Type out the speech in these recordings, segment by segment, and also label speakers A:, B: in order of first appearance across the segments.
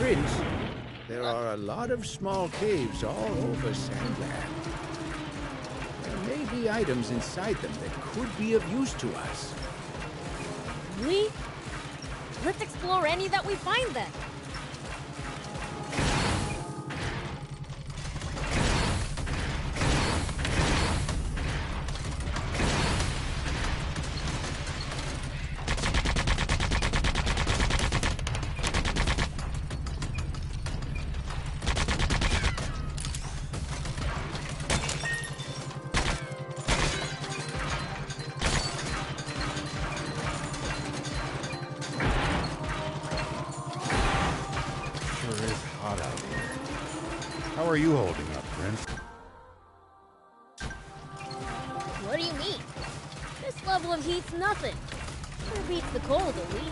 A: Prince, there are a lot of small caves all over Sandland. There may be items inside them that could be of use to us.
B: Really? Let's explore any that we find then.
C: How are you holding up, Prince?
B: What do you mean? This level of heat's nothing. It beats the cold, at least.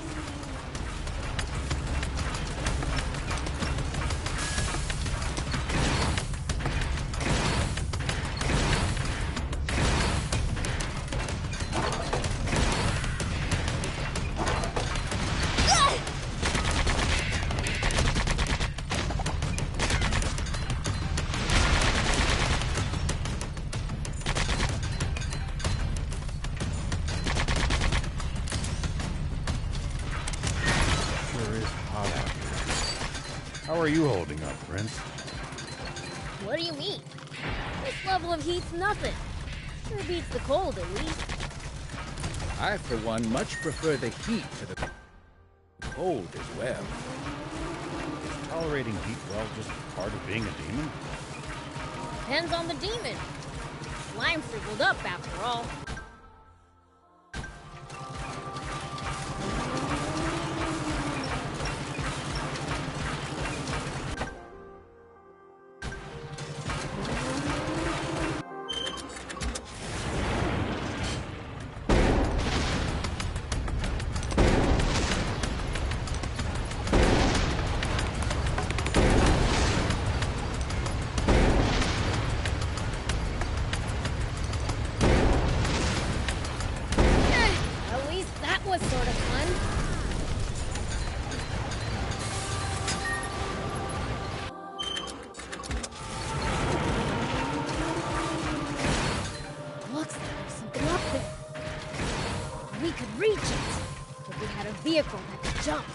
C: How are you holding up, Prince?
B: What do you mean? This level of heat's nothing. It beats the cold, at least.
A: I, for one, much prefer the heat to the cold as well.
C: Is tolerating heat well just part of being a demon?
B: Depends on the demon. Slime shriveled up, after all. Sort of fun. Looks like there's something up there. We could reach it if we had a vehicle that could jump.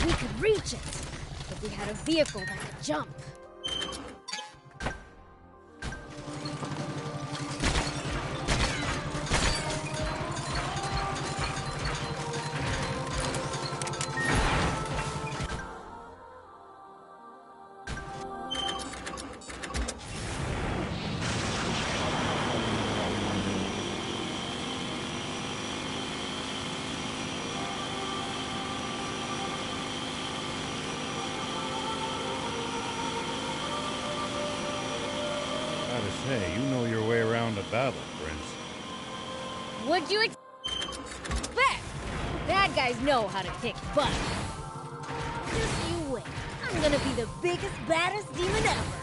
B: We could reach it if we had a vehicle that could jump.
C: Say, you know your way around a battle, Prince.
B: Would you expect? Bad guys know how to kick butt. Just you wait. I'm gonna be the biggest, baddest demon ever.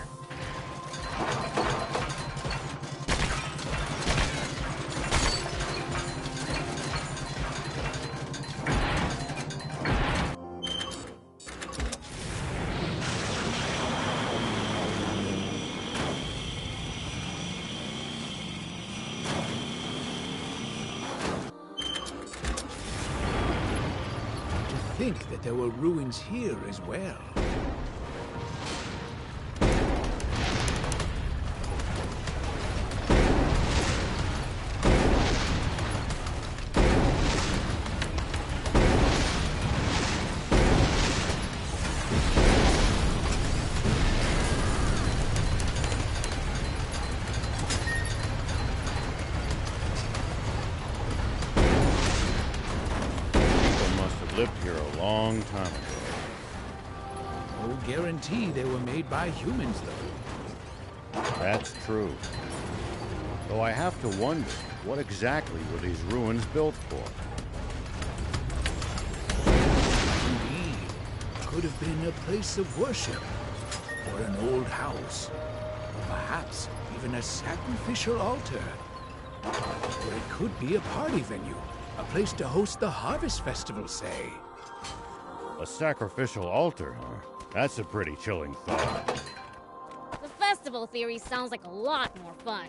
A: Think that there were ruins here as well.
C: lived here a long time ago.
A: No guarantee they were made by humans, though.
C: That's true. Though I have to wonder, what exactly were these ruins built for?
A: Indeed, could have been a place of worship, or an old house, or perhaps even a sacrificial altar. Or it could be a party venue, a place to host the Harvest Festival, say.
C: A sacrificial altar, huh? That's a pretty chilling thought.
B: The festival theory sounds like a lot more fun.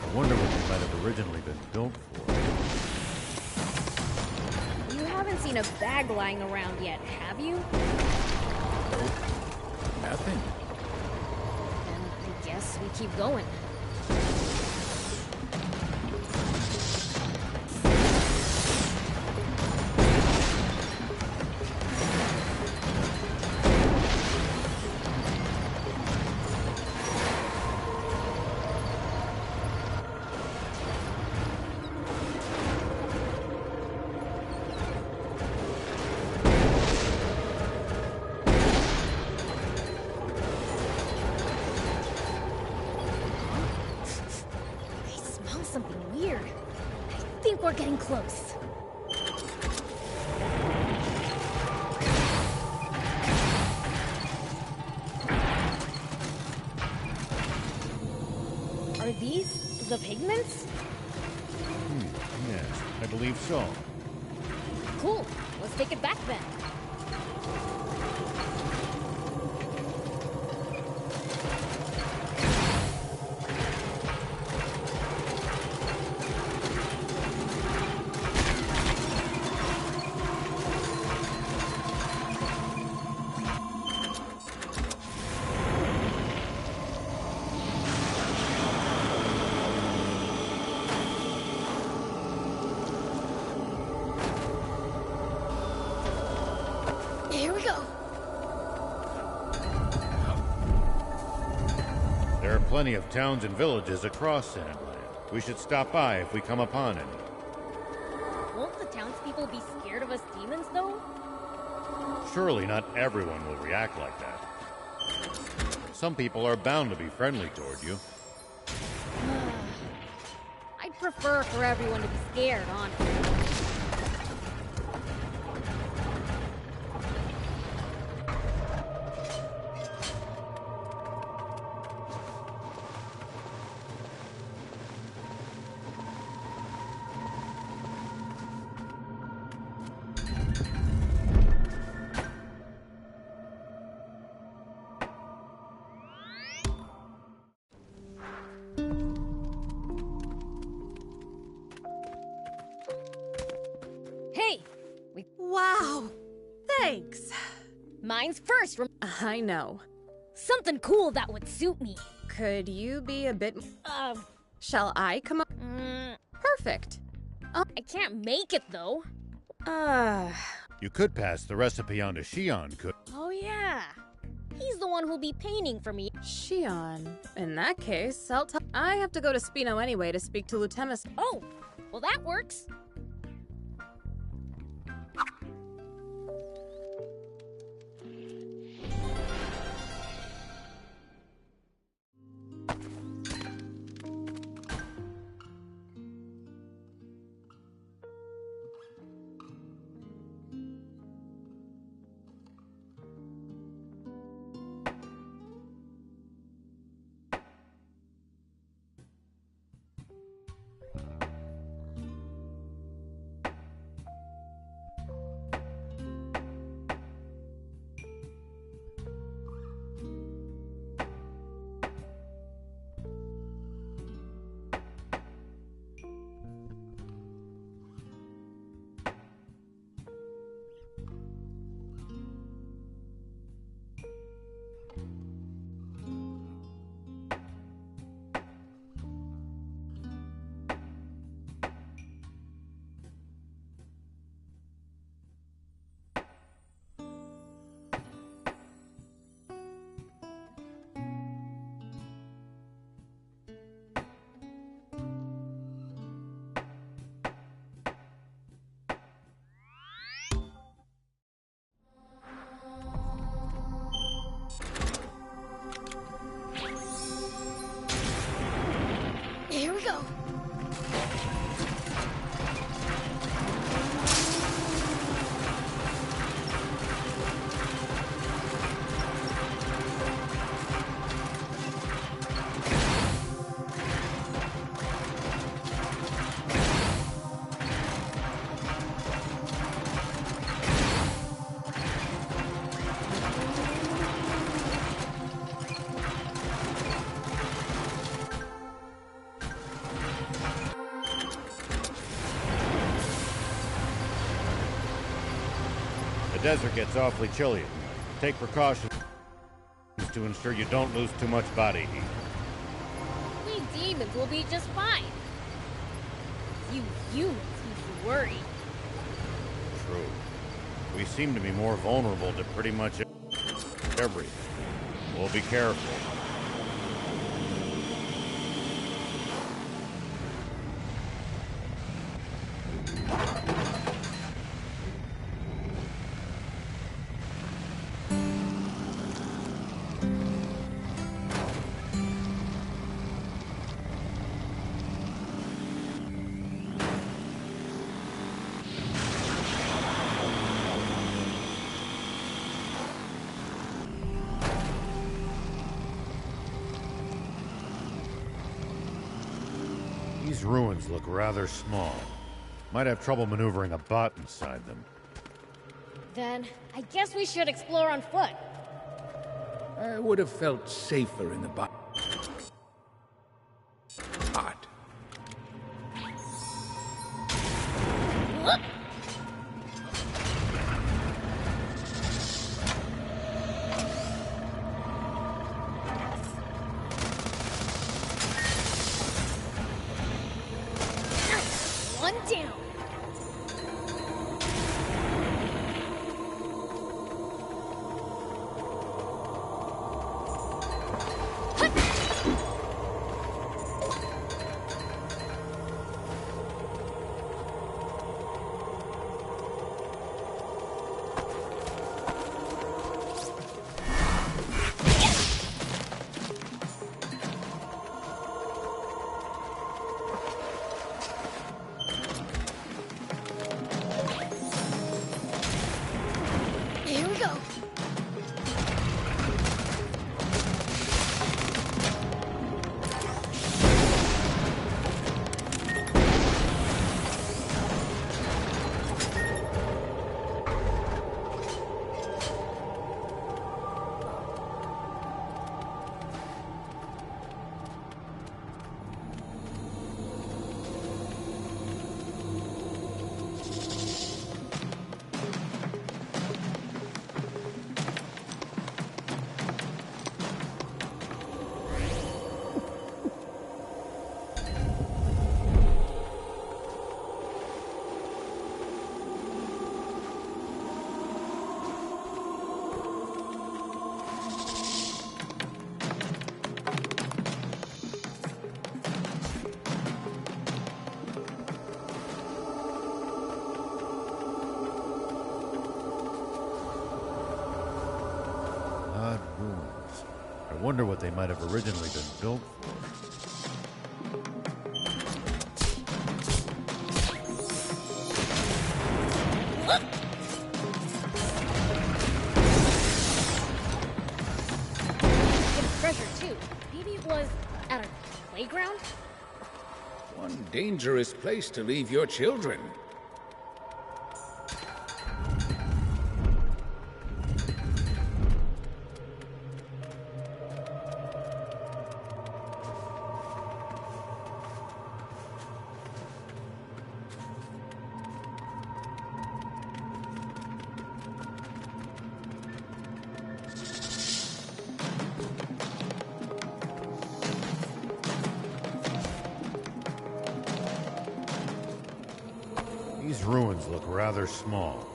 C: I wonder what they might have originally been built for.
B: You haven't seen a bag lying around yet, have you?
A: Nothing.
B: Then I guess we keep going. Something weird. I think we're getting close. Are these the pigments?
C: Yes, I believe so.
B: Cool. Let's take it back then. Here we go.
C: There are plenty of towns and villages across Sandland. We should stop by if we come upon any.
B: Won't the townspeople be scared of us demons, though?
C: Surely not everyone will react like that. Some people are bound to be friendly toward you.
B: I'd prefer for everyone to be scared, honestly. Hey!
D: Wow! Thanks.
B: Mine's first.
D: I know.
B: Something cool that would suit me.
D: Could you be a bit... Shall I come up? Perfect.
B: I can't make it, though.
C: You could pass the recipe on to Shion, could...
B: Oh, yeah. He's the one who'll be painting for me.
D: Shion. In that case, I'll tell... I have to go to Spino anyway to speak to Lutemus.
B: Oh, well, that works. go.
C: The desert gets awfully chilly at night. Take precautions to ensure you don't lose too much body heat.
B: We demons will be just fine. You humans who should worry.
C: True. We seem to be more vulnerable to pretty much everything. We'll be careful. These ruins look rather small. Might have trouble maneuvering a bot inside them.
B: Then, I guess we should explore on foot.
A: I would have felt safer in the bot.
B: One down. Here we go.
C: Odd ruins. I wonder what they might have originally been built for.
B: It's treasure too. Maybe it was at a playground?
A: One dangerous place to leave your children.
C: These ruins look rather small.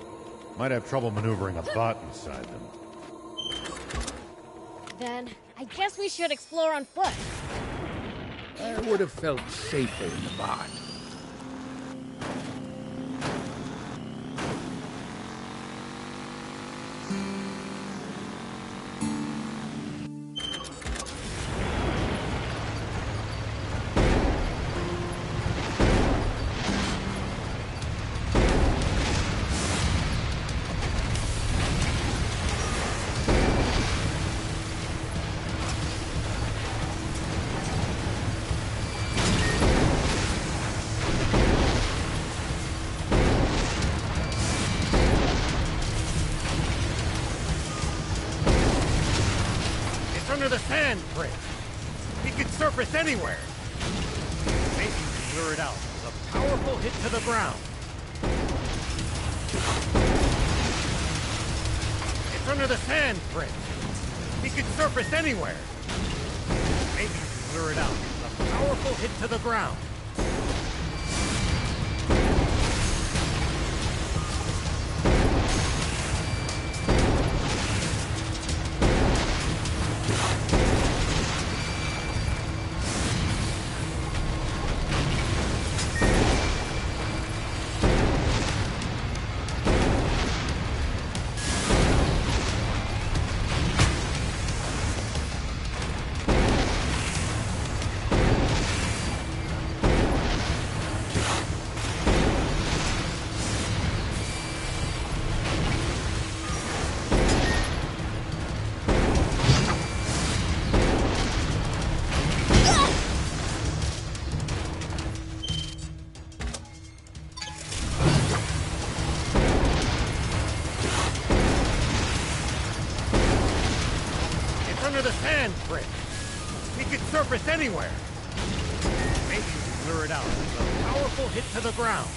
C: Might have trouble maneuvering a bot inside them.
B: Then, I guess we should explore on foot.
A: I would have felt safer in the bot.
C: the sand, Prince. He can surface anywhere. Maybe you can lure it out with a powerful hit to the ground. It's under the sand, Prince. He can surface anywhere. Maybe you can lure it out with a powerful hit to the ground. Under the sand, Prince. He can surface anywhere. Maybe you can lure it out with a powerful hit to the ground.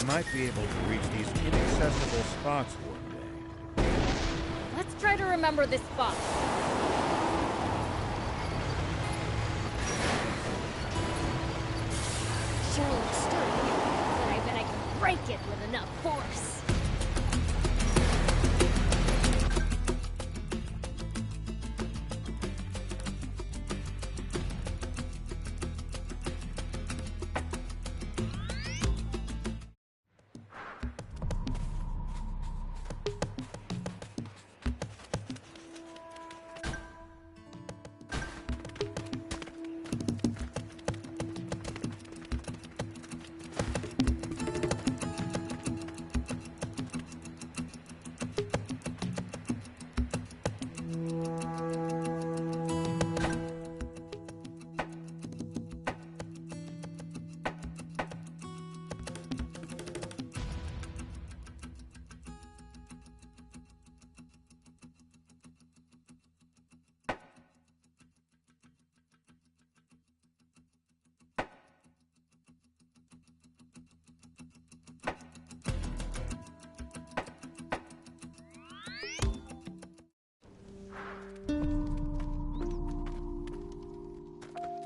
C: Might be able to reach these inaccessible spots one day.
B: Let's try to remember this spot. Sure looks sturdy, but I bet I can break it with enough force.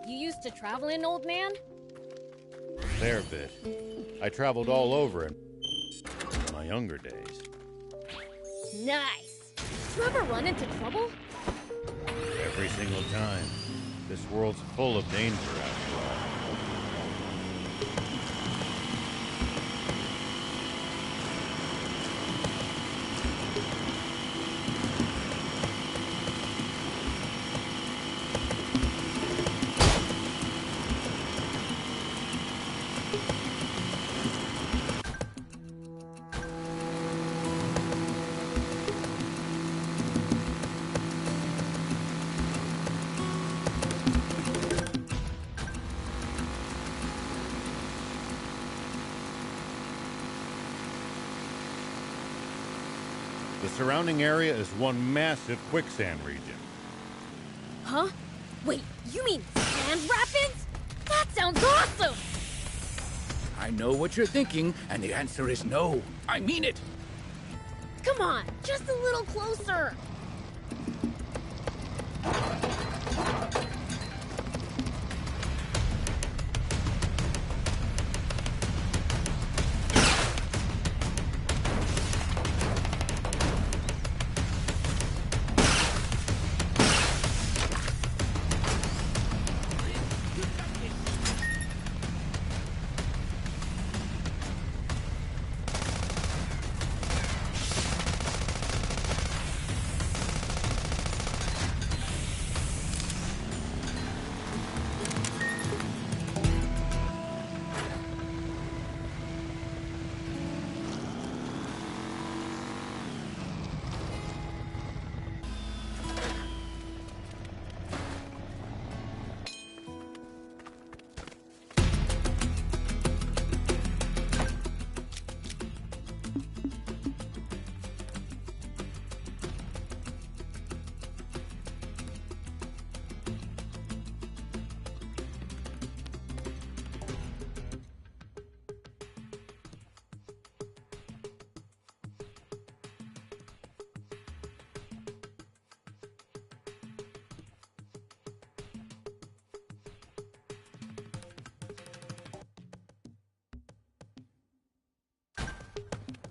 B: You used to travel in, old man?
C: A fair bit. I traveled all over in my younger days.
B: Nice. Did you ever run into trouble?
C: Every single time. This world's full of danger after all. The surrounding area is one massive quicksand region.
B: Huh? Wait, you mean Sand Rapids? That sounds awesome!
A: I know what you're thinking, and the answer is no. I mean it.
B: Come on, just a little closer.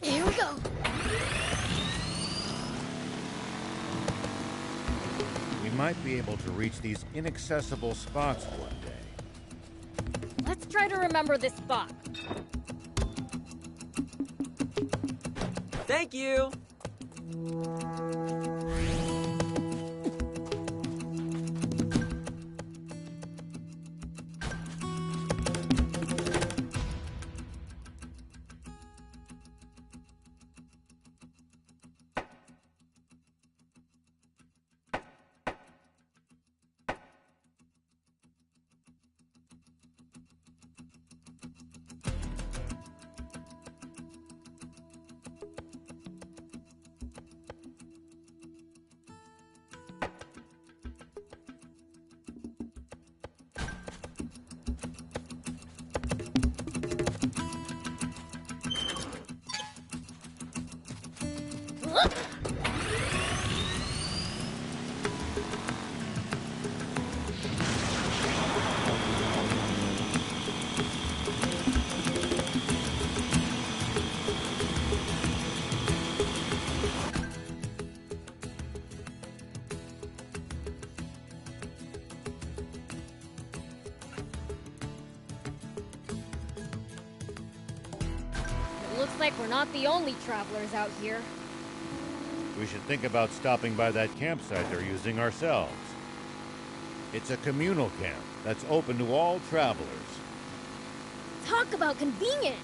B: Here we go.
C: We might be able to reach these inaccessible spots one day.
B: Let's try to remember this spot.
E: Thank you!
B: Looks like we're not the only travelers out here.
C: We should think about stopping by that campsite they're using ourselves. It's a communal camp that's open to all travelers.
B: Talk about convenient!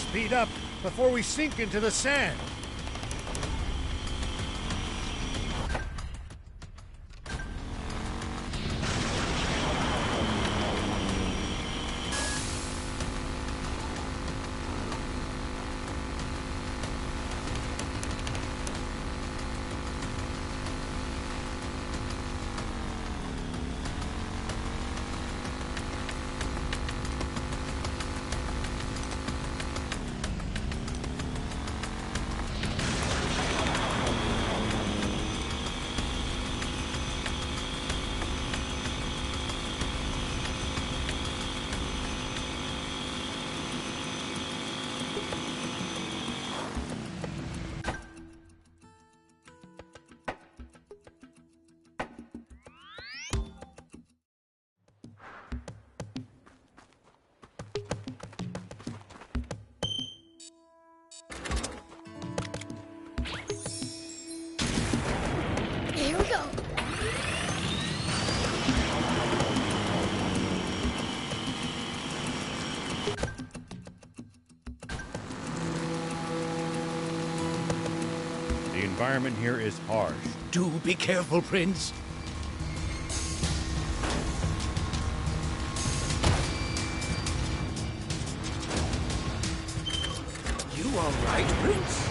C: Speed up before we sink into the sand. environment here is harsh.
A: Do be careful, Prince. You all right, Prince?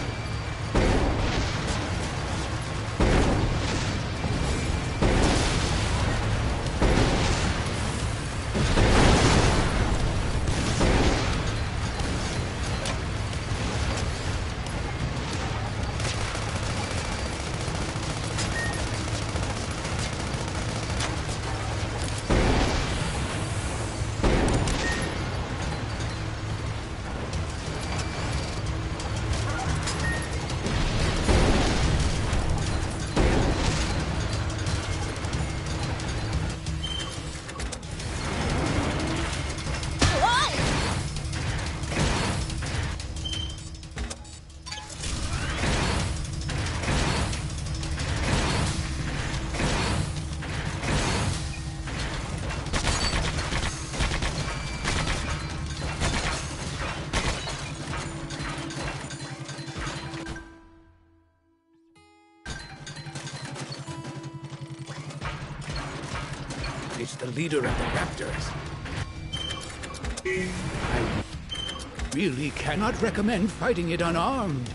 A: It's the leader of the Raptors. I really cannot recommend fighting it unarmed.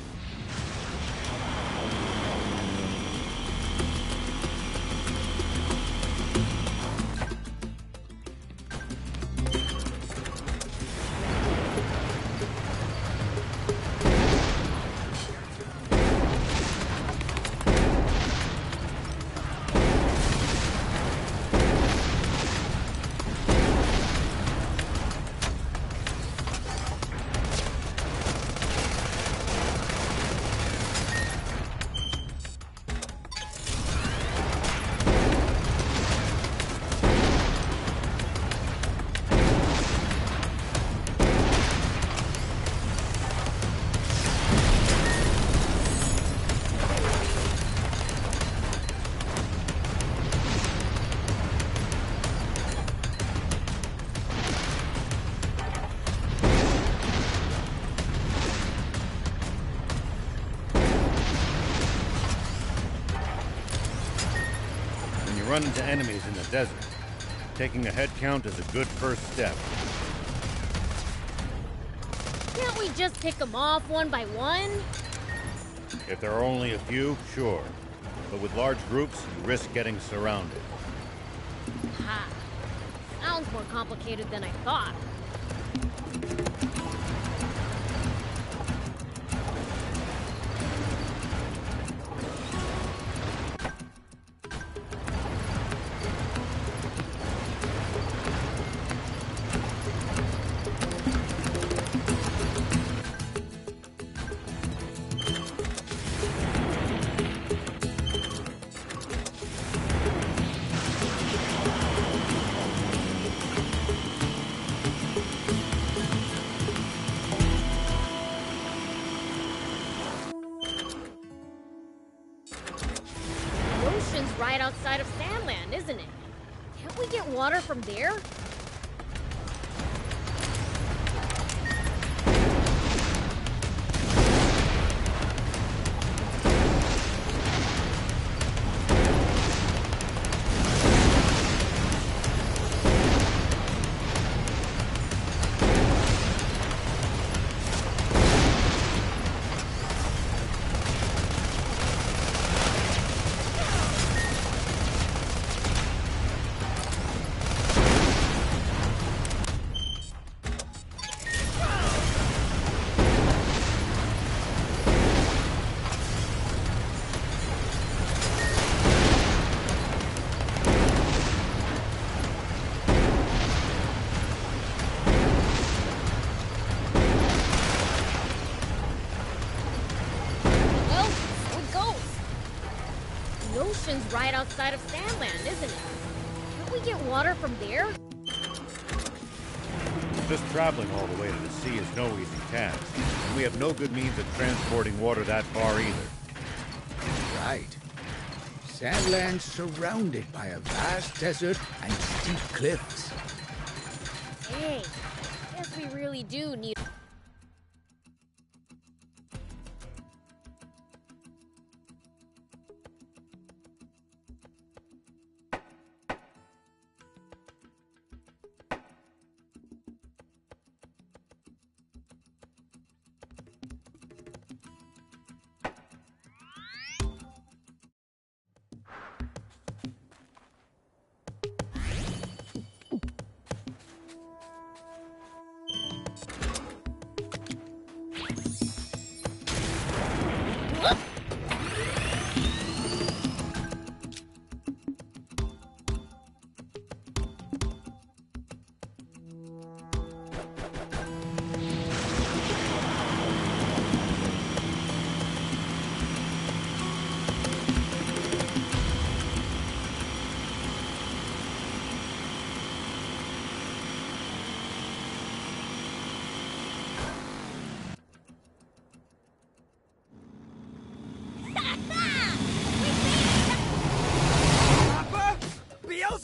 C: Run into enemies in the desert. Taking a head count is a good first step.
B: Can't we just pick them off one by one?
C: If there are only a few, sure. But with large groups, you risk getting surrounded.
B: Ha. Sounds more complicated than I thought. Right outside of Sandland, isn't it? Can't we get water from there? Right outside of Sandland, isn't it? Can't we get water from there?
C: Just traveling all the way to the sea is no easy task, and we have no good means of transporting water that far either.
A: Right. Sandland's surrounded by a vast desert and steep cliffs.
B: Hey, guess we really do need...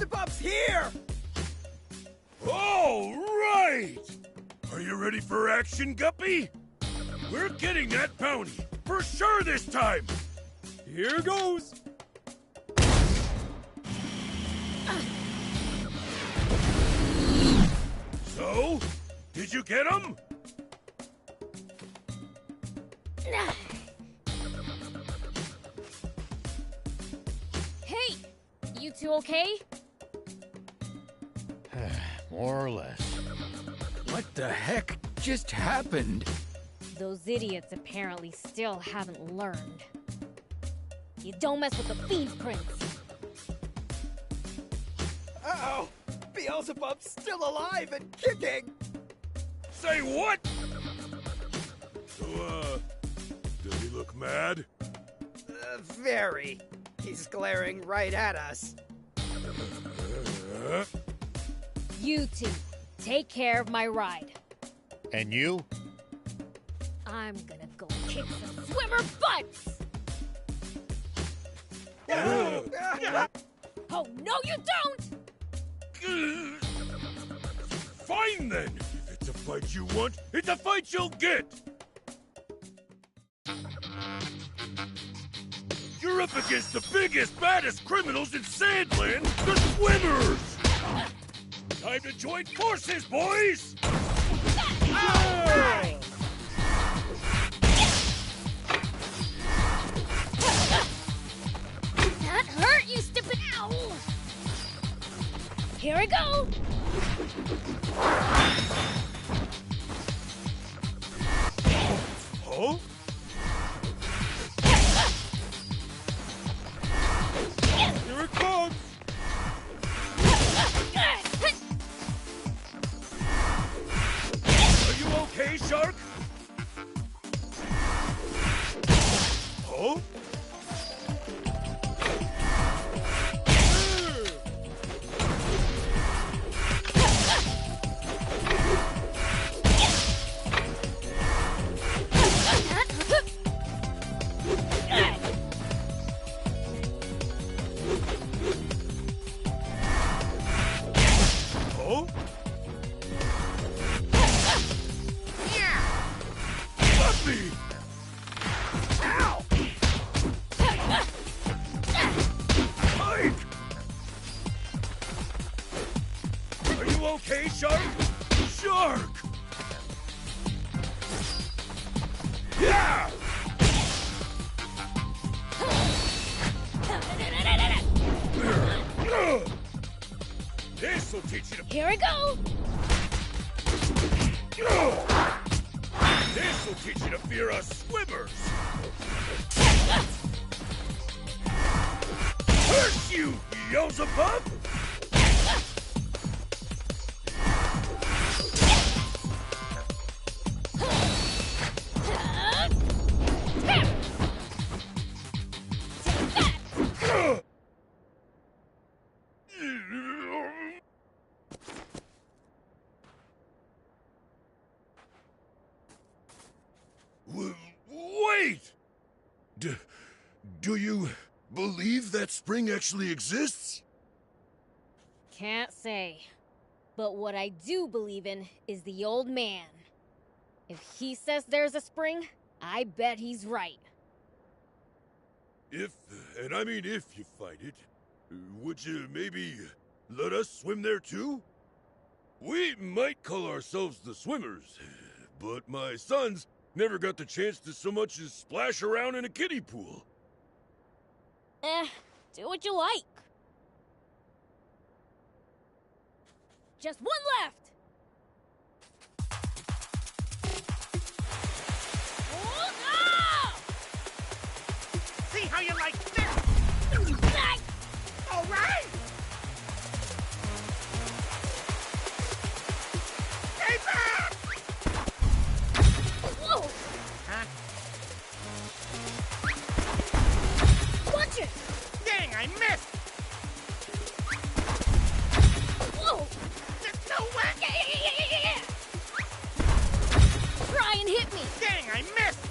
E: Beelzebub's here!
F: All right! Are you ready for action, Guppy? We're getting that bounty, for sure this time!
E: Here goes!
F: So, did you get him?
B: Hey! You two okay?
C: More or less.
A: What the heck just happened?
B: Those idiots apparently still haven't learned. You don't mess with the Fiend Prince.
E: Uh-oh! Beelzebub's still alive and kicking!
F: Say what? So, does he look mad?
E: Very. He's glaring right at us.
B: You two, take care of my ride.
C: And you?
B: I'm gonna go kick some swimmer butts! Oh, no you don't!
F: Fine then! If it's a fight you want, it's a fight you'll get! You're up against the biggest, baddest criminals in Sandland, the Swimmers! Time to join forces, boys!
E: Right.
B: That hurt, you stupid owl! Here I go!
F: Huh?
E: Here it comes!
F: Are you okay, Shark? Huh? Huh? Guppy!
E: Ow!
F: Mike! Are you okay, Shark? Shark! Yeah! This'll teach you to...
B: Here I go!
F: This'll teach you to fear us swimmers! Curse you, Beelzebub! Wait! Do you believe that spring actually exists?
B: Can't say. But what I do believe in is the old man. If he says there's a spring, I bet he's right.
F: If you find it, would you maybe let us swim there too? We might call ourselves the Swimmers, but my sons never got the chance to so much as splash around in a kiddie pool.
B: Do what you like. Just one left!
C: See how you like this?
E: All right! Stay back!
B: Whoa!
C: Huh?
B: Watch it!
C: Dang, I missed!
B: Whoa!
C: There's no way!
B: Yeah! Try and hit me!
C: Dang, I missed!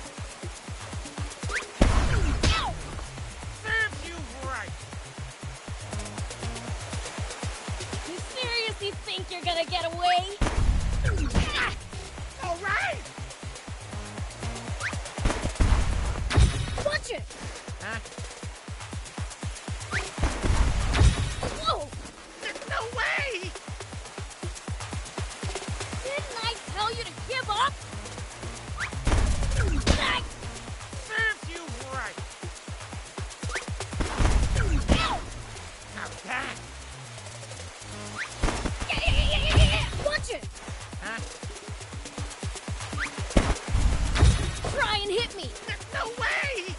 B: Ow! think you're gonna get away?
E: All right!
B: Watch it!
E: Huh?
B: Whoa!
E: There's no way!
B: Didn't I tell you to give up?
E: Serves you right!
B: Ow!
E: How's that?
B: Watch it!
E: Huh?
B: Try and hit me!
E: There's no way!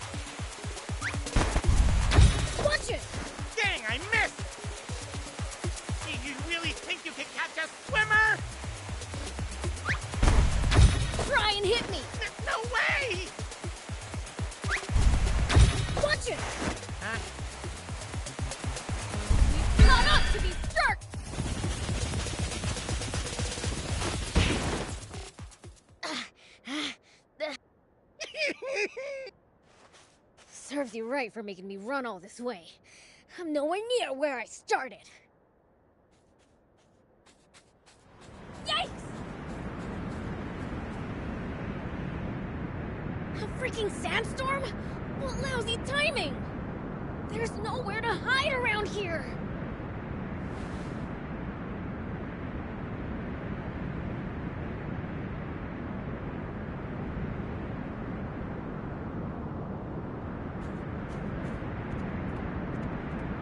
B: Watch it!
E: Dang, I missed! Do you really think you can catch a swimmer?
B: Try and hit me!
E: There's no way!
B: Watch it!
E: Huh?
B: We've got up to be sharp! Serves you right for making me run all this way. I'm nowhere near where I started. Yikes! A freaking sandstorm? What lousy timing! There's nowhere to hide around here!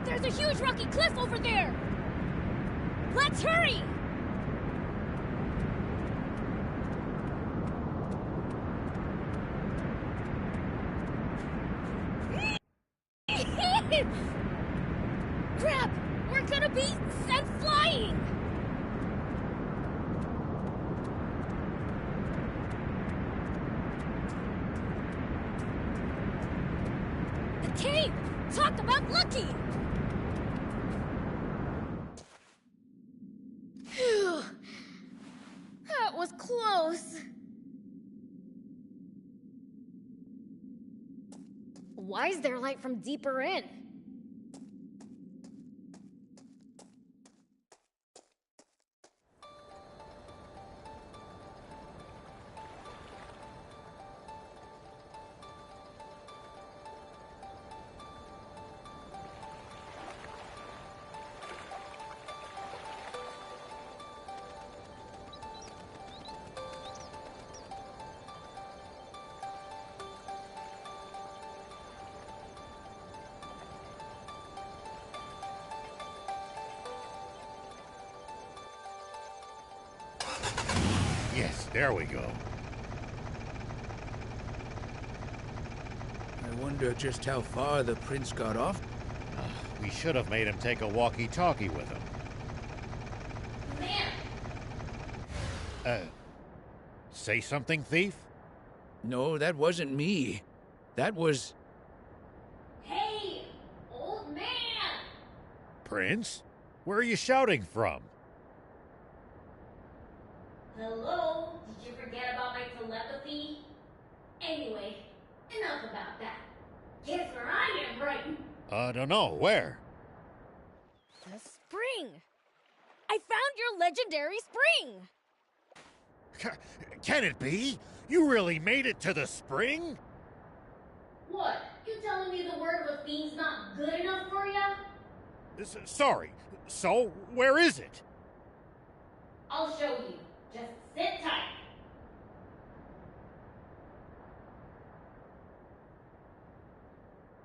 B: There's a huge rocky cliff over there! Let's hurry! Crap! We're gonna be sent flying! The tape! Talk about lucky! Phew. That was close. Why is there light from deeper in?
C: Yes, there we go.
A: I wonder just how far the prince got off.
C: We should have made him take a walkie-talkie with him.
B: Man!
C: Say something, thief?
A: No, that wasn't me. That was...
B: Hey! Old man!
C: Prince? Where are you shouting from?
B: Hello? Did you forget about my telepathy? Anyway, enough about that. Guess where I am right?
C: Don't know. Where?
B: The spring! I found your legendary spring!
C: Can it be? You really made it to the spring?
B: What? You telling me the word of a fiend's not good enough for ya?
C: Sorry. So, where is it?
B: I'll show you. Just sit tight.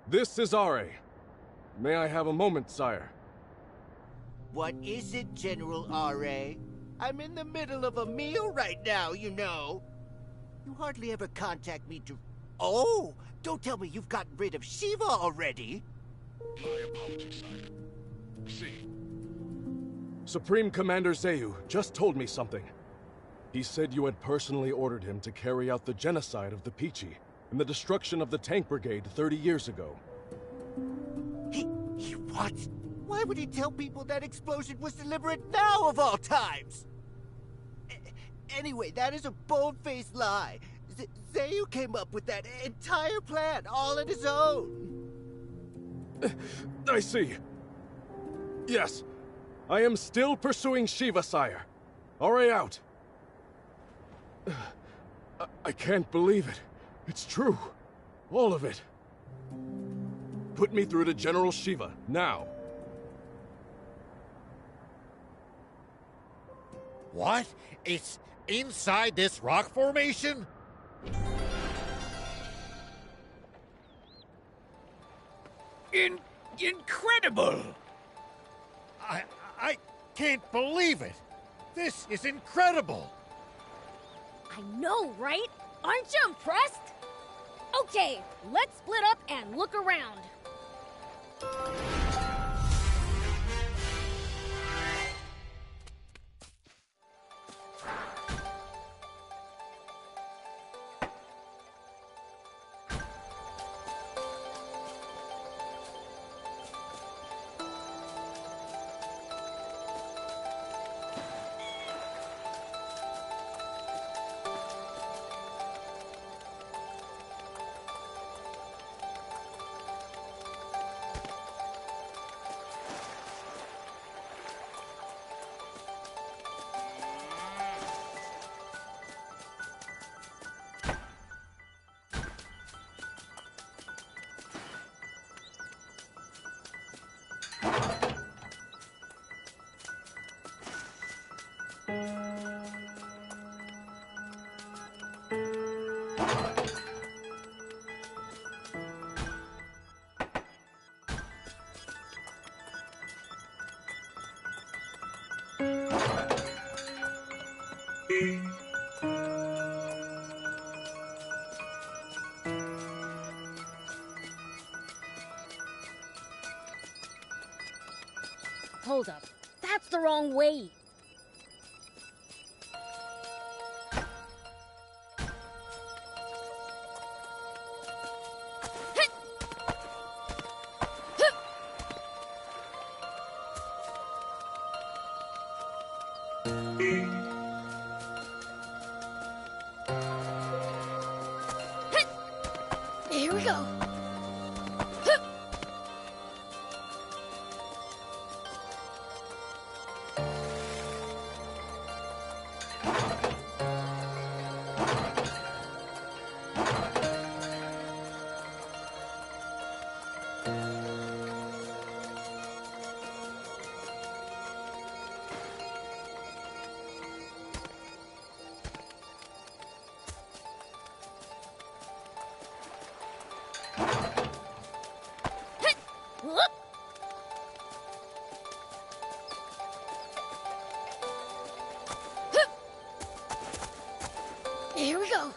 G: This is Are. May I have a moment, sire?
H: What is it, General R.A.? I'm in the middle of a meal right now, you know. You hardly ever contact me to... Oh! Don't tell me you've gotten rid of Shiva already!
G: My apologies, sire. See. Supreme Commander Zeyu just told me something. He said you had personally ordered him to carry out the genocide of the Peachy and the destruction of the tank brigade 30 years ago.
H: He what? Why would he tell people that explosion was deliberate now of all times? Anyway, that is a bold-faced lie. Zeyu came up with that entire plan all on his own.
G: I see. Yes. I am still pursuing Shiva, sire. Hurry out. I can't believe it. It's true. All of it. Put me through to General Shiva, now.
C: What? It's inside this rock formation?
A: Incredible!
C: I can't believe it. This is incredible.
B: I know, right? Aren't you impressed? Okay, let's split up and look around. Hold up. That's the wrong way. Here we go. Here we go.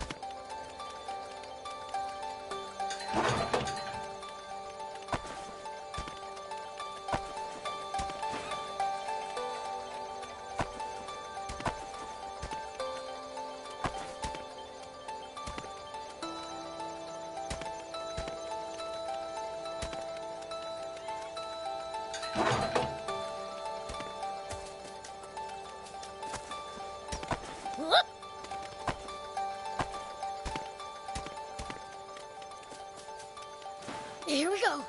B: Here we go.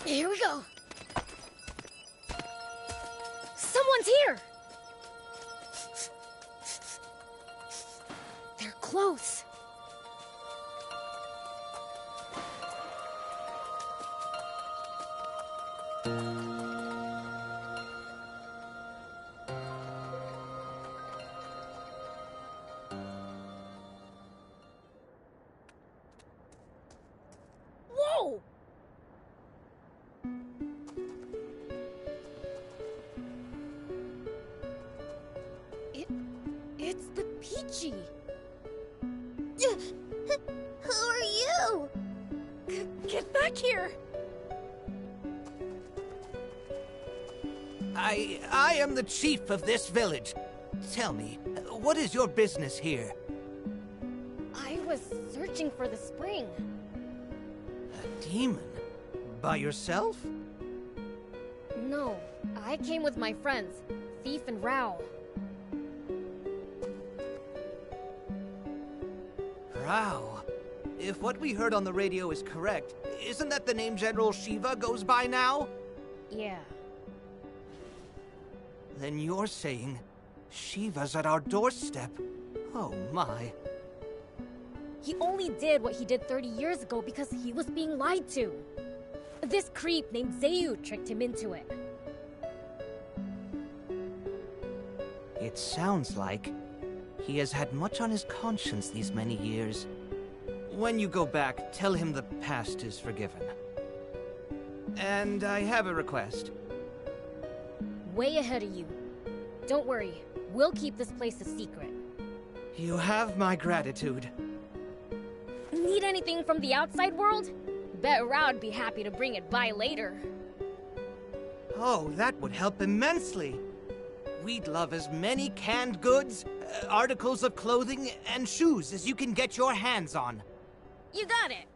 B: Here we go. Someone's here. They're close. Whoa! It's the Peachy!
I: Who are you?
B: Get back here!
H: I am the chief of this village. Tell me, what is your business here?
B: I was searching for the spring.
H: A demon? By yourself?
B: No, I came with my friends, Thief and Rao.
H: Rao. If what we heard on the radio is correct, isn't that the name General Shiva goes by now?
B: Yeah.
H: Then you're saying Shiva's at our doorstep. Oh my.
B: He only did what he did 30 years ago because he was being lied to. This creep named Zayu tricked him into it.
H: It sounds like he has had much on his conscience these many years. When you go back, tell him the past is forgiven. And I have a request.
B: Way ahead of you. Don't worry, we'll keep this place a secret.
H: You have my gratitude.
B: Need anything from the outside world? Bet Rao'd be happy to bring it by later.
H: Oh, that would help immensely. We'd love as many canned goods, articles of clothing, and shoes as you can get your hands on.
B: You got it!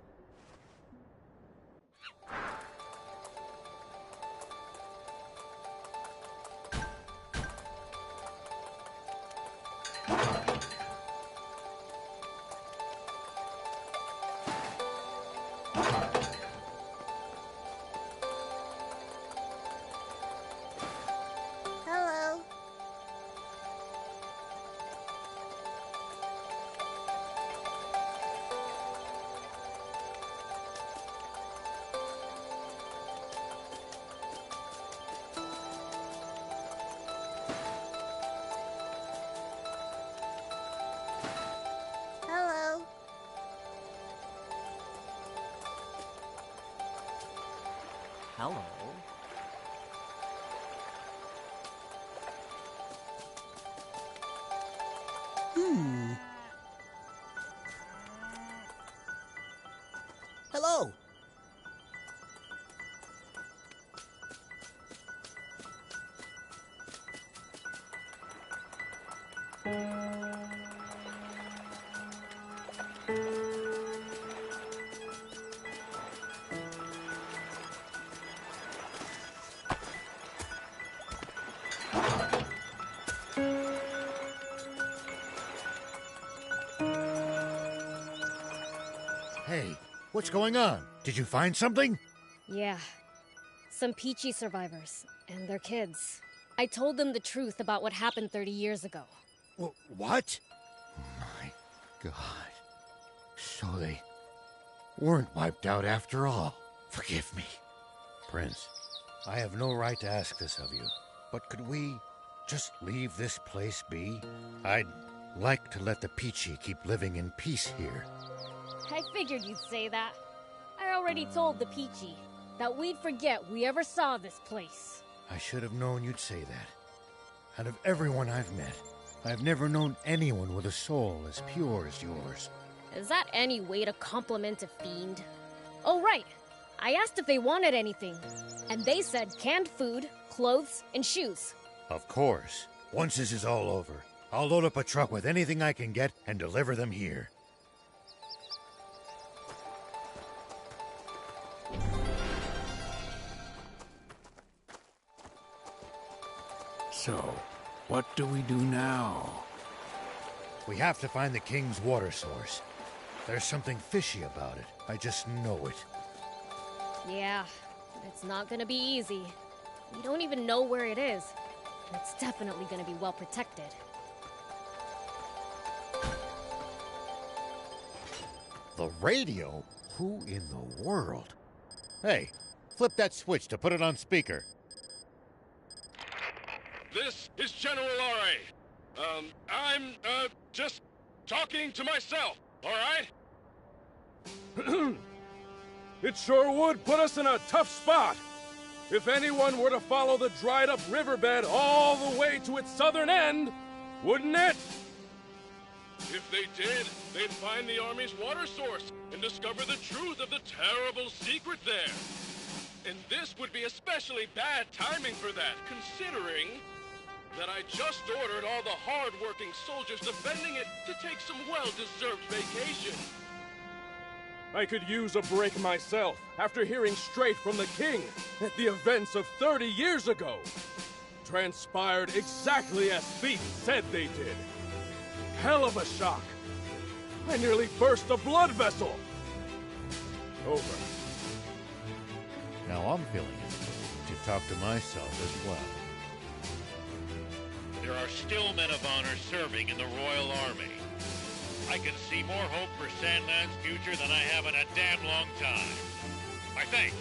I: Hello. Hello.
H: Hello. Hello.
C: Hey, what's going on? Did you find something?
B: Yeah. Some Peachy survivors, and their kids. I told them the truth about what happened 30 years ago.
C: What? My God. So they weren't wiped out after all. Forgive me. Prince, I have no right to ask this of you, but could we just leave this place be? I'd like to let the Peachy keep living in peace here.
B: I figured you'd say that. I already told the Peachy that we'd forget we ever saw this place.
C: I should have known you'd say that. Out of everyone I've met, I've never known anyone with a soul as pure as yours.
B: Is that any way to compliment a fiend? Oh, right. I asked if they wanted anything, and they said canned food, clothes, and shoes.
C: Of course. Once this is all over, I'll load up a truck with anything I can get and deliver them here.
A: So, what do we do now?
C: We have to find the king's water source. There's something fishy about it. I just know it.
B: Yeah, it's not gonna be easy. We don't even know where it is. And it's definitely gonna be well protected.
C: The radio? Who in the world? Hey, flip that switch to put it on speaker.
J: This is General R.A. I'm, just talking to myself, all right?
G: It sure would put us in a tough spot. If anyone were to follow the dried-up riverbed all the way to its southern end, wouldn't it?
J: If they did, they'd find the army's water source and discover the truth of the terrible secret there. And this would be especially bad timing for that, considering that I just ordered all the hard-working soldiers defending it to take some well-deserved vacation.
G: I could use a break myself after hearing straight from the king that the events of 30 years ago transpired exactly as Thief said they did. Hell of a shock. I nearly burst a blood vessel. Over.
C: Now I'm feeling it to talk to myself as well.
K: There are still men of honor serving in the Royal Army. I can see more hope for Sandman's future than I have in a damn long time. My thanks.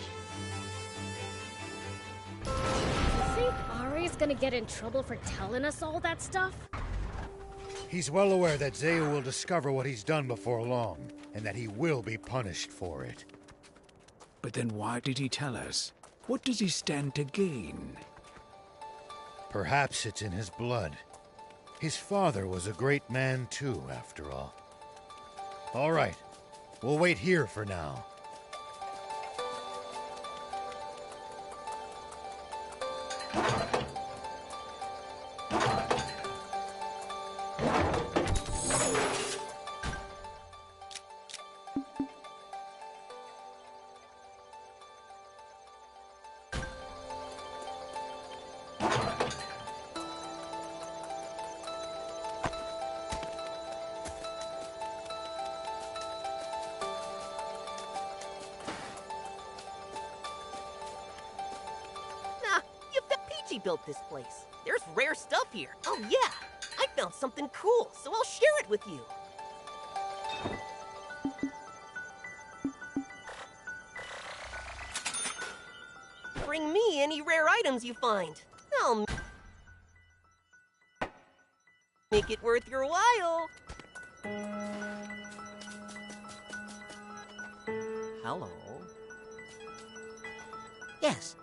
B: Think Ari's gonna get in trouble for telling us all that stuff?
C: He's well aware that Zayu will discover what he's done before long, and that he will be punished for it.
A: But then why did he tell us? What does he stand to gain?
C: Perhaps it's in his blood. His father was a great man too, after all. All right, we'll wait here for now.
L: Built this place. There's rare stuff here. Oh yeah, I found something cool, so I'll share it with you. Bring me any rare items you find. I'll make it worth your while. Hello. Yes.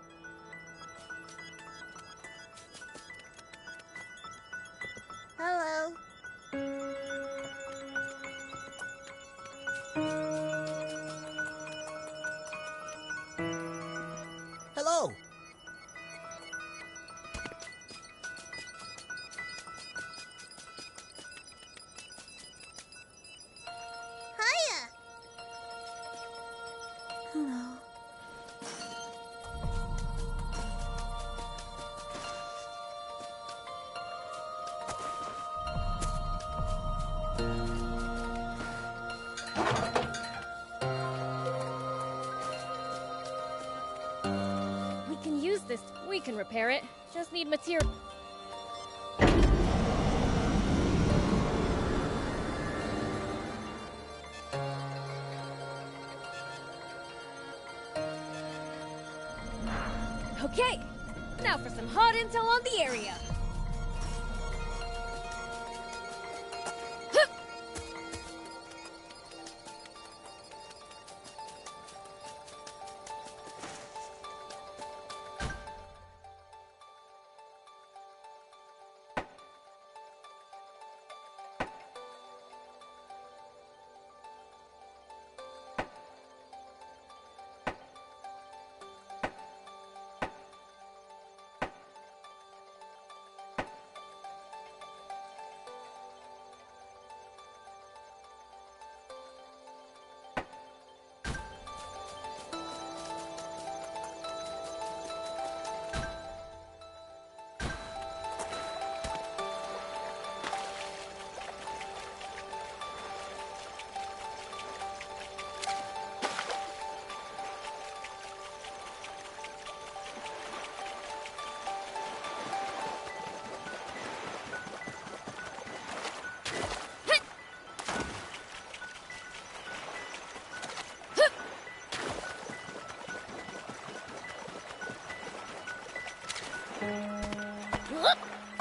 I: Hello.
L: Hello.
I: Hiya. Hello.
B: We can repair it. Just need material. Okay, now for some hot intel on the area.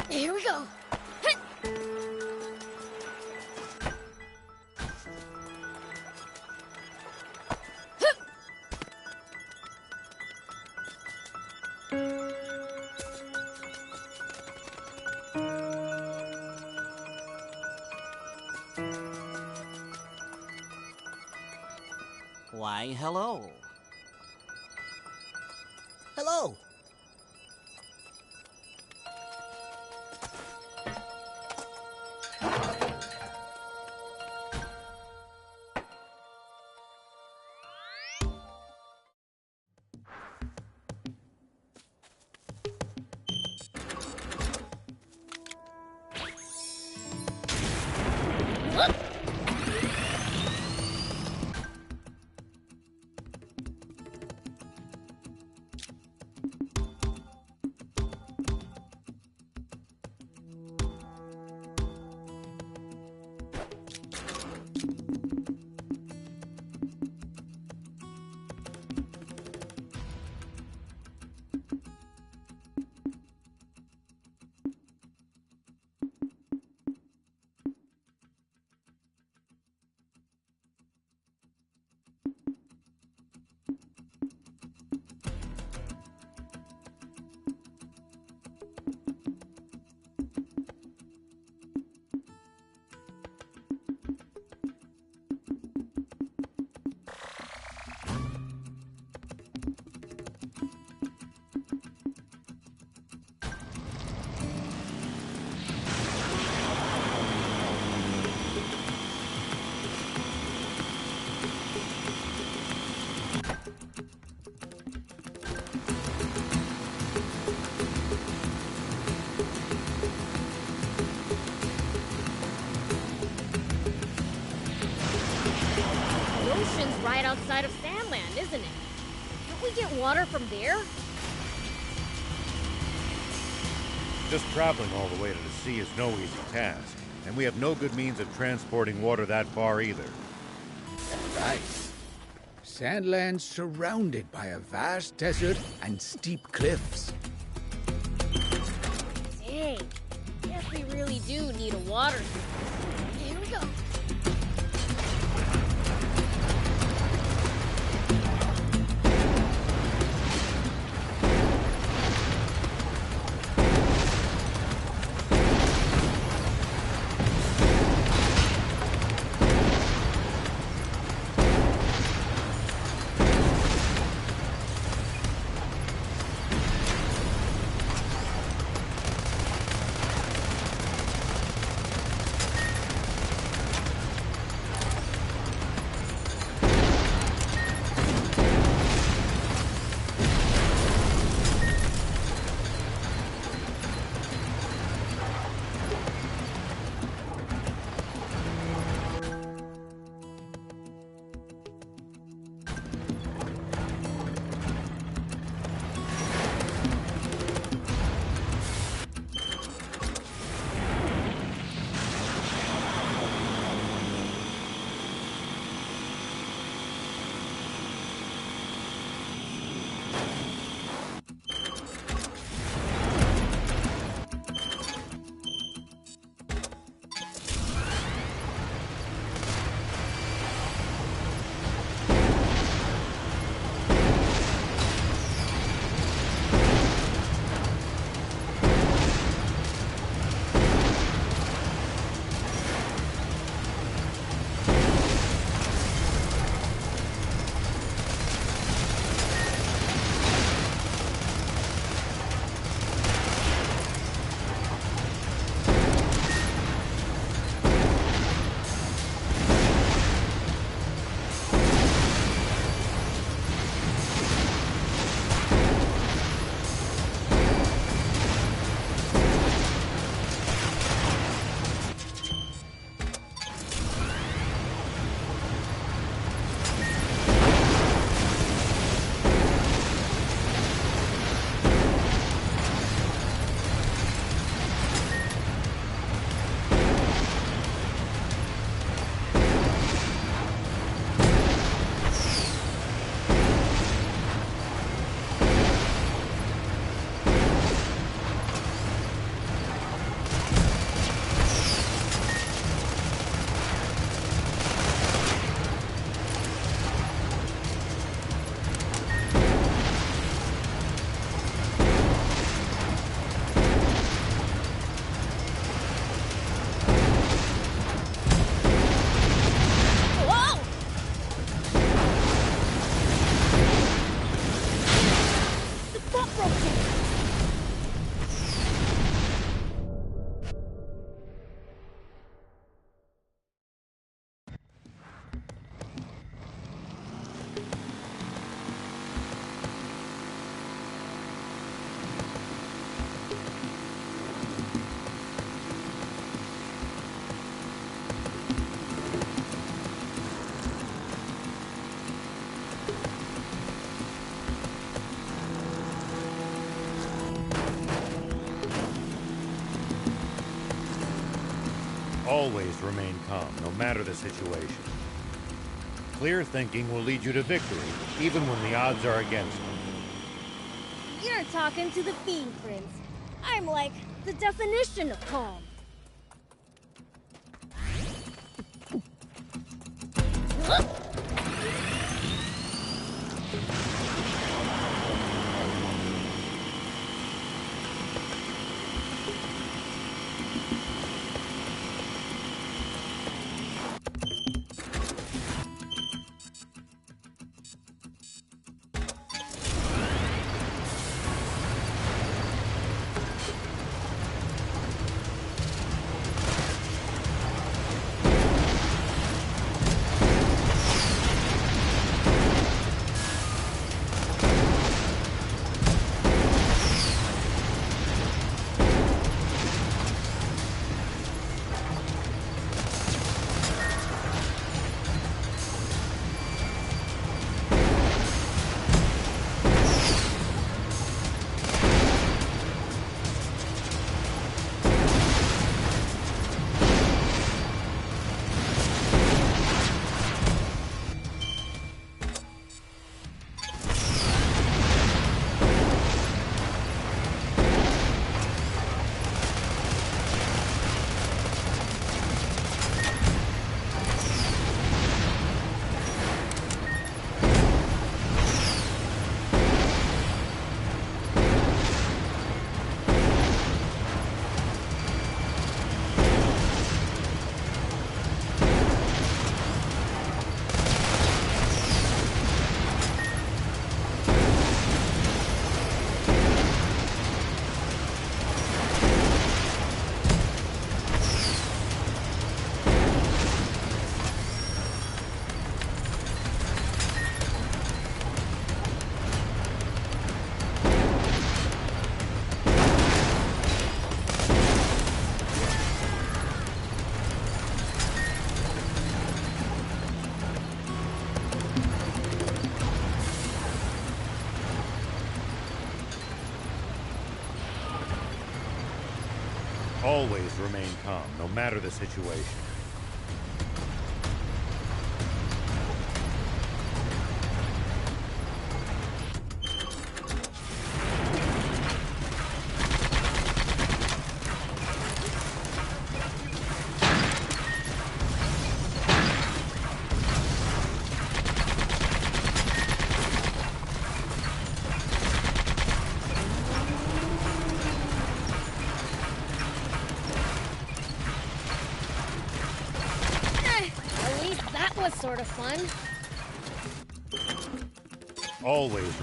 B: Here we go.
M: Why, hello.
H: Hello.
B: Right outside of Sandland, isn't it? Can't we get water from there?
C: Just traveling all the way to the sea is no easy task, and we have no good means of transporting water that far either.
A: Right. Sandland's surrounded by a vast desert and steep cliffs.
B: Dang, guess we really do need a water system. Here we go.
C: Always remain calm, no matter the situation. Clear thinking will lead you to victory, even when the odds are against you.
B: You're talking to the Fiend Prince. I'm like the definition of calm.
C: Always remain calm, no matter the situation.
B: Was sort of fun.
C: Always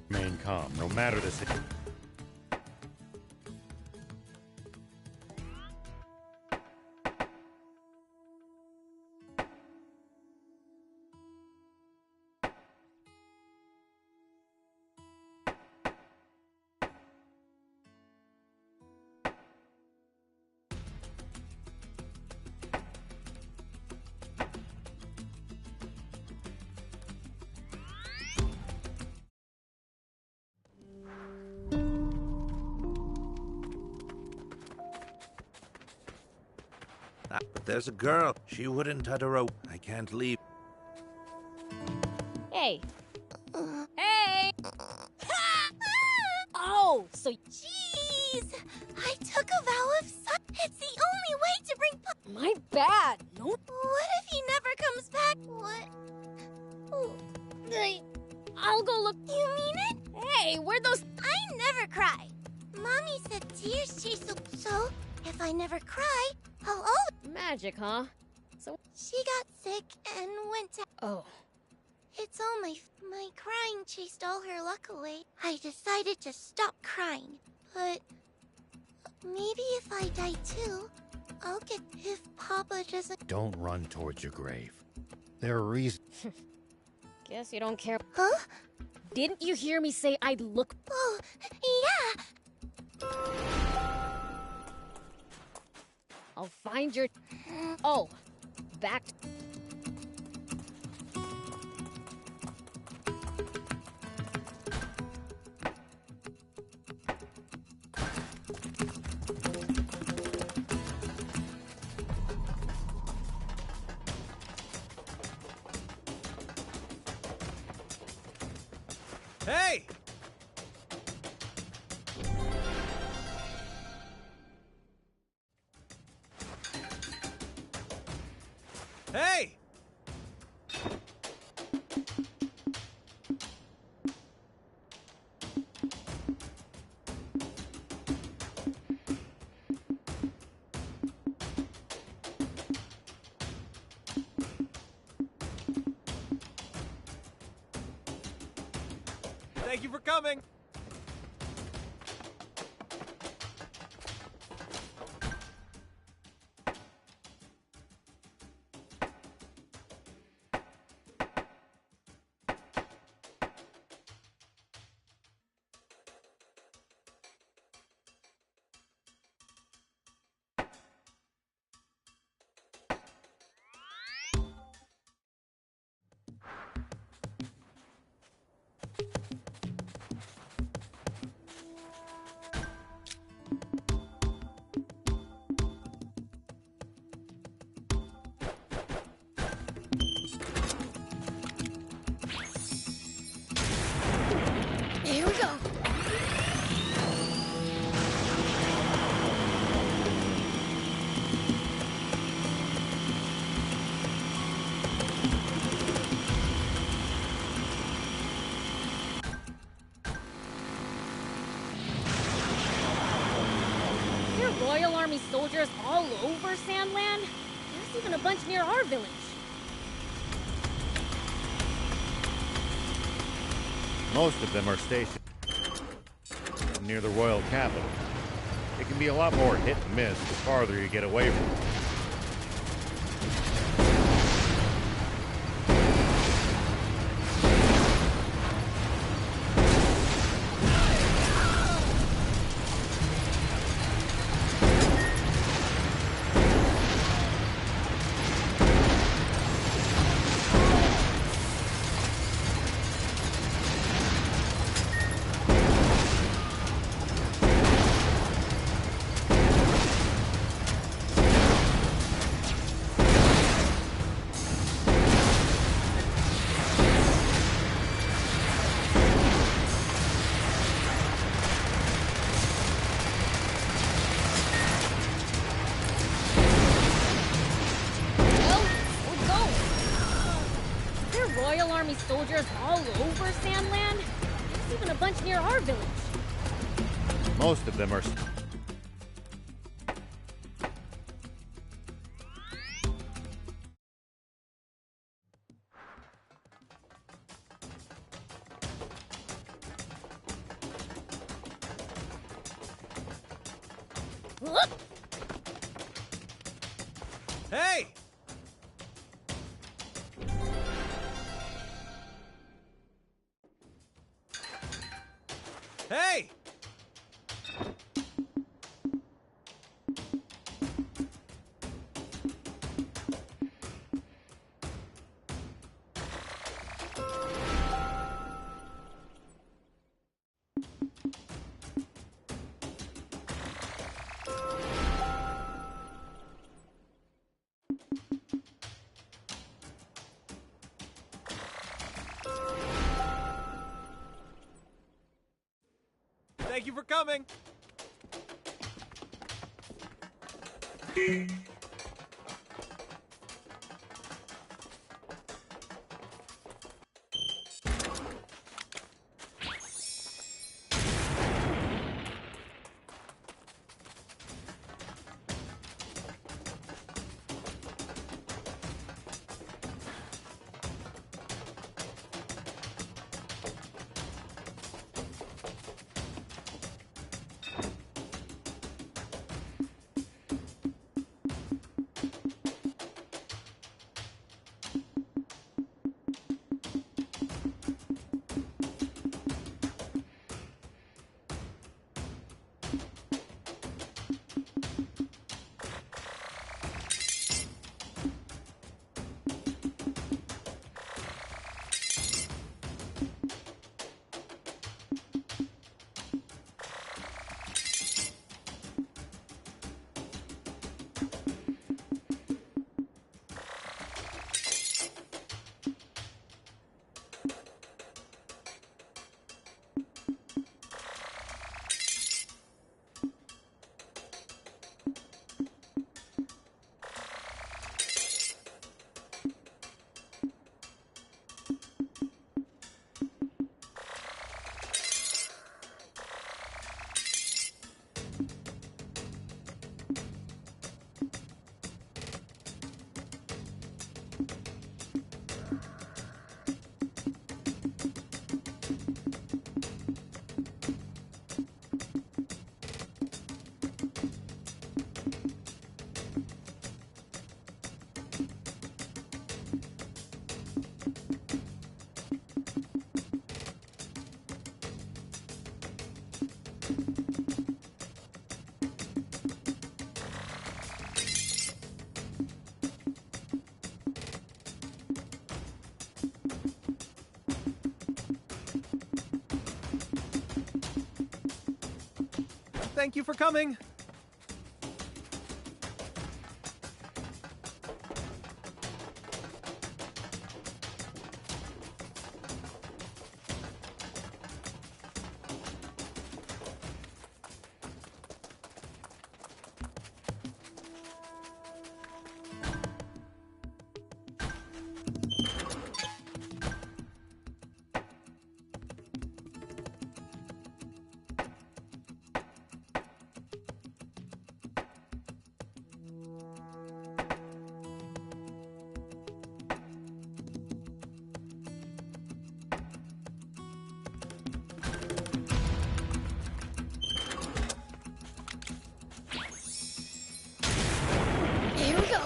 C: remain calm, no matter the situation.
M: But there's a girl. She wouldn't touch a rope. I can't leave.
B: Hey. Hey! Oh, so...
I: Jeez! I took a vow of it's the only way to bring
B: My bad. No.
I: What if he never comes back? What?
B: I'll go look.
I: You mean it?
B: Hey, where'd those...
I: I never cry. Mommy said tears chase the... So, if I never cry, I'll always...
B: Magic, huh? So...
I: She got sick and went to...
B: Oh.
I: It's all my crying chased all her luck away. I decided to stop crying. But... maybe if I die too, I'll get... If Papa doesn't...
C: Don't run towards your grave. There are reasons...
B: Guess you don't care.
I: Huh?
B: Didn't you hear me say I'd look...
I: Oh, yeah!
B: I'll find your... Oh, back...
N: Hey! Hey! Thank you for coming!
B: Here we go. There are Royal Army soldiers all over Sandland. There's even a bunch near our village.
C: Most of them are stationed near the royal capital. It can be a lot more hit and miss the farther you get away from it.
B: Royal Army soldiers all over Sandland. There's even a bunch near our village.
C: Most of them are...
N: Hey! Hey! Thank you for coming. Thank you for coming.
B: Here we go.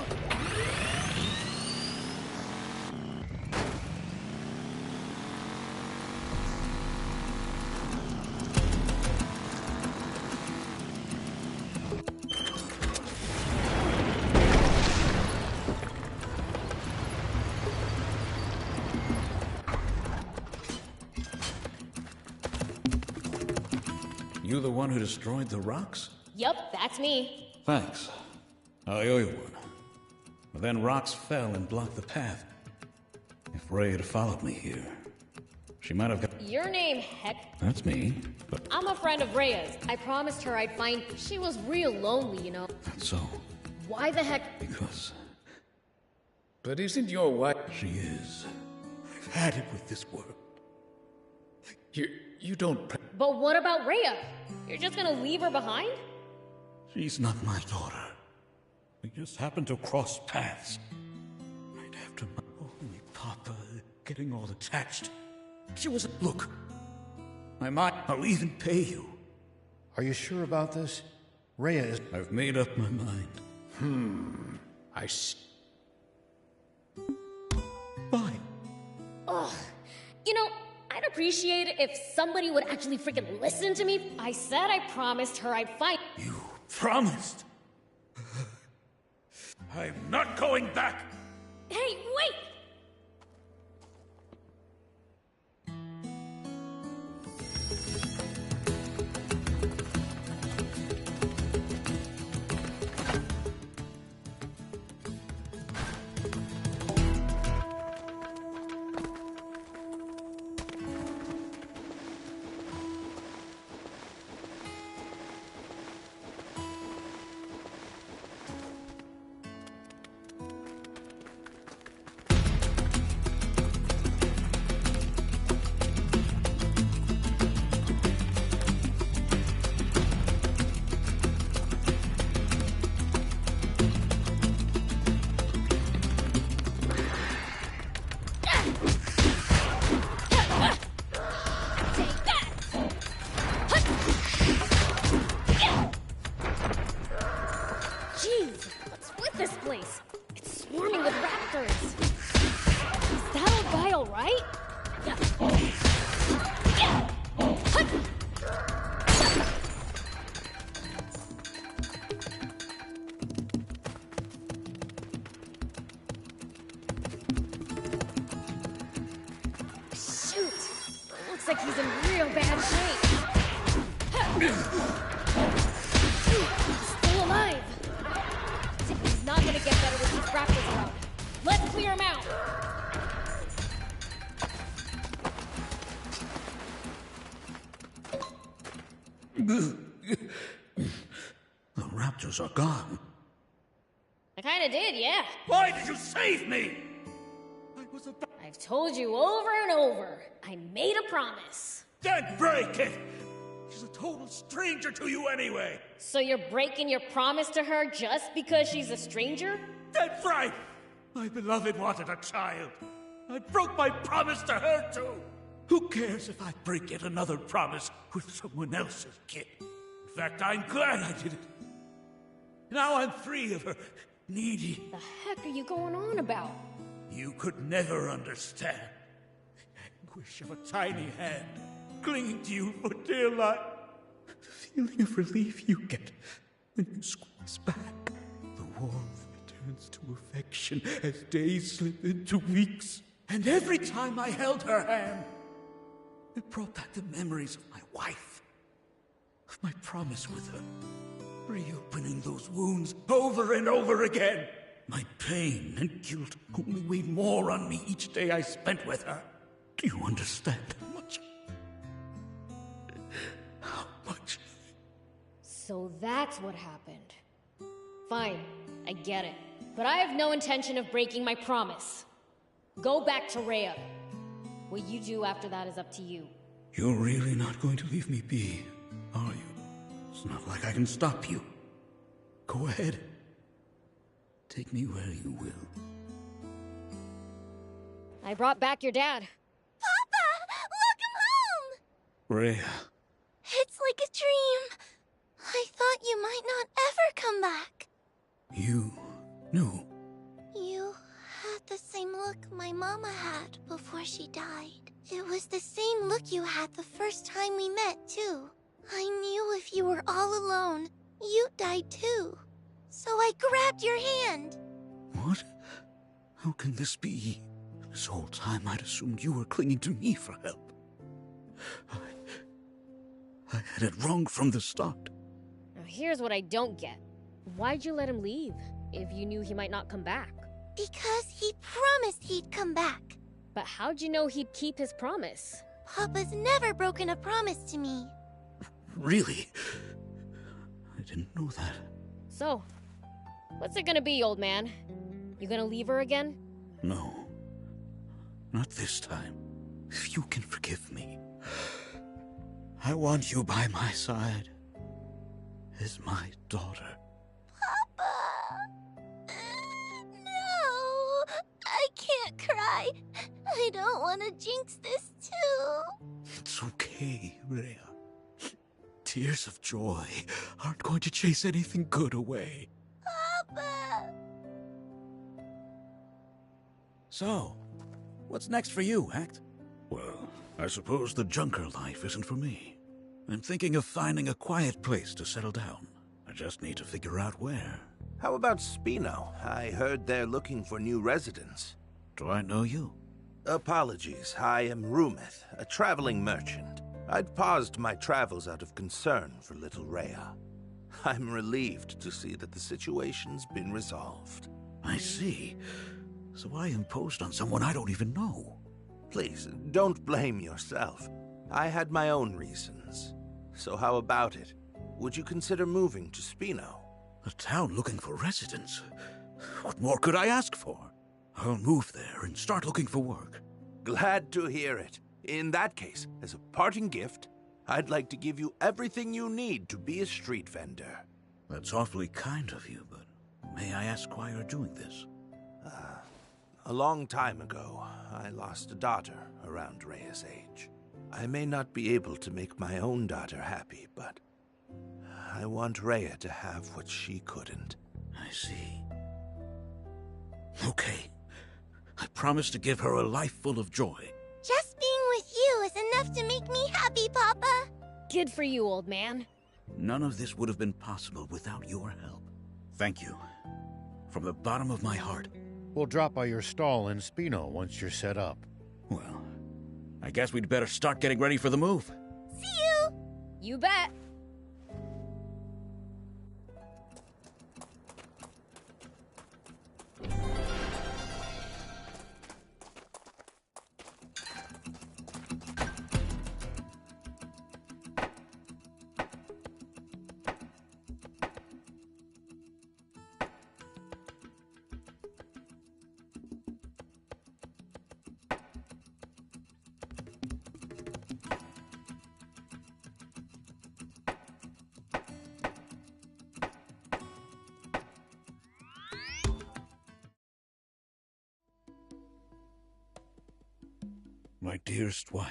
O: You the one who destroyed the rocks?
B: Yup, that's me.
O: Thanks. I owe you one. But then rocks fell and blocked the path. If Ray had followed me here, she might have got...
B: Your name, Heck.
O: That's me, but
B: I'm a friend of Rhea's. I promised her I'd find... She was real lonely, you know.
O: that's so.
B: Why the heck...
O: Because
A: But isn't your wife...
O: she is. I've had it with this world.
A: You don't...
B: But what about Rhea? You're just gonna leave her behind?
O: She's not my daughter. We just happened to cross paths. Right after my only papa getting all attached. She was... Look. My mind... I'll even pay you.
C: Are you sure about this? Rhea is...
O: I've made up my mind. Fine.
B: Ugh. You know, I'd appreciate it if somebody would actually freaking listen to me. I said I promised her I'd find...
O: You promised. I'm not going back.
B: Hey, wait! Jeez, what's with this place? It's swarming with raptors. Is that old guy alright? Shoot! Looks like he's in real bad shape. Still alive. He's not gonna get better with these raptors around. Let's clear him out.
O: The raptors are gone.
B: I kinda did, yeah.
O: Why did you save me?
B: I've told you over and over. I made a promise.
O: Then break it! She's a total stranger to you anyway.
B: So you're breaking your promise to her just because she's a stranger?
O: That's right! My beloved wanted a child. I broke my promise to her too. Who cares if I break yet another promise with someone else's kid? In fact, I'm glad I did it. Now I'm free of her needy...
B: The heck are you going on about?
O: You could never understand. The anguish of a tiny hand clinging to you for dear life. The feeling of relief you get when you squeeze back. The warmth turns to affection as days slip into weeks. And every time I held her hand, it brought back the memories of my wife. The of my promise with her. Reopening those wounds over and over again. My pain and guilt only weighed more on me each day I spent with her. Do you understand how much?
B: So that's what happened. Fine, I get it. But I have no intention of breaking my promise. Go back to Rhea. What you do after that is up to you.
O: You're really not going to leave me be, are you? It's not like I can stop you. Go ahead. Take me where you will.
B: I brought back your dad.
I: Papa! Welcome home!
O: Rhea.
I: It's like a dream. I thought you might not ever come back.
O: You knew.
I: You had the same look my mama had before she died. It was the same look you had the first time we met, too. I knew if you were all alone, you died too. So I grabbed your hand.
O: What? How can this be? This whole time I'd assumed you were clinging to me for help. I had it wrong from the start.
B: Now here's what I don't get. Why'd you let him leave, if you knew he might not come back?
I: Because he promised he'd come back.
B: But how'd you know he'd keep his promise?
I: Papa's never broken a promise to me.
O: Really? I didn't know that.
B: So, what's it gonna be, old man? You gonna leave her again?
O: No. Not this time. If you can forgive me, I want you by my side as my daughter.
I: Papa! No! I can't cry. I don't want to jinx this too.
O: It's okay, Rhea. Tears of joy aren't going to chase anything good away.
I: Papa!
O: So, what's next for you, Act? Well, I suppose the junker life isn't for me. I'm thinking of finding a quiet place to settle down. I just need to figure out where.
M: How about Spino? I heard they're looking for new residents.
O: Do I know you?
M: Apologies, I am Rumith, a traveling merchant. I'd paused my travels out of concern for little Rhea. I'm relieved to see that the situation's been resolved.
O: I see. So I imposed on someone I don't even know.
M: Please, don't blame yourself. I had my own reasons. So how about it? Would you consider moving to Spino?
O: A town looking for residents? What more could I ask for? I'll move there and start looking for work.
M: Glad to hear it. In that case, as a parting gift, I'd like to give you everything you need to be a street vendor.
O: That's awfully kind of you, but may I ask why you're doing this?
M: A long time ago, I lost a daughter around Rhea's age. I may not be able to make my own daughter happy, but I want Rhea to have what she couldn't.
O: I see. Okay. I promise to give her a life full of joy.
I: Just being with you is enough to make me happy, Papa.
B: Good for you, old man.
O: None of this would have been possible without your help. Thank you. From the bottom of my heart.
C: We'll drop by your stall in Spino once you're set up.
O: Well, I guess we'd better start getting ready for the move.
I: See you!
B: You bet.
O: My dearest wife.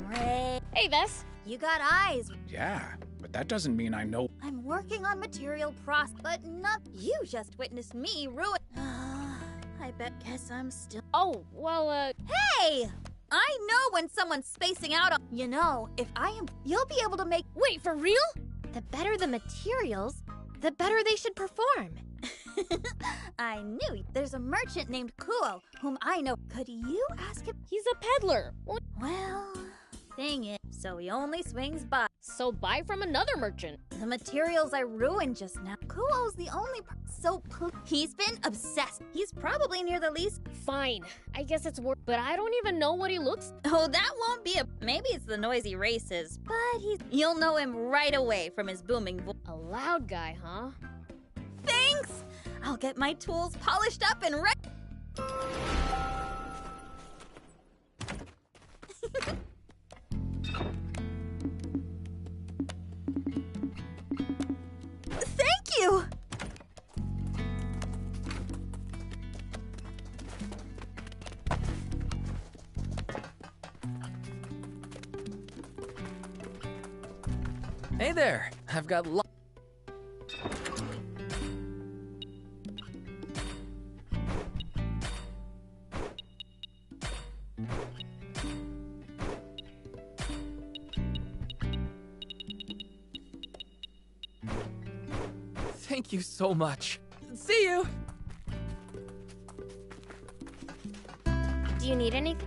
B: Great. Hey, Vess.
P: You got eyes.
Q: Yeah, but that doesn't mean I know.
P: I'm working on material but not. You just witnessed me ruin. I guess I'm still.
B: Oh, well,
P: Hey! I know when someone's spacing out on. You know, if I am, you'll be able to make.
B: Wait, for real?
D: The better the materials, the better they should perform.
P: I knew there's a merchant named Kuo whom I know. Could you ask him?
B: He's a peddler.
P: Well, thing is, so he only swings by.
B: So buy from another merchant.
P: The materials I ruined just now. Kuo's the only he's been obsessed. He's probably near the least.
B: Fine. I guess it's worth. But I don't even know what he looks.
P: Oh, that won't be a. Maybe it's the noisy races, but you'll know him right away from his booming voice.
B: A loud guy, huh?
P: Thanks! I'll get my tools polished up and Thank you!
R: Hey there, I've got Thank you so much. See you!
D: Do you need anything?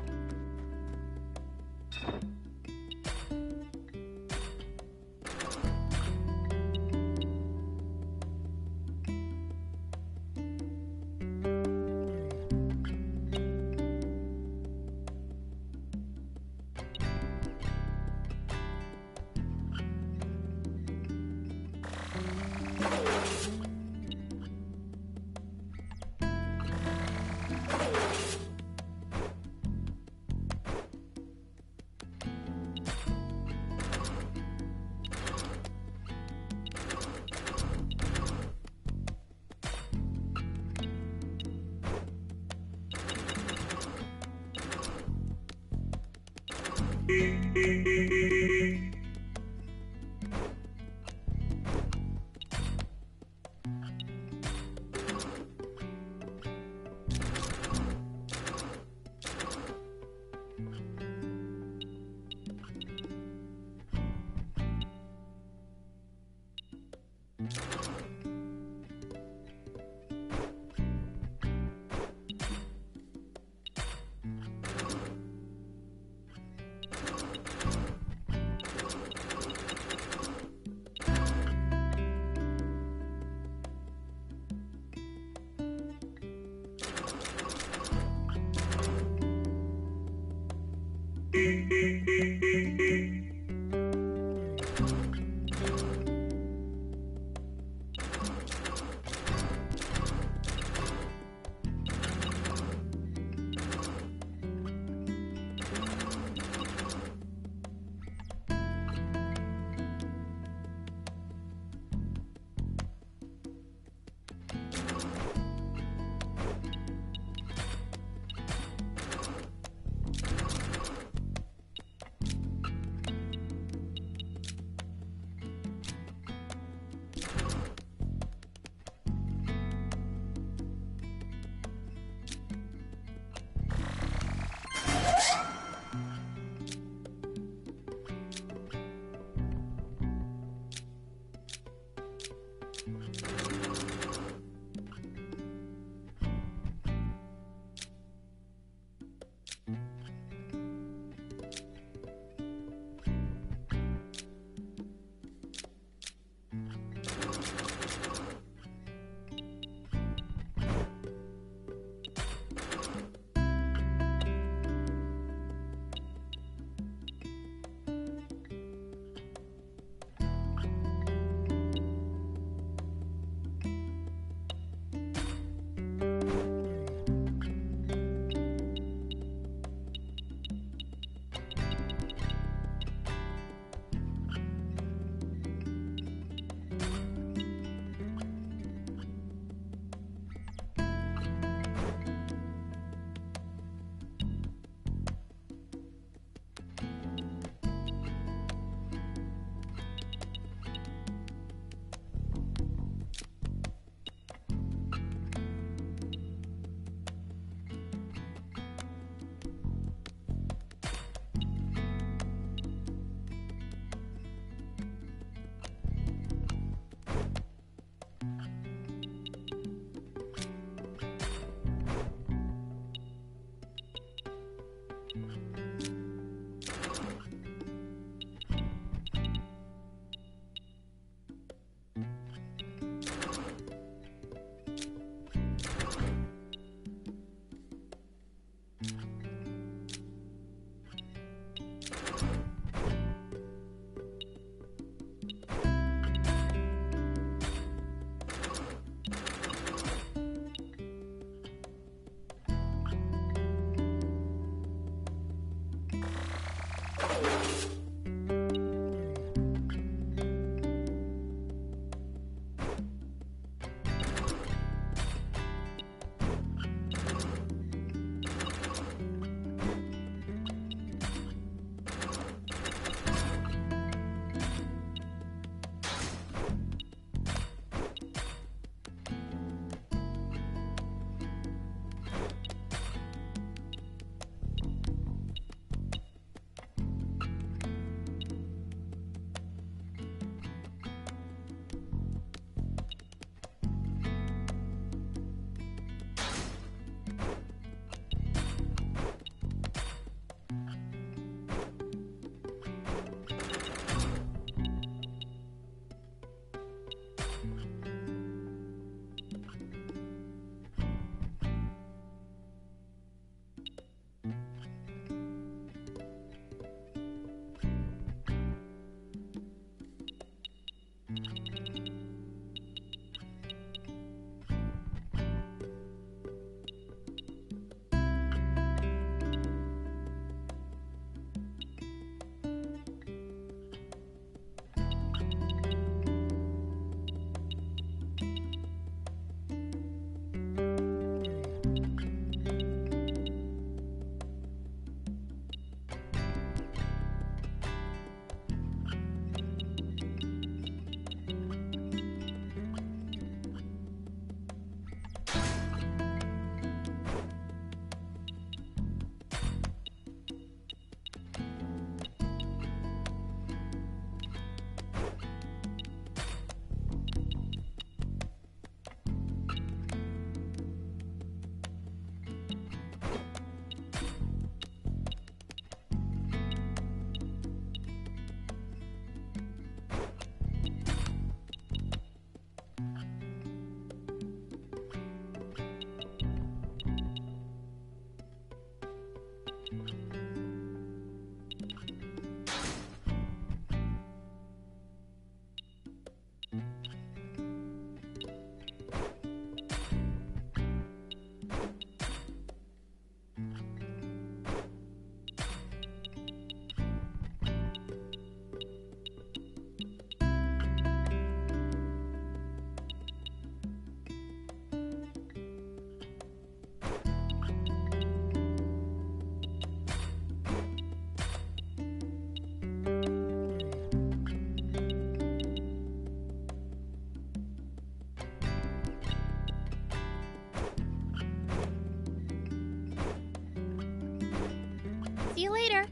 B: See you later.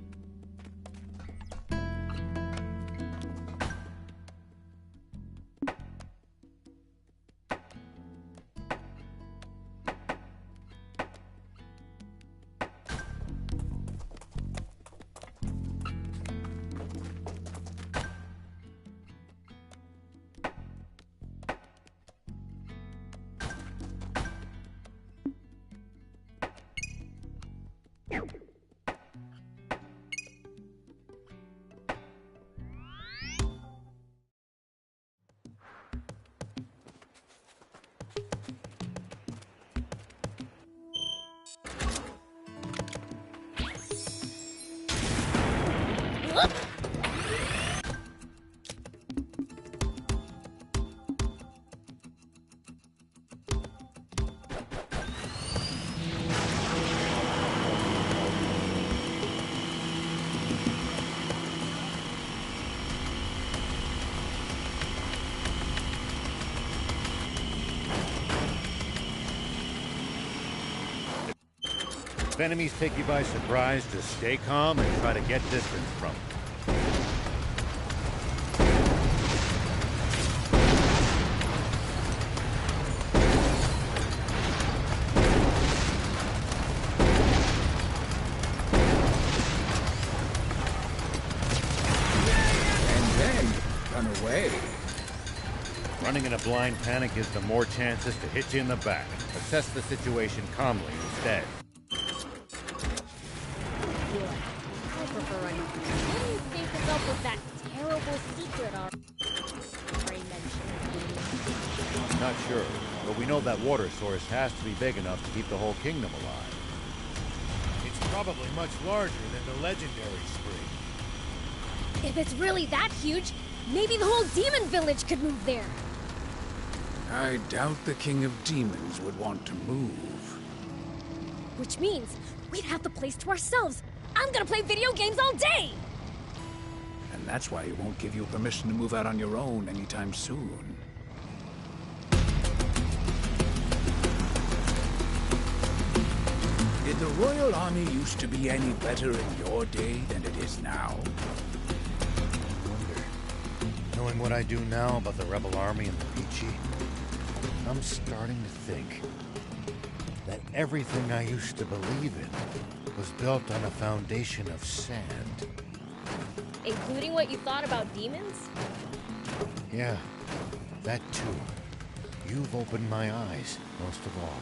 C: If enemies take you by surprise, just stay calm and try to get distance from them.
O: And then run away.
C: Running in a blind panic gives them more chances to hit you in the back. Assess the situation calmly instead.
B: I prefer running. What do you think is up with that terrible secret already mentioned?
C: I'm not sure, but we know that water source has to be big enough to keep the whole kingdom alive. It's probably much larger than the legendary spring.
B: If it's really that huge, maybe the whole demon village could move there.
O: I doubt the King of Demons would want to move.
B: Which means we'd have the place to ourselves. I'm gonna play video games all day!
O: And that's why he won't give you permission to move out on your own anytime soon. Did the Royal Army used to be any better in your day than it is now?
C: Knowing what I do now about the Rebel Army and the Peachy, I'm starting to think that everything I used to believe in was built on a foundation of sand.
B: Including what you thought about demons?
C: Yeah, that too. You've opened my eyes, most of all.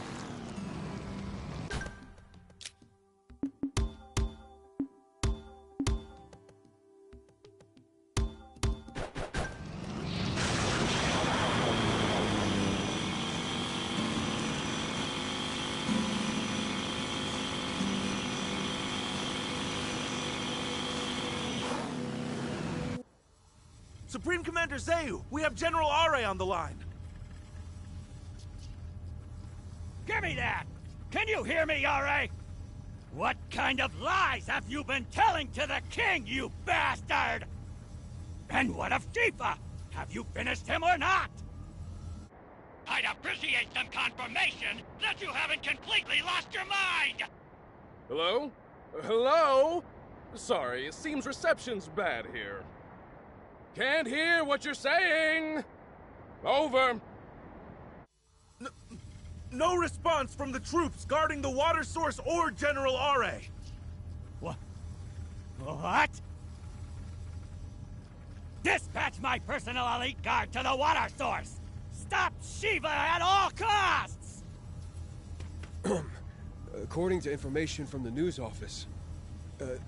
E: Supreme Commander Zayu, we have General Are on the line.
S: Give me that! Can you hear me, Are? What kind of lies have you been telling to the king, you bastard? And what of Tifa? Have you finished him or not? I'd appreciate some confirmation that you haven't completely lost your mind!
G: Hello? Hello? Sorry, it seems reception's bad here. Can't hear what you're saying! Over.
E: No response from the troops guarding the water source or General Are.
S: What? What? Dispatch my personal elite guard to the water source! Stop Shiva at all costs!
T: According to information from the news office, a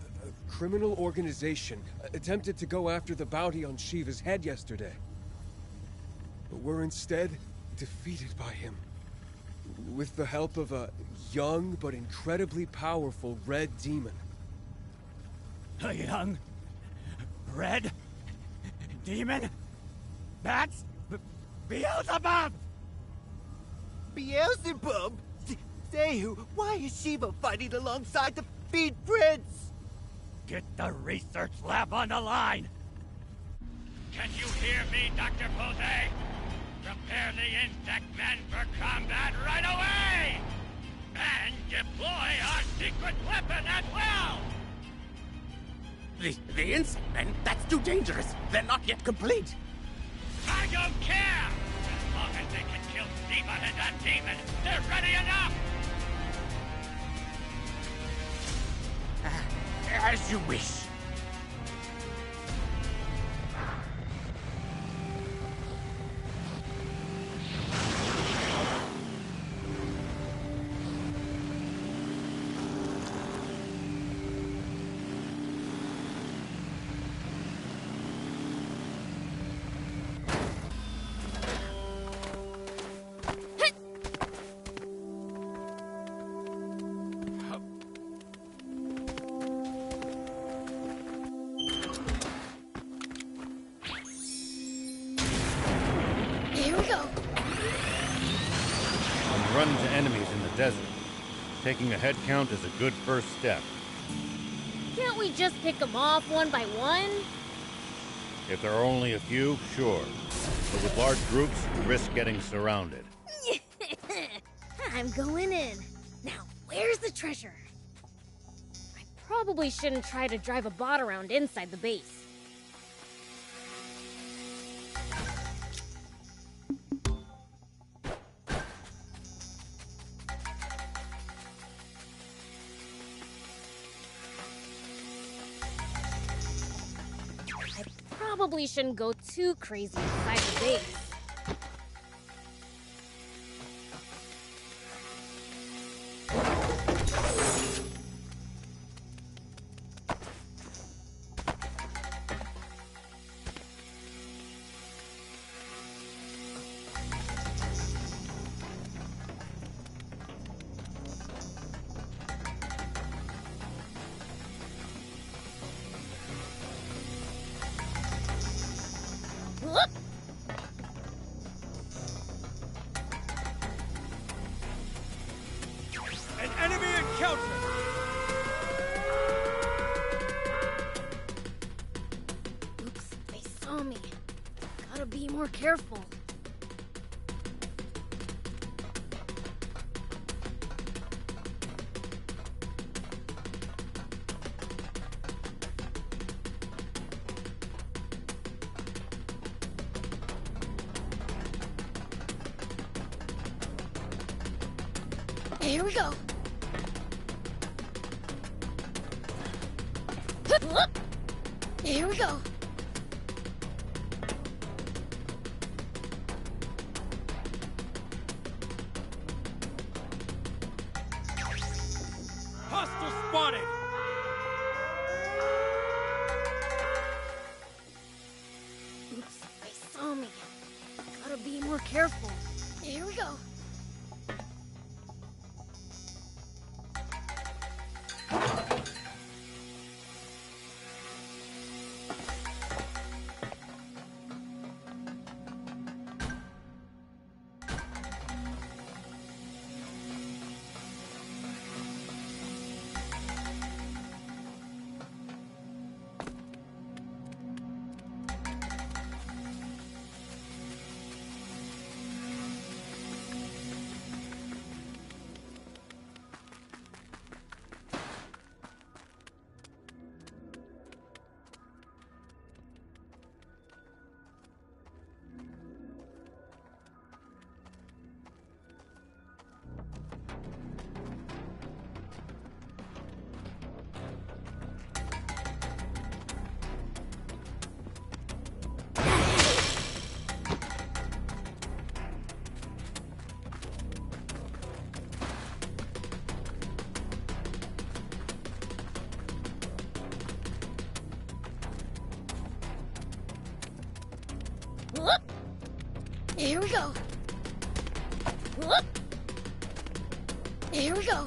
T: criminal organization attempted to go after the bounty on Shiva's head yesterday. But were instead defeated by him. With the help of a young but incredibly powerful red demon.
S: A young... red... demon? That's... Beelzebub!
H: Beelzebub? Zayu, why is Shiva fighting alongside the Beat Prince?
S: Get the research lab on the line! Can you hear me, Dr. Pose? Prepare the insect men for combat right away! And deploy our secret weapon as well!
E: The insect men? That's too dangerous. They're not yet complete.
S: I don't care! As long as they can kill demon and a demon, they're ready enough!
E: As you wish.
B: Here we go.
C: On the run into enemies in the desert, taking a head count is a good first step.
B: Can't we just pick them off one by one?
C: If there are only a few, sure. But with large groups, you risk getting surrounded.
B: I'm going in. Now, where's the treasure? I probably shouldn't try to drive a bot around inside the base. Probably shouldn't go too crazy inside the base.
N: An enemy encounter!
B: Oops, they saw me. Gotta be more careful. Here we go. Here we go.
N: Hostile spotted!
B: Oops, they saw me. Gotta be more careful. Here we go. Here we go. Here we go.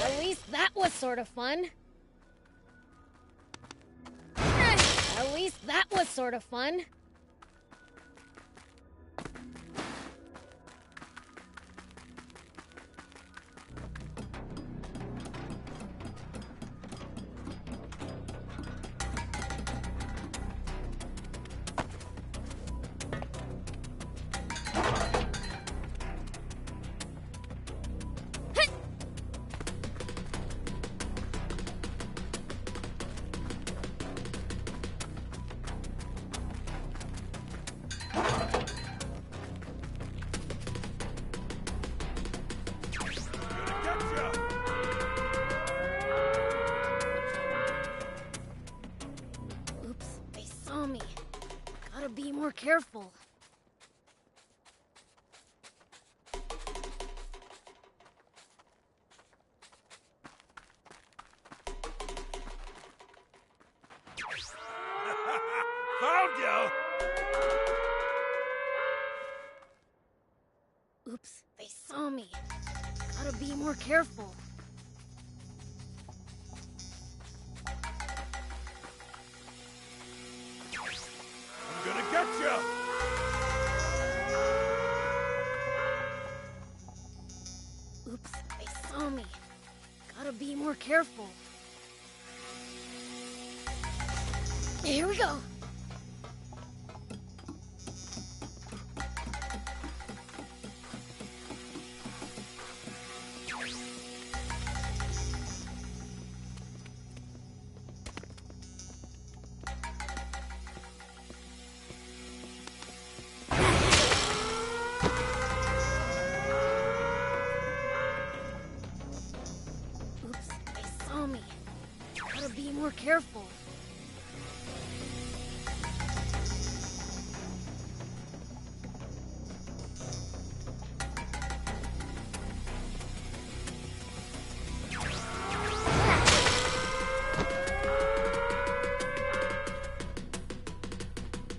B: At least that was sort of fun. At least that was sort of fun. Oops, they saw me. Gotta be more careful.
F: Found you!
B: Oops, they saw me. Gotta be more careful.
F: I'm gonna get you!
B: Oops, they saw me. Gotta be more careful. Here we go. Oops, they saw me. Gotta be more careful.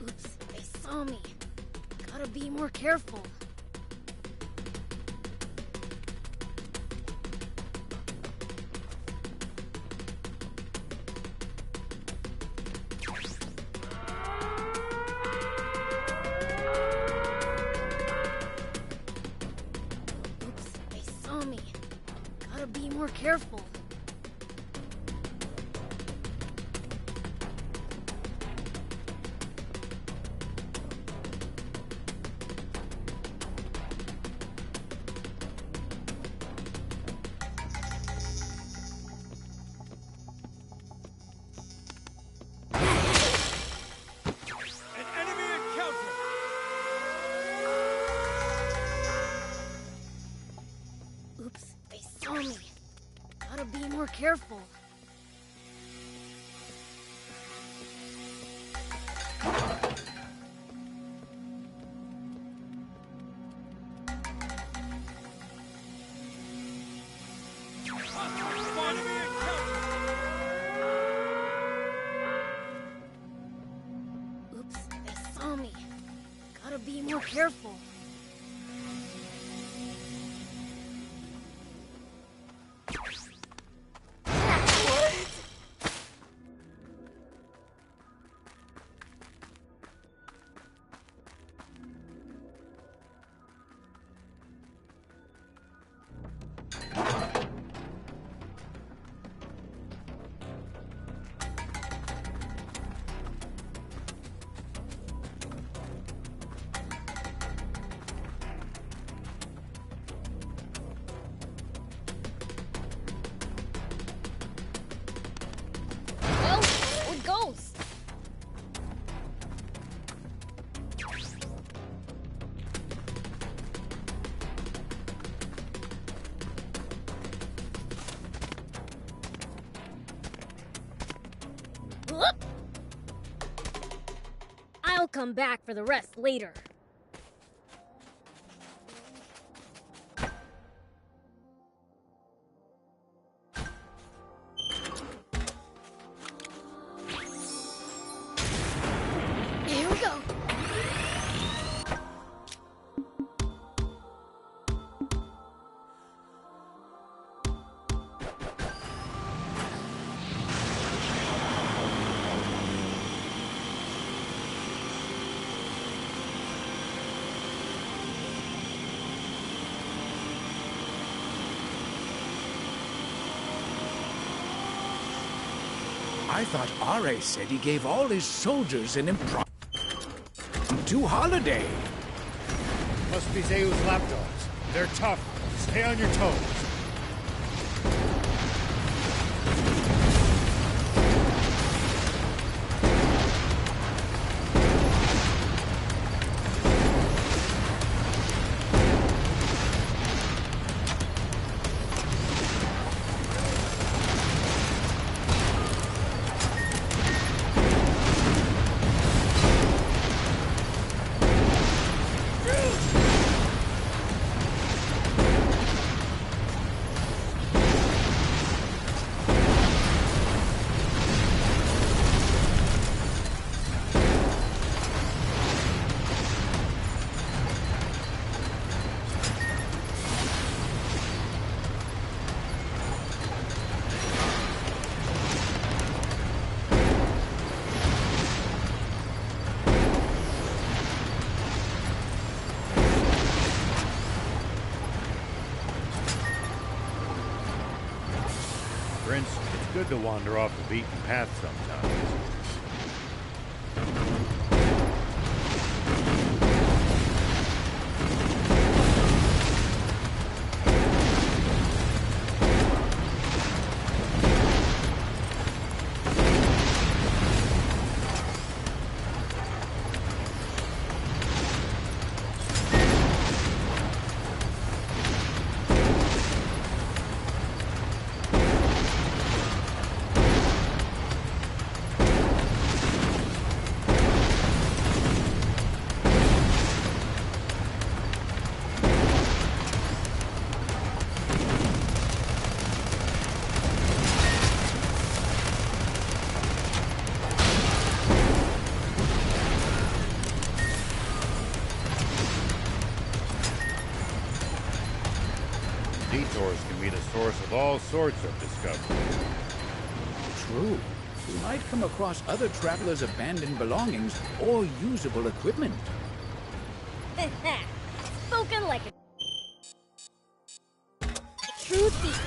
B: Oops, they saw me. Gotta be more careful. Oops, they saw me. Gotta be more careful.
N: An enemy encounter!
B: Oops, they saw me. Gotta be more careful.
N: Enemy encounter!
B: Oops, they saw me. Gotta be more careful. Well, it goes. Whoop. come back for the rest later. Here we go.
A: I thought Are said he gave all his soldiers an impromptu holiday.
C: Must be Zeu's lapdogs. They're tough. Stay on your toes. Prince, it's good to wander off the beaten path sometimes. Detours can be the source of all sorts of discovery.
A: True. We might come across other travelers' abandoned belongings or usable equipment.
B: Spoken like a true thief.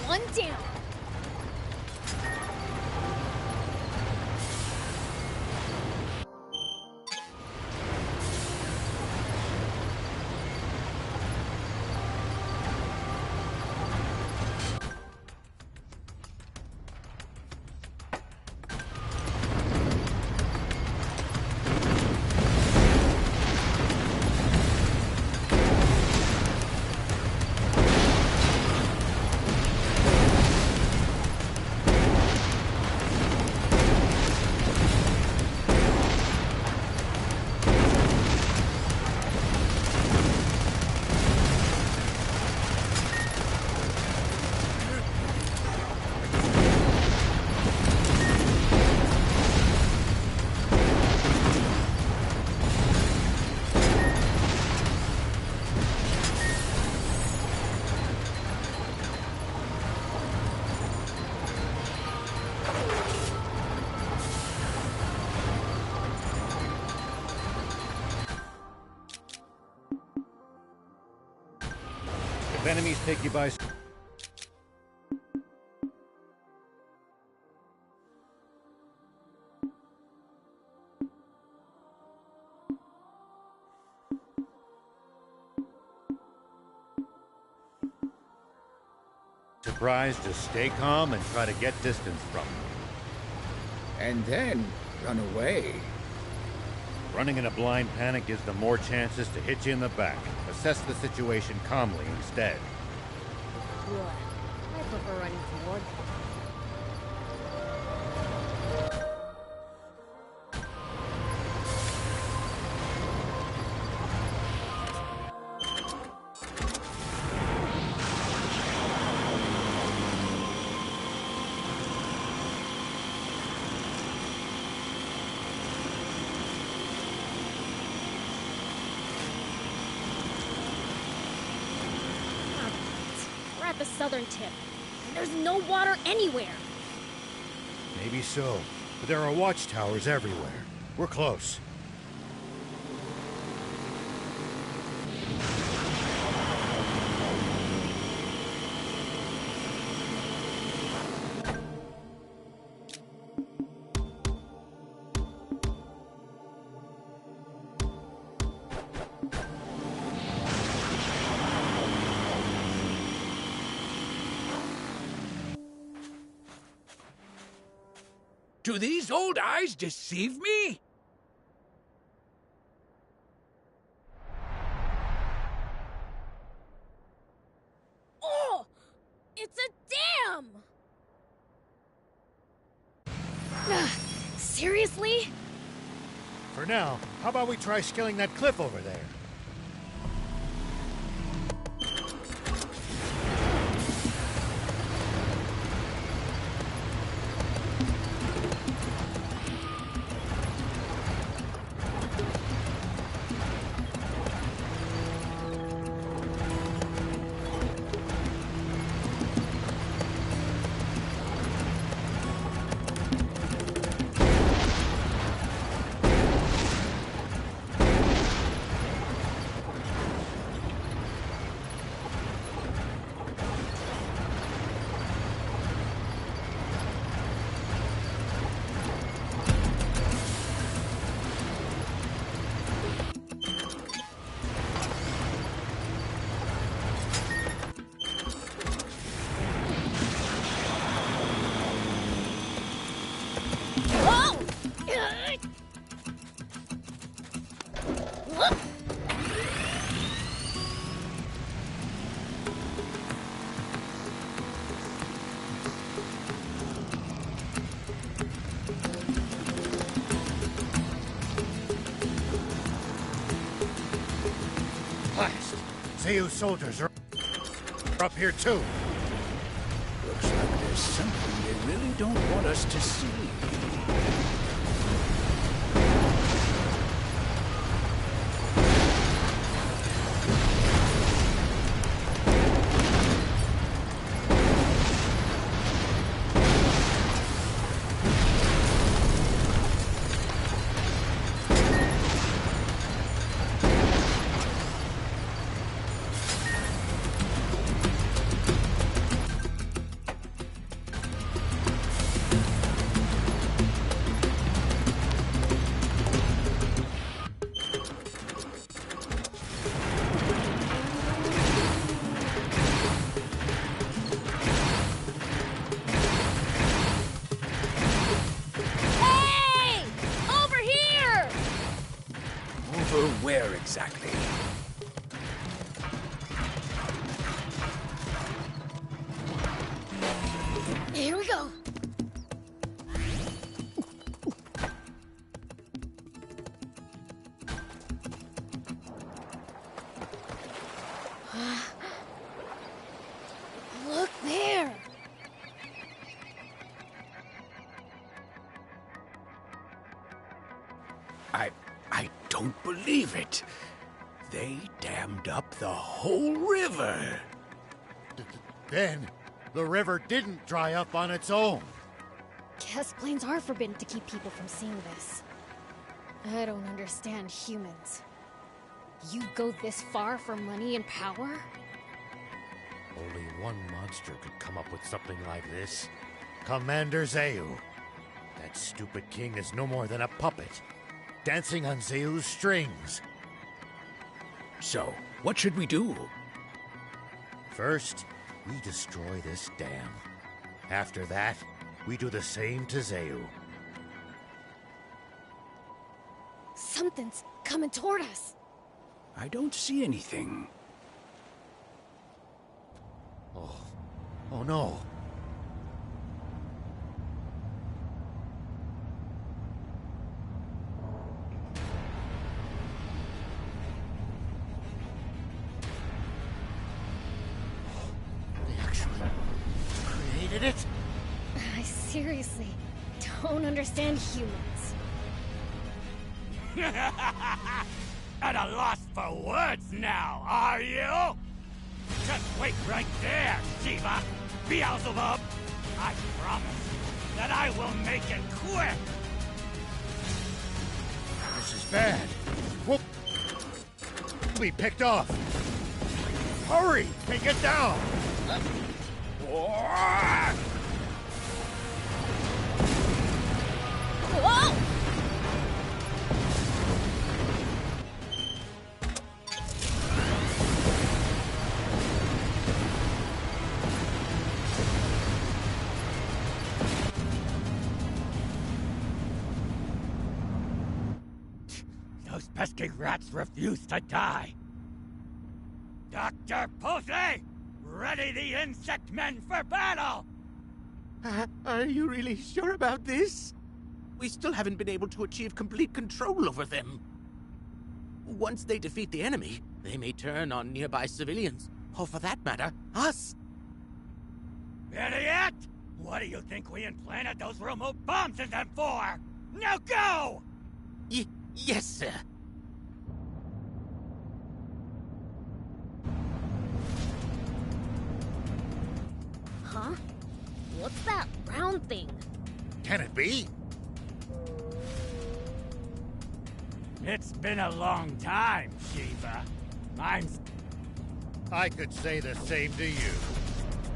B: One down.
C: If enemies take you by... surprise, just stay calm and try to get distance from them.
Q: And then run away.
C: Running in a blind panic gives them more chances to hit you in the back. Assess the situation calmly instead.
B: Ugh, I prefer running toward them. We're at the southern tip, and there's no water anywhere.
C: Maybe so, but there are watchtowers everywhere. We're close.
A: Do these old eyes deceive me?
B: Oh! It's a dam! Seriously?
C: For now, how about we try scaling that cliff over there? Zeu's soldiers are up here too.
A: Looks like there's something they really don't want us to see. Where exactly?
B: Here we go. Look there.
A: I don't believe it. They dammed up the whole river.
C: Then, the river didn't dry up on its own.
B: Guess planes are forbidden to keep people from seeing this. I don't understand humans. You go this far for money and power?
C: Only one monster could come up with something like this. Commander Zeu. That stupid king is no more than a puppet, dancing on Zeu's strings.
A: So, what should we do?
C: First, we destroy this dam. After that, we do the same to Zayu.
B: Something's coming toward us.
A: I don't see anything.
C: Oh no. They actually created it?
B: I seriously don't understand humans.
S: At a loss for words now, are you? Just wait right there, Shiva! Beelzebub! I promise you that I will make it quick!
C: This is bad. We'll be picked off. Hurry! Take it down!
B: Whoa!
S: Those pesky rats refuse to die. Dr. Posey! Ready the insect men for battle!
E: Are you really sure about this? We still haven't been able to achieve complete control over them. Once they defeat the enemy, they may turn on nearby civilians, or for that matter, us.
S: Idiot! What do you think we implanted those remote bombs in them for? Now go!
E: Yes, sir.
B: Huh? What's that round thing?
C: Can it be?
S: It's been a long time, Shiva.
C: I could say the same to you.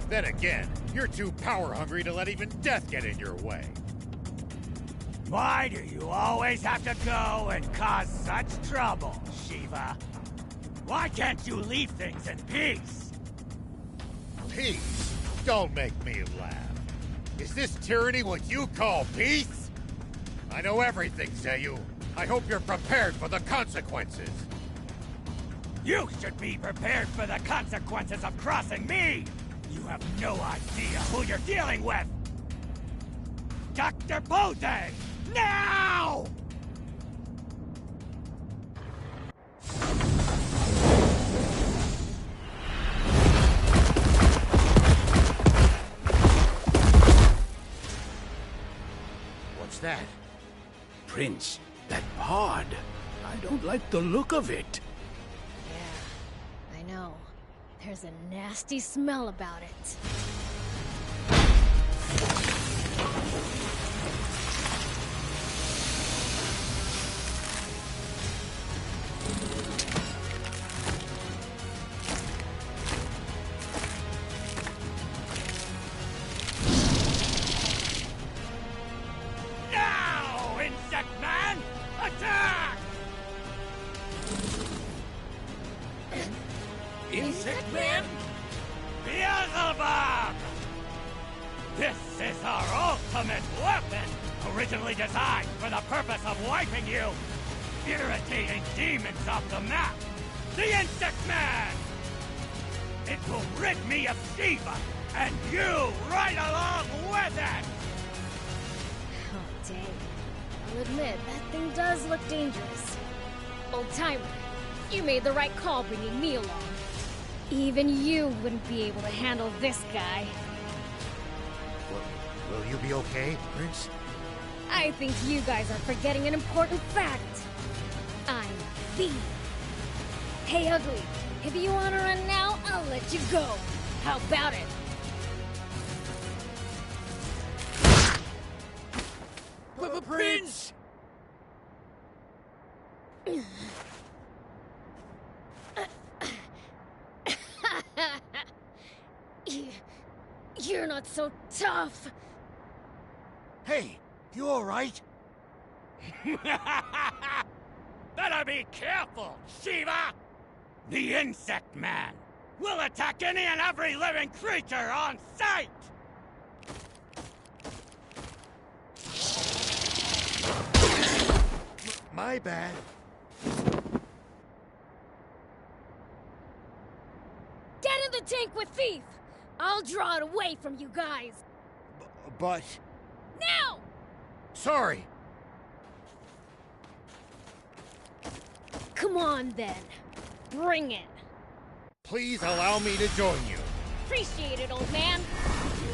C: Then again, you're too power-hungry to let even death get in your way.
S: Why do you always have to go and cause such trouble, Shiva? Why can't you leave things in peace?
C: Peace? Don't make me laugh. Is this tyranny what you call peace? I know everything, Zayu. I hope you're prepared for the consequences.
S: You should be prepared for the consequences of crossing me! You have no idea who you're dealing with! Dr. Posey! Now!
C: What's that?
A: Prince, that pod. I don't like the look of it.
B: Yeah, I know. There's a nasty smell about it.
S: Now, Insect Man! Attack!
E: Insect Man?
S: Beelzebub! This is our ultimate weapon! Originally designed for the purpose of wiping you! Irritating demons off the map! The Insect Man! It will rid me of Shiva, and you right along with it!
B: Oh, dang. I'll admit, that thing does look dangerous. Old timer, you made the right call bringing me along. Even you wouldn't be able to handle this guy.
C: Will you be okay, Prince?
B: I think you guys are forgetting an important fact. I'm B. Hey, Ugly, if you want to run now, I'll let you go. How about it?
E: Prince!
B: You're not so tough.
C: Hey, you all right?
S: Better be careful, Shiva! The Insect Man! We'll attack any and every living creature on sight!
C: My bad.
B: Get in the tank with Thief! I'll draw it away from you guys!
C: But...
B: Now!
C: Sorry!
B: Come on, then. Bring it.
C: Please allow me to join you.
B: Appreciate it, old man.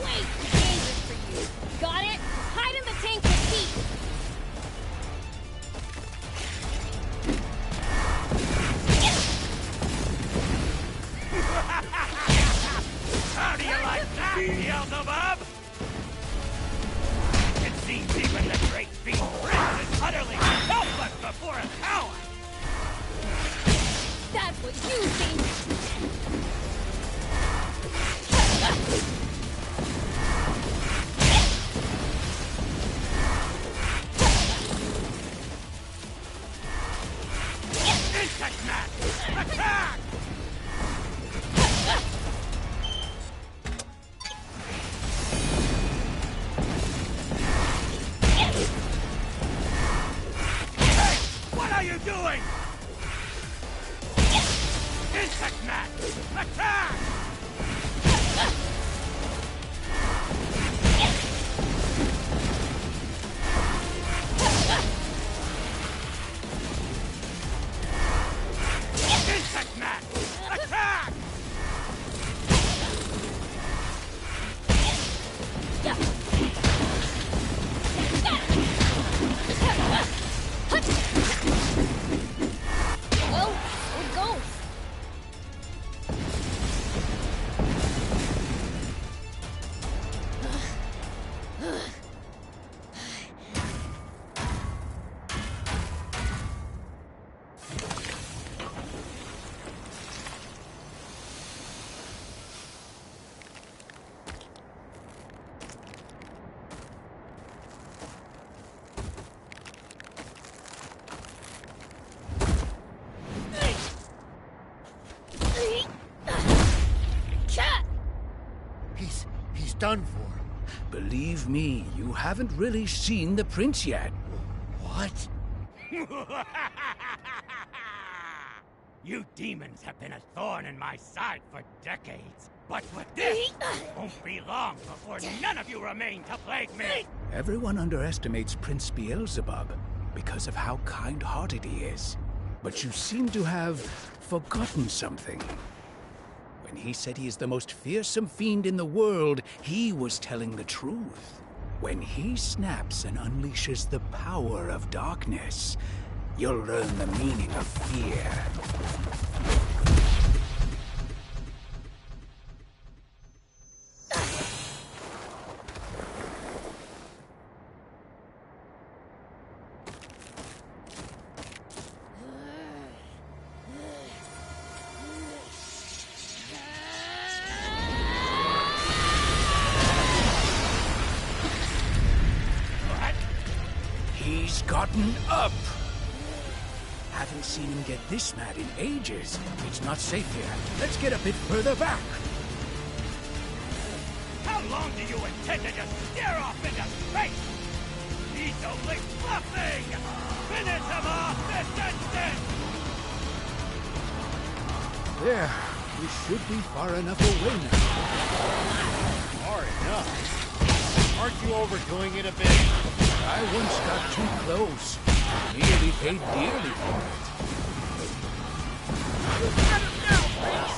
B: Wait, dangerous for you. Got it? Hide in the tank with Thief!
S: How do you like that, Beelzebub? It seems even the great fiend Prince is utterly helpless before his power!
B: That's what you think!
S: Insect Mat! Attack! Hey! What are you doing? Insect Mat! Attack! Insect Mat! Attack!
B: Well, it goes.
C: He's done for.
A: Believe me, you haven't really seen the prince yet.
C: What?
S: You demons have been a thorn in my side for decades. But with this, won't be long before none of you remain to plague me!
A: Everyone underestimates Prince Beelzebub because of how kind-hearted he is. But you seem to have forgotten something. When he said he is the most fearsome fiend in the world, he was telling the truth. When he snaps and unleashes the power of darkness, you'll learn the meaning of fear. He's gotten up! Haven't seen him get this mad in ages. It's not safe here. Let's get a bit further back.
S: How long do you intend to just stare off into space? He's only bluffing! Finish him off this instant!
A: There. We should be far enough away now.
C: Far enough? Aren't you overdoing it a bit?
A: I once got too close. Nearly paid dearly for it.
S: Get him now, Prince!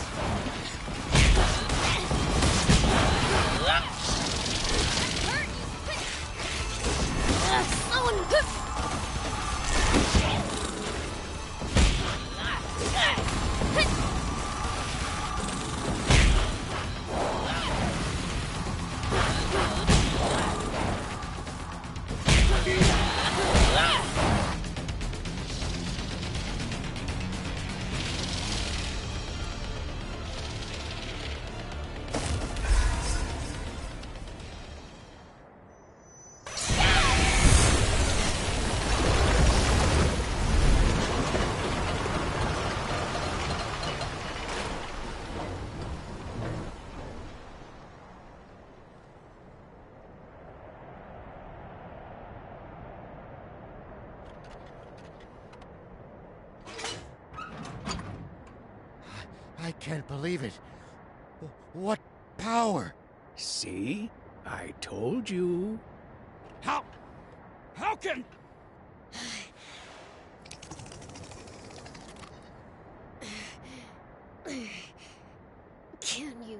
C: I can't believe it. What power?
A: See? I told you.
S: How can...
B: Can you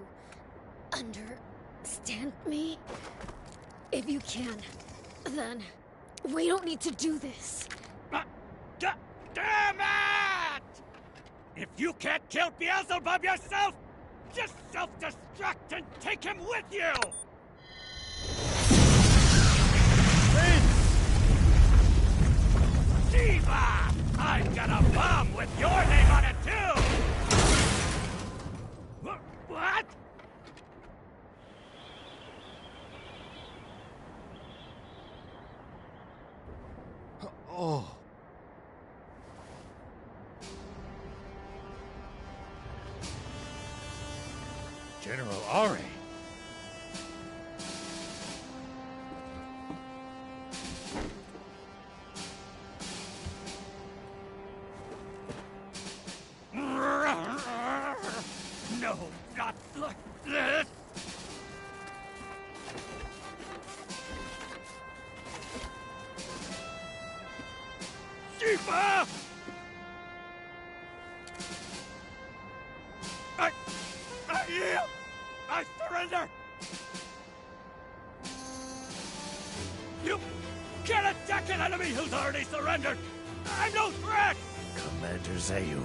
B: understand me? If you can, then we don't need to do this.
S: Damn it! If you can't kill Beelzebub yourself, just self-destruct and take him with you! Diva! I've got a bomb with your name on it, too! What?
C: Oh. General Are.
S: No, not like this! Shiva! I yield! I surrender! You can't attack an enemy who's already surrendered! I'm no threat!
M: Commander Zayu.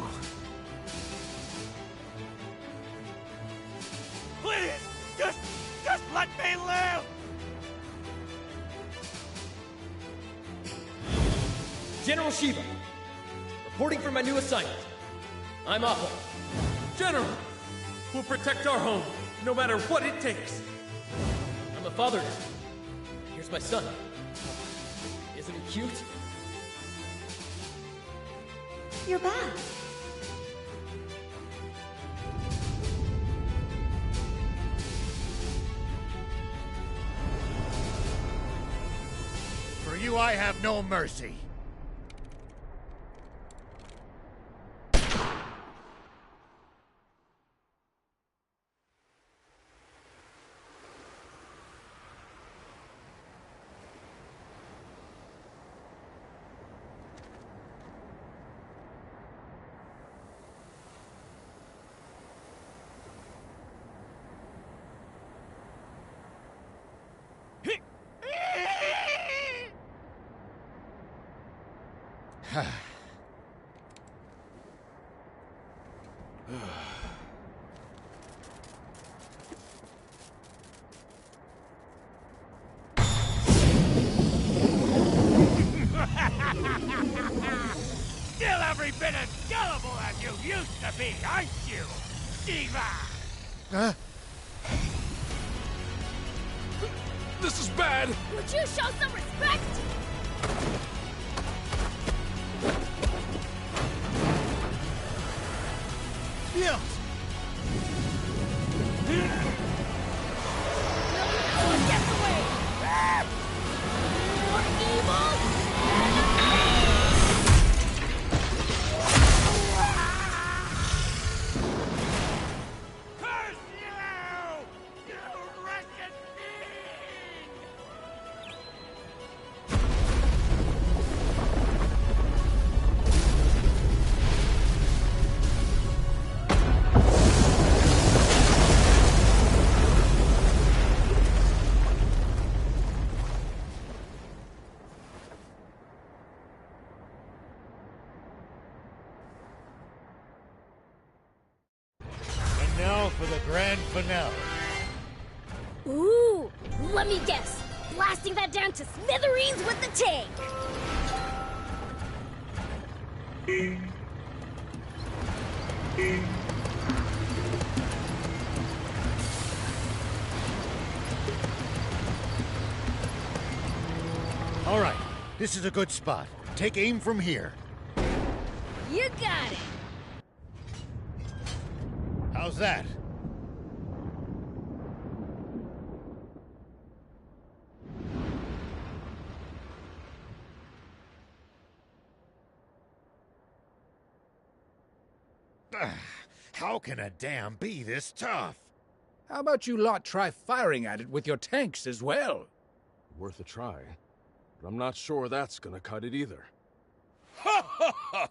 S: Please! Just let me live!
R: General Shiva, reporting for my new assignment. I'm Apple. General, we'll protect our home, no matter what it takes. I'm a father now. Here's my son. Isn't he cute?
P: You're back.
C: For you, I have no mercy.
S: Still every bit as gullible as you used to be, aren't you, Diva?
C: Huh?
G: This is bad!
B: Would you show some respect?
C: Yeah.
B: Get away! More evil!
S: Curse you! You wretched being!
C: And now for the grand finale.
B: Ooh, let me guess. Blasting that down to smithereens with the tank.
C: All right, this is a good spot. Take aim from here.
B: You got it.
C: How's that? How can a dam be this tough?
A: How about you lot try firing at it with your tanks as well?
G: Worth a try, but I'm not sure that's gonna cut it either.
F: Ha ha ha!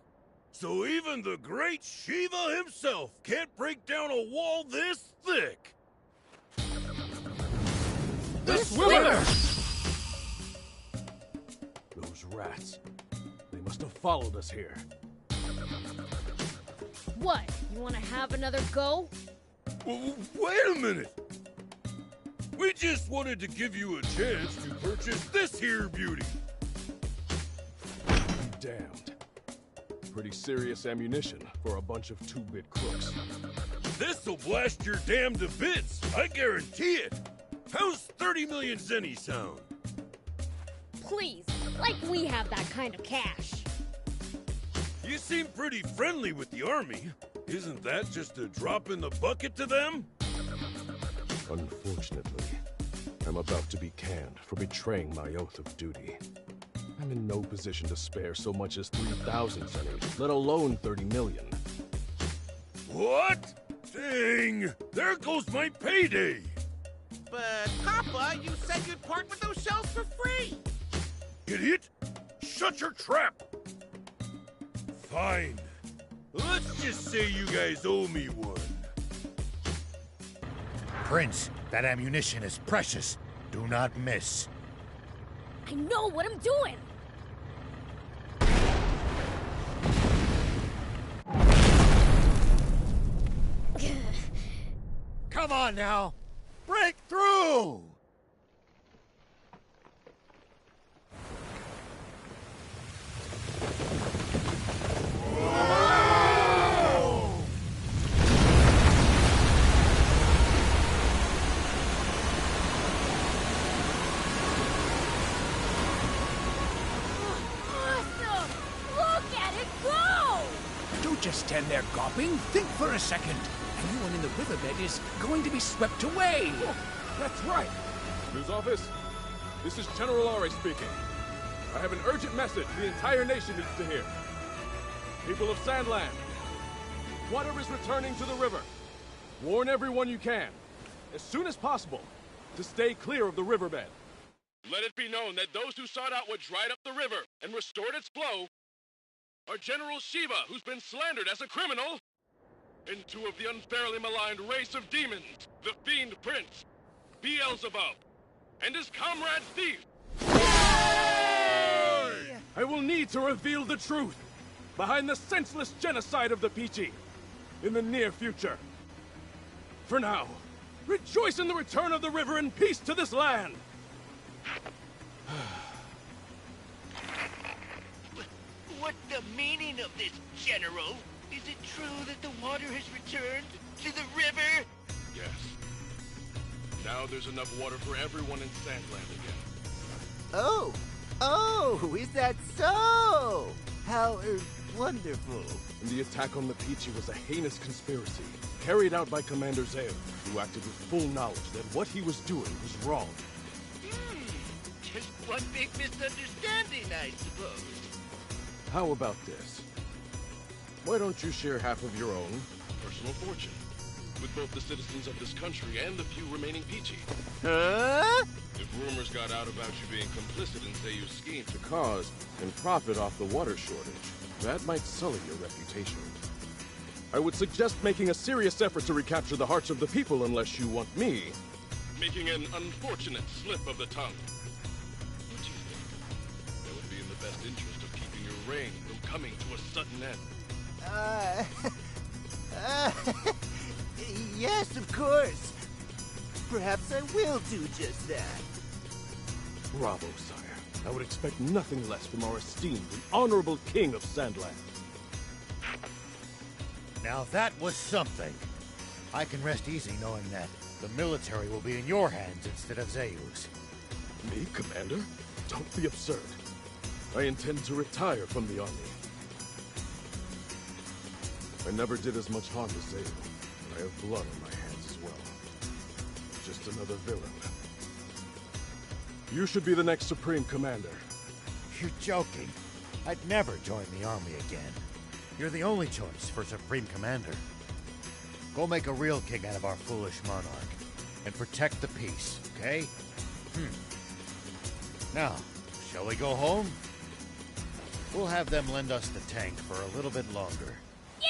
F: So even the great Shiva himself can't break down a wall this thick!
G: The swimmer! Those rats. They must have followed us here.
B: What? You want to have another go?
F: Wait a minute! We just wanted to give you a chance to purchase this here beauty.
G: Damned. Pretty serious ammunition for a bunch of two-bit crooks.
F: This'll blast your dam to bits, I guarantee it. How's 30 million zenny sound?
B: Please, like we have that kind of cash.
F: You seem pretty friendly with the army. Isn't that just a drop in the bucket to them?
G: Unfortunately, I'm about to be canned for betraying my oath of duty. I'm in no position to spare so much as 3,000 zenny, let alone 30 million.
F: What? Dang! There goes my payday!
E: But, Papa, you said you'd part with those shells for free!
F: Idiot! Shut your trap! Fine. Let's just say you guys owe me one.
C: Prince, that ammunition is precious. Do not miss.
B: I know what I'm doing!
C: Come on now! Break through!
A: Don't just stand there gawping. Think for a second. Anyone in the riverbed is going to be swept away.
G: Oh, that's right. News office, this is General Ari speaking. I have an urgent message the entire nation needs to hear. People of Sandland, water is returning to the river. Warn everyone you can, as soon as possible, to stay clear of the riverbed.
J: Let it be known that those who sought out what dried up the river and restored its flow are General Shiva, who's been slandered as a criminal, and two of the unfairly maligned race of demons, the Fiend Prince, Beelzebub, and his comrade Thief.
G: I will need to reveal the truth behind the senseless genocide of the Pichi in the near future. For now, rejoice in the return of the river and peace to this land!
H: What's the meaning of this, General? Is it true that the water has returned to the river?
J: Yes. Now there's enough water for everyone in Sandland again.
H: Oh, is that so? How wonderful.
G: And the attack on the Pichi was a heinous conspiracy, carried out by Commander Zeo, who acted with full knowledge that what he was doing was wrong.
H: Just one big misunderstanding, I suppose.
G: How about this? Why don't you share half of your own
J: Personal fortune. With both the citizens of this country and the few remaining Pichi.
H: Huh?
J: If rumors got out about you being complicit in Zeyu's scheme
G: to cause and profit off the water shortage, that might sully your reputation. I would suggest making a serious effort to recapture the hearts of the people unless you want me.
J: Making an unfortunate slip of the tongue. What do you think? That would be in the best interest of keeping your reign from coming to a sudden end.
H: Yes, of course. Perhaps I will do just that.
G: Bravo, sire. I would expect nothing less from our esteemed and honorable king of Sandland.
C: Now that was something. I can rest easy knowing that the military will be in your hands instead of Zeyu's.
G: Me, Commander? Don't be absurd. I intend to retire from the army. I never did as much harm to Zeyu, and I have blood on my hands as well. Just another villain. You should be the next Supreme Commander.
C: You're joking. I'd never join the army again. You're the only choice for Supreme Commander. Go make a real king out of our foolish monarch. And protect the peace, okay? Now, shall we go home? We'll have them lend us the tank for a little bit longer.
B: Yeah!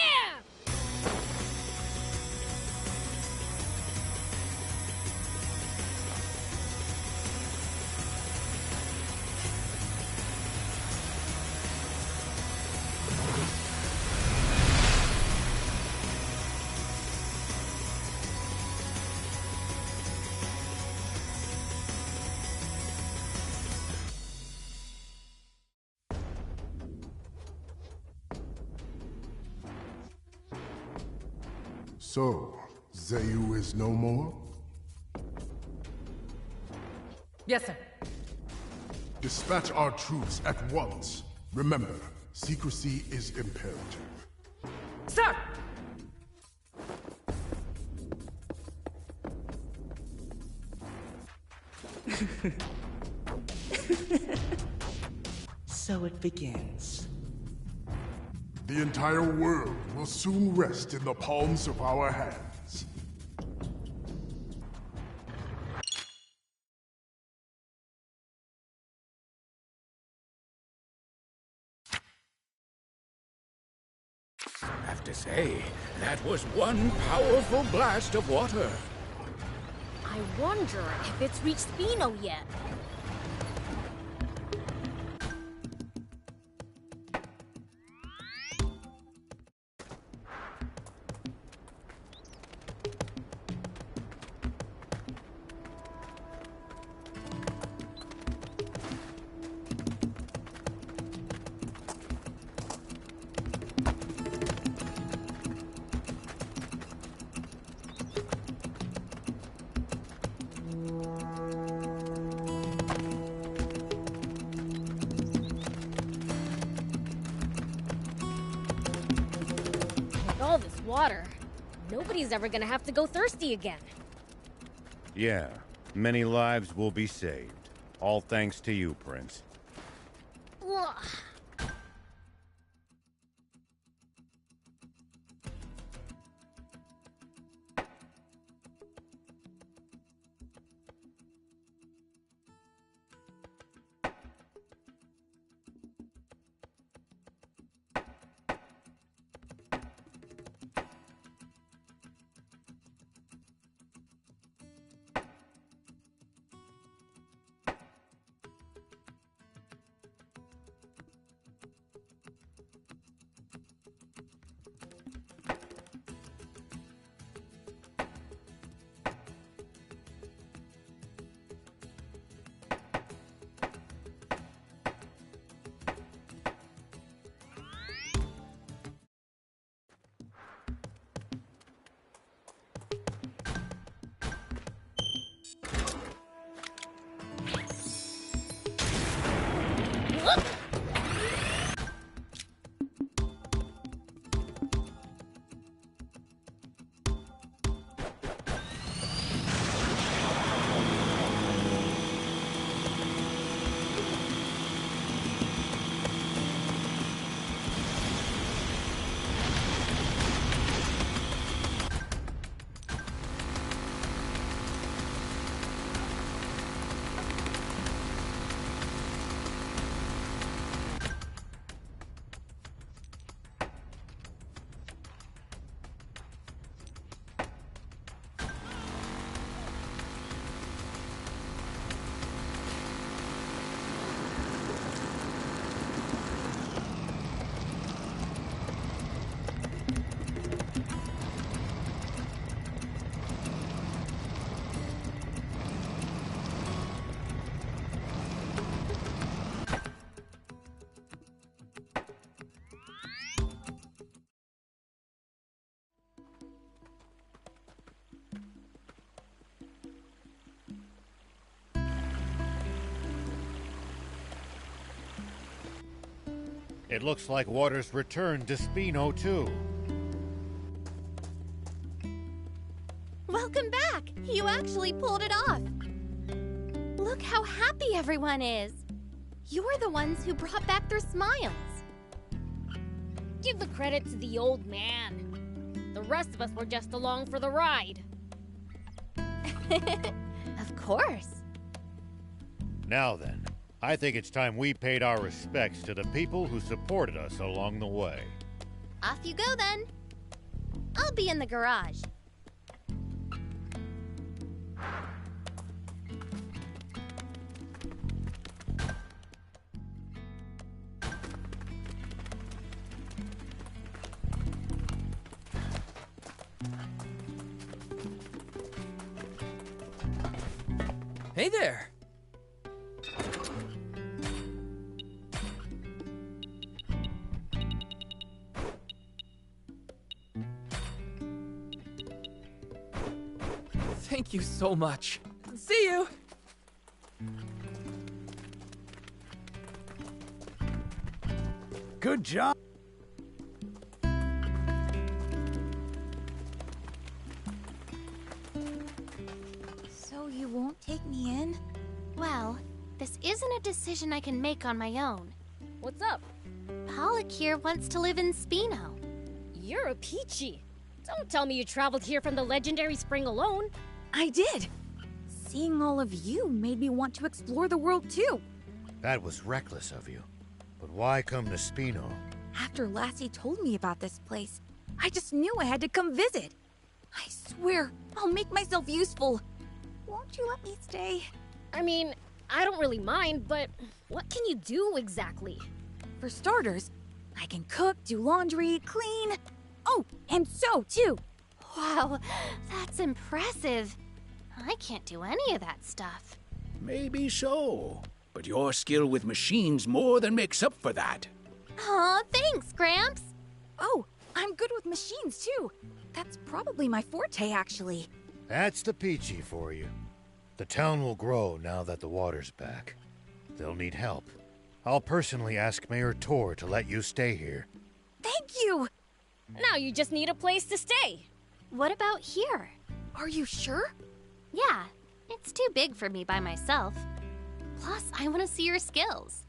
U: So, Zayu is no more?
V: Yes, sir.
U: Dispatch our troops at once. Remember, secrecy is imperative.
V: Sir!
W: So it begins.
U: The entire world will soon rest in the palms of our hands.
A: I have to say, that was one powerful blast of water.
B: I wonder if it's reached Spino yet. All this water, nobody's ever gonna have to go thirsty again.
C: Yeah, many lives will be saved. All thanks to you, Prince.
B: Ugh.
C: It looks like water's returned to Spino, too.
P: Welcome back! You actually pulled it off! Look how happy everyone is! You're the ones who brought back their smiles!
B: Give the credit to the old man. The rest of us were just along for the ride.
P: Of course.
C: Now then, I think it's time we paid our respects to the people who supported us along the way.
P: Off you go then. I'll be in the garage.
R: Hey there! Thank you so much. See you!
A: Good job.
P: So you won't take me in? Well, this isn't a decision I can make on my own.
B: What's up?
P: Pollock here wants to live in Spino.
B: You're a peachy. Don't tell me you traveled here from the legendary spring alone.
I: I did. Seeing all of you made me want to explore the world too.
C: That was reckless of you. But why come to Spino?
I: After Lassie told me about this place, I just knew I had to come visit. I swear, I'll make myself useful. Won't you let me stay?
B: I mean, I don't really mind, but what can you do exactly?
I: For starters, I can cook, do laundry, clean. Oh, and sew too.
P: Wow, that's impressive. I can't do any of that stuff.
A: Maybe so, but your skill with machines more than makes up for that.
P: Aw, thanks, Gramps.
I: Oh, I'm good with machines too. That's probably my forte, actually.
C: That's the Peachy for you. The town will grow now that the water's back. They'll need help. I'll personally ask Mayor Tor to let you stay here.
I: Thank you!
B: Now you just need a place to stay.
P: What about here?
I: Are you sure?
P: Yeah, it's too big for me by myself. Plus, I want to see your skills.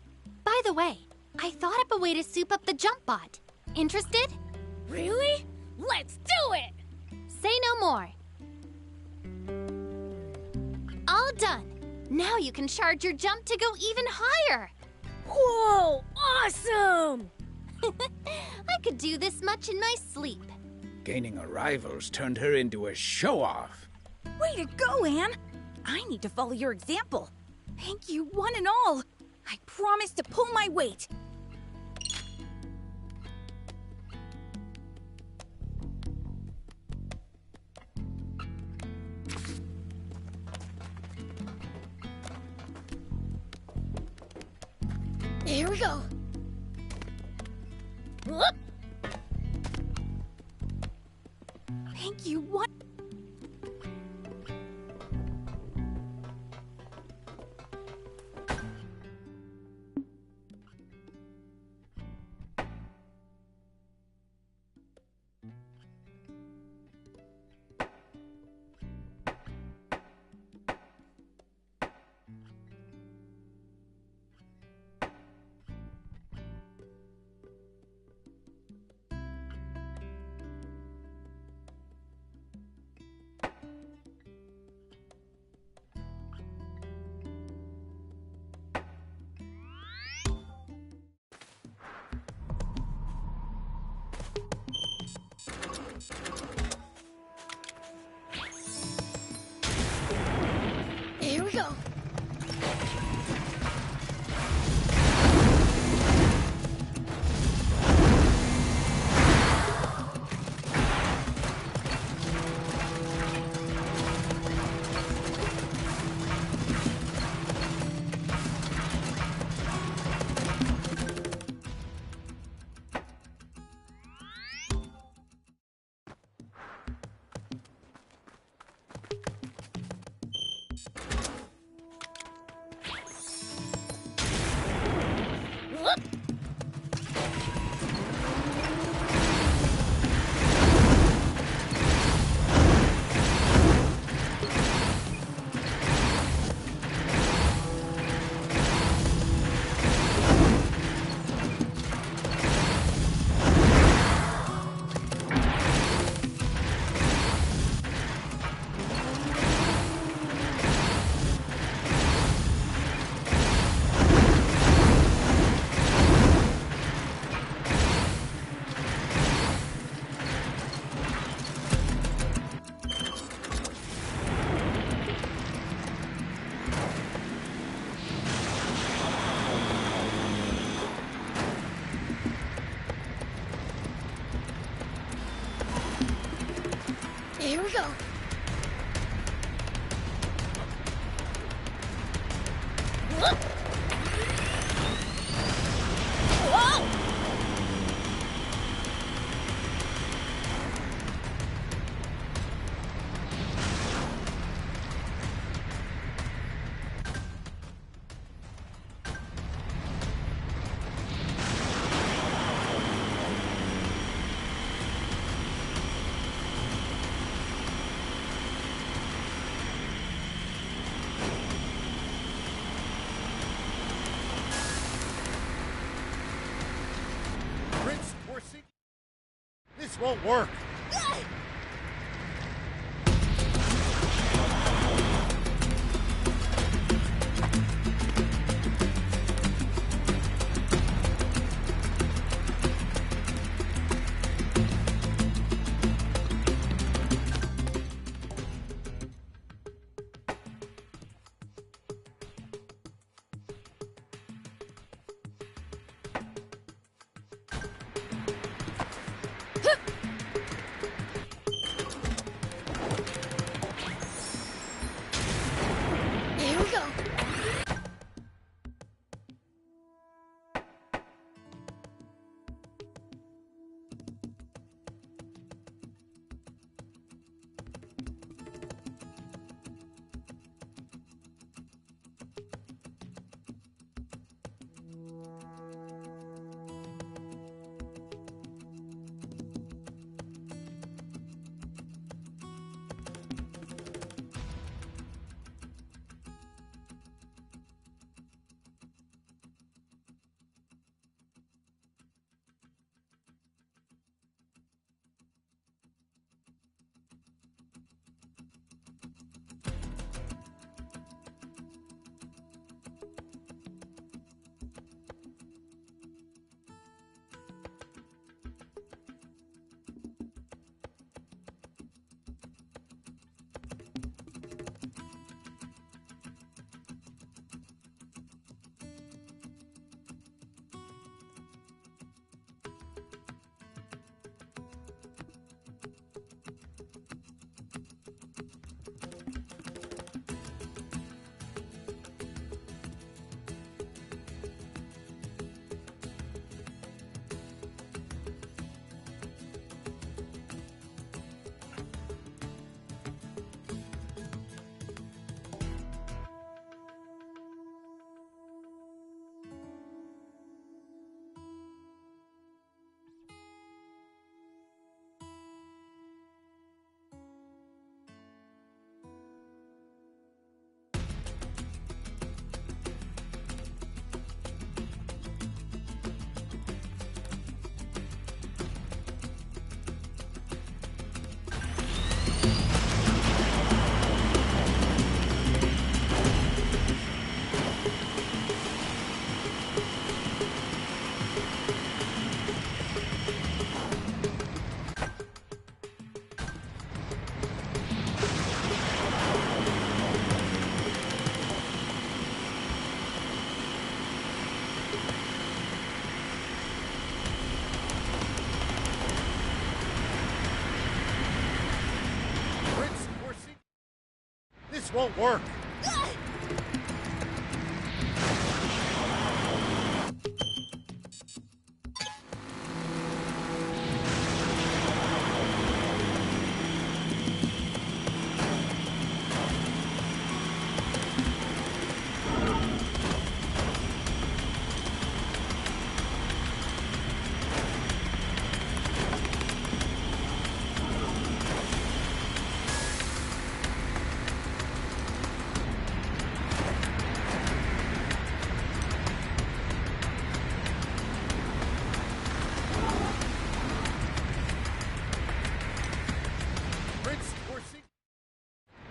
P: By the way, I thought up a way to soup up the jump bot. Interested?
B: Really? Let's do it!
P: Say no more. All done. Now you can charge your jump to go even higher.
B: Whoa, awesome!
P: I could do this much in my sleep.
A: Gaining arrivals turned her into a show-off.
I: Way to go, Anne! I need to follow your example. Thank you, one and all. I promise to pull my weight.
B: Here we go. Whoop.
I: Thank you, one.
B: Here we go. go! Whoa!
C: Prince, we're see. This won't work.
B: Here we go.
C: This won't work.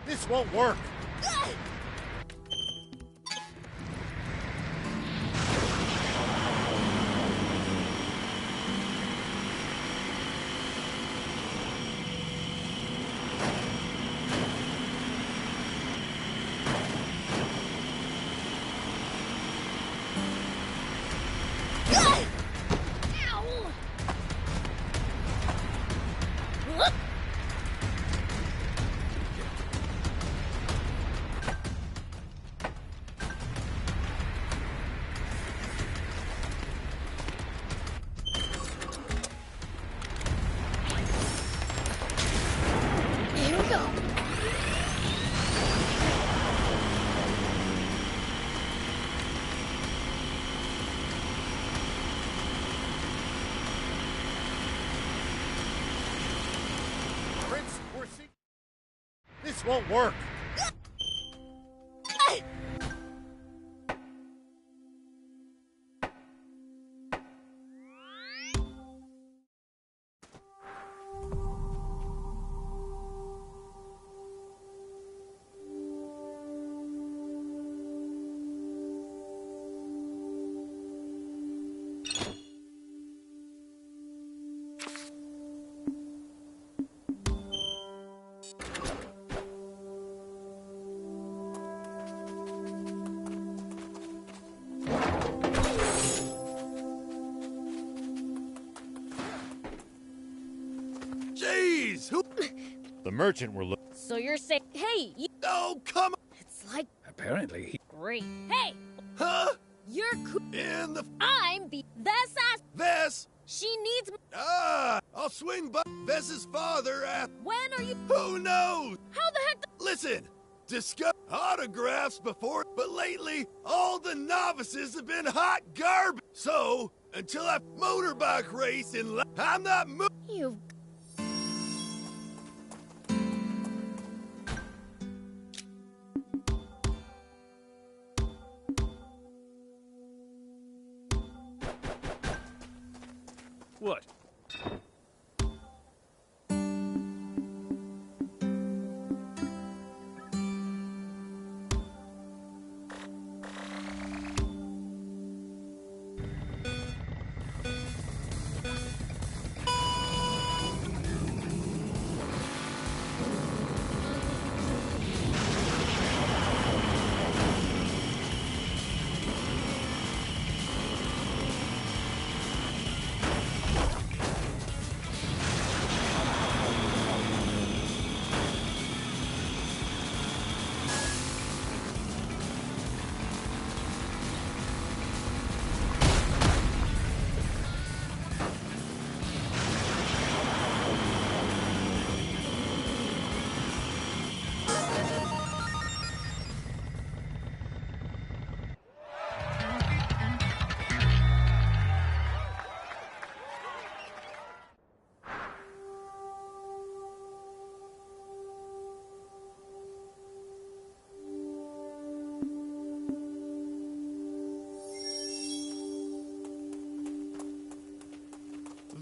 C: This won't work. This won't work.
F: Jeez, who?
C: The merchant we're looking.
B: So you're saying, hey, you.
F: Oh, come on.
B: It's like.
A: Apparently, he.
B: Great. Hey!
F: Huh?
B: You're cool.
F: In the.
B: I'm the. This ass.
F: Vess!
B: She needs.
F: I'll swing by Vess's father at.
B: When are you.
F: Who knows?
B: How the heck.
F: Listen, discuss autographs before, but lately, all the novices have been hot garbage. So, until I motorbike race in I'm not
B: You've.
R: What?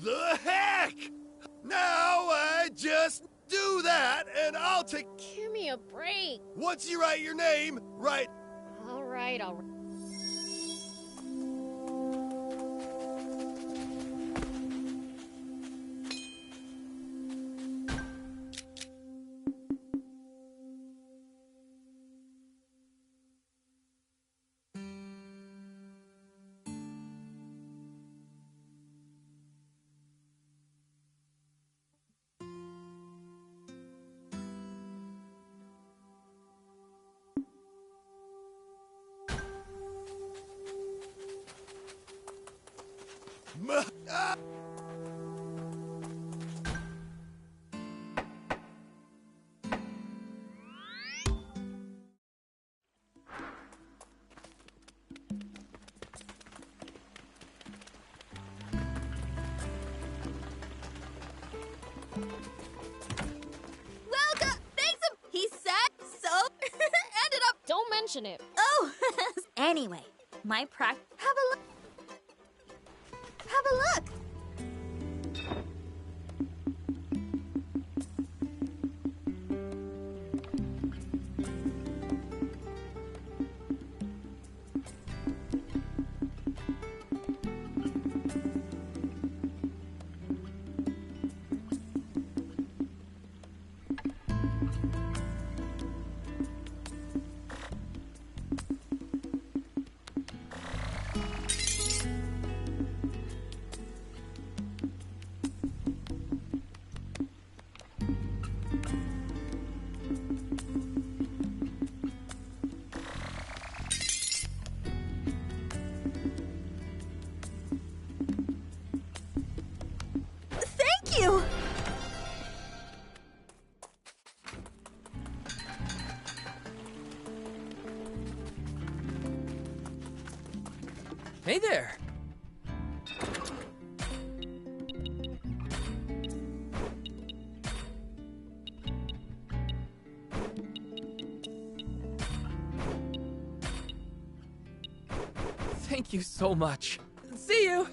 F: The heck? Now I just do that, and I'll take.
B: Give me a break.
F: Once you write your name, write.
B: All right.
I: Welcome! Thanks! He said so. Ended up.
B: Don't mention it.
I: Oh! Anyway, my Have a look. Have a look! Thank you!
R: Hey there! Thank you so much. See you!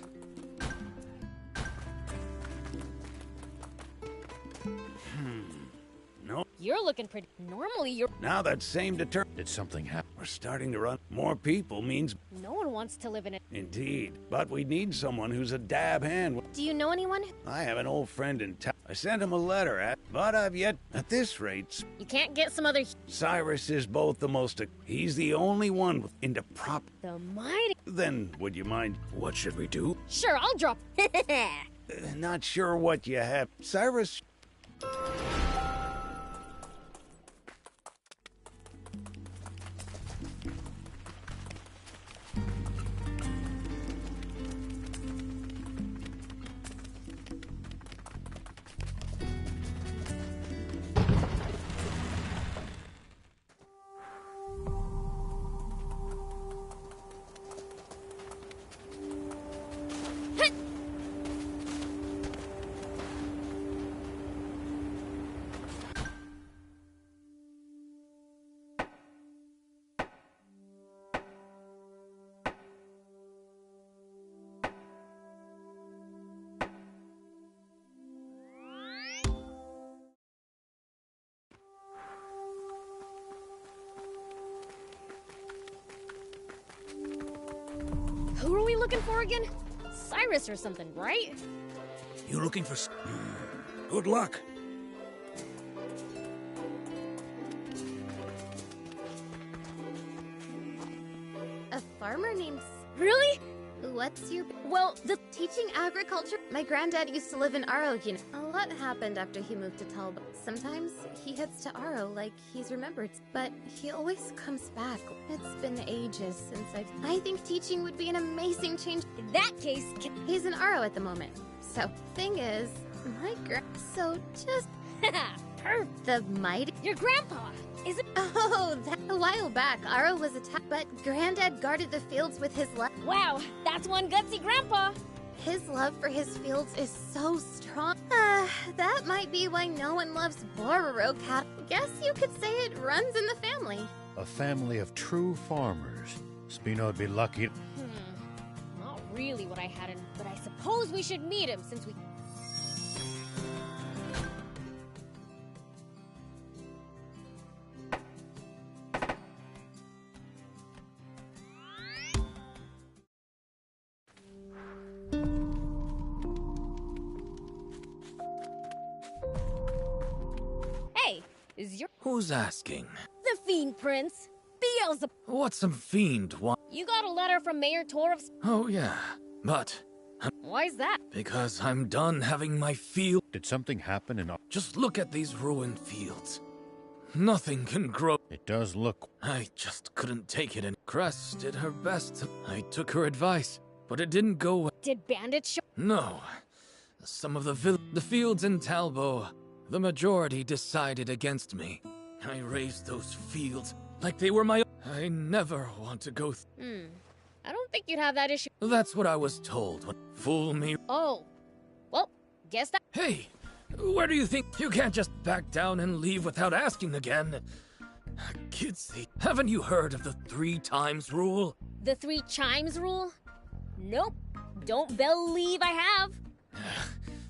S: No.
B: You're looking pretty. Normally, you're.
C: Now that same Did something happen?
S: We're starting to run. More people means
B: No one wants to live in it.
S: indeed. But we need someone who's a dab hand.
P: Do you know anyone?
S: I have an old friend in town. I sent him a letter, but I've yet, at this rate,
B: You can't get some other.
S: Cyrus is both the most. He's the only one into prop.
B: The mighty.
S: Then, would you mind? What should we do?
B: Sure, I'll drop.
S: Not sure what you have. Cyrus.
B: Who are we looking for again? Cyrus or something, right?
A: You looking for... Good luck.
P: A farmer named...
B: Really?
P: What's your...
B: Well,
P: teaching agriculture? My granddad used to live in Aro, you know. A lot happened after he moved to Talba. Sometimes he heads to Aro like he's remembered, but he always comes back. It's been ages since I think teaching would be an amazing change.
B: In that case...
P: He's in Aro at the moment. So, thing is, So, just... The mighty...
B: Your grandpa! Is it?
P: Oh, that a while back, Aro was attacked, but Granddad guarded the fields with his love.
B: Wow, that's one gutsy grandpa!
P: His love for his fields is so strong. That might be why no one loves Bororo Cat. Guess you could say it runs in the family.
C: A family of true farmers. Spino'd be lucky.
B: Not really what I had in, but I suppose we should meet him since we... Hey, is your...
R: Who's asking?
B: The Fiend Prince. Beelzebub.
R: What's some fiend want?
B: You got a letter from Mayor Torv's...
R: Oh, yeah. But...
B: Why's that?
R: Because I'm done having my field.
C: Did something happen in...
R: Just look at these ruined fields. Nothing can grow.
C: It does look...
R: I just couldn't take it, and Cress did her best. I took her advice, but it didn't go well.
B: Did bandits show...
R: No. Some of the fields in Talbo, the majority decided against me. I raised those fields like they were my own. I never want to go
B: I don't think you'd have that issue.
R: That's what I was told. Fool me.
B: Oh. Well, guess that...
R: Hey, where do you think? You can't just back down and leave without asking again. Kidsy, haven't you heard of the 3 times rule?
B: The 3 chimes rule? Nope. Don't believe I have.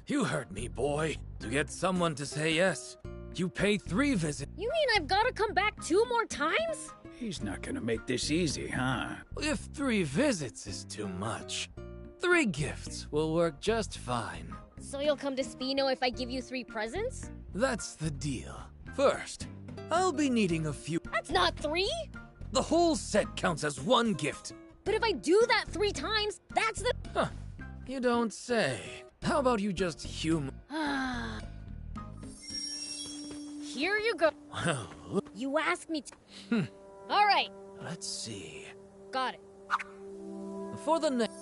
R: You heard me, boy. To get someone to say yes, you pay 3 visits.
B: You mean I've got to come back 2 more times?
A: He's not gonna make this easy, huh?
R: If 3 visits is too much, 3 gifts will work just fine.
B: So you'll come to Spino if I give you 3 presents?
R: That's the deal. First, I'll be needing a few.
B: That's not 3!
R: The whole set counts as 1 gift.
B: But if I do that 3 times, that's the...
R: Huh. You don't say. How about you just humor...
B: Here you go.
R: Well...
B: You asked me to... All right.
R: Let's see.
B: Got it.
R: For the next...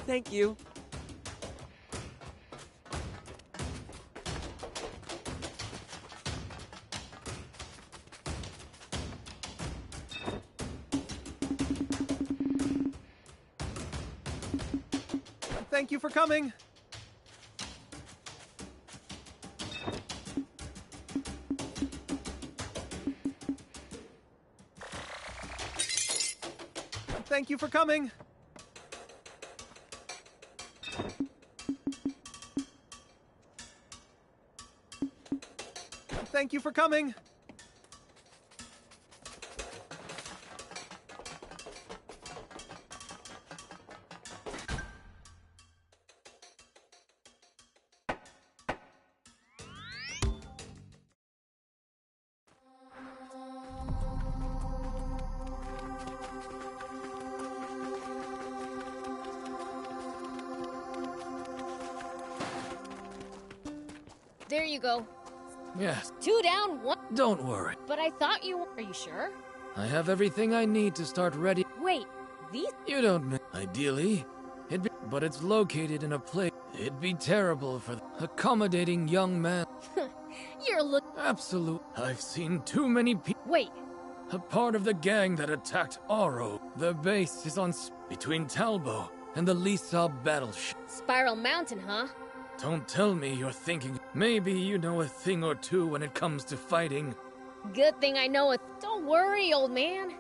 D: Thank you.
K: Thank you for coming. Thank you for coming. Thank you for coming.
B: There you go.
L: Yes.
B: 2 down, 1.
L: Don't worry.
B: But I thought you. Are you sure?
L: I have everything I need to start ready.
B: Wait, these.
L: You don't know. Ideally, but it's located in a place. It'd be terrible for the accommodating young man.
B: You're
L: Absolute. I've seen too many people.
B: Wait.
L: A part of the gang that attacked Oro. The base is on between Talbo and the Lisa battleship.
B: Spiral Mountain, huh?
L: Don't tell me you're thinking. Maybe you know a thing or two when it comes to fighting.
B: Good thing I know it. Don't worry, old man.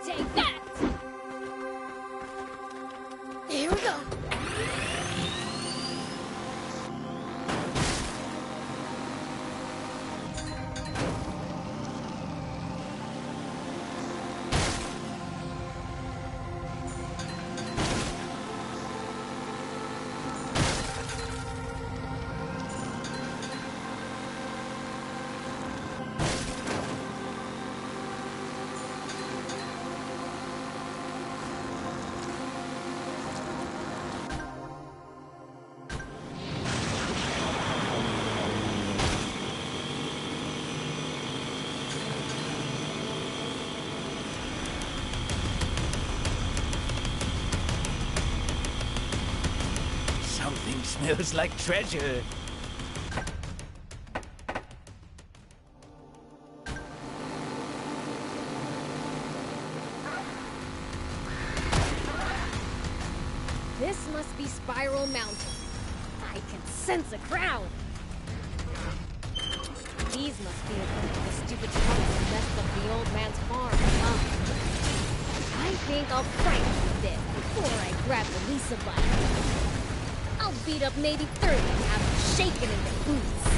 B: Take that! Here we go.
A: Something smells like treasure.
B: This must be Spiral Mountain. I can sense a crowd. These must be the stupid trucks that messed up the old man's farm, huh? I think I'll prank you a bit before I grab the Lisa bike. I'll beat up maybe 30 and have them shaking in their boots.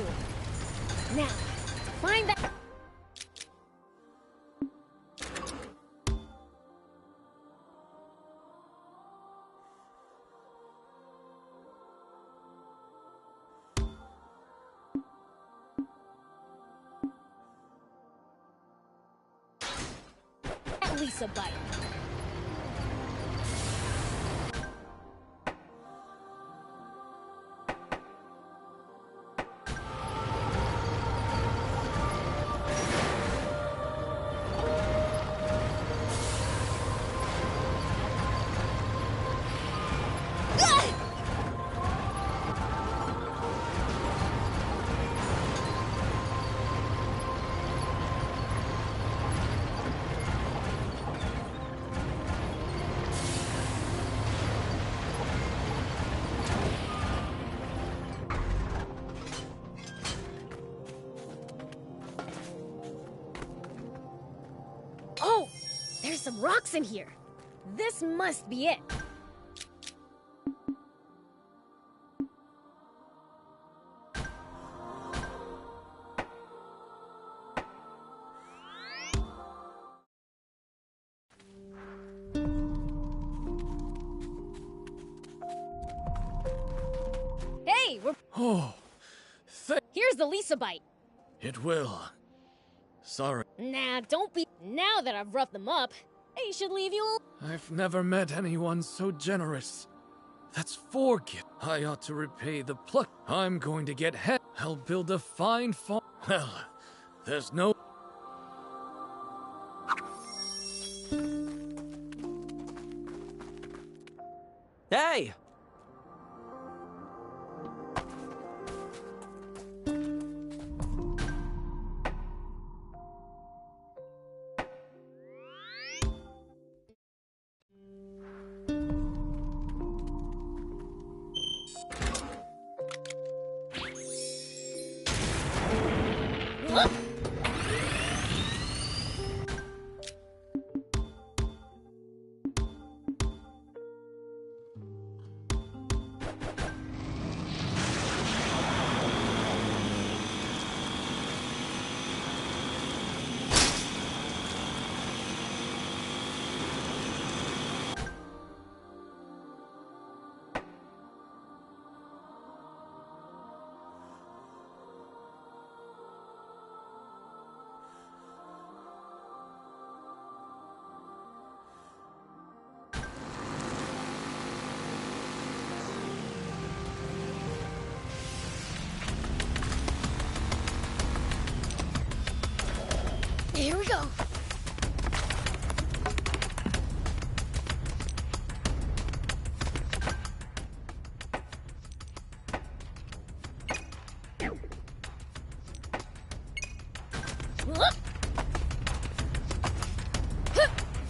B: do. Now, find that. Lisa bite. Oh, there's some rocks in here. This must be it. Hey, we're...
L: Oh,
B: Here's the Lisa bite.
L: it will. Sorry.
B: Nah, don't be... Now that I've roughed them up, they should leave you alone.
L: I've never met anyone so generous. That's 4 gifts. I ought to repay the pluck. I'm going to get head. I'll build a fine farm. Well, there's no...
R: Hey!
B: Here we go.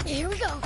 B: Here we go.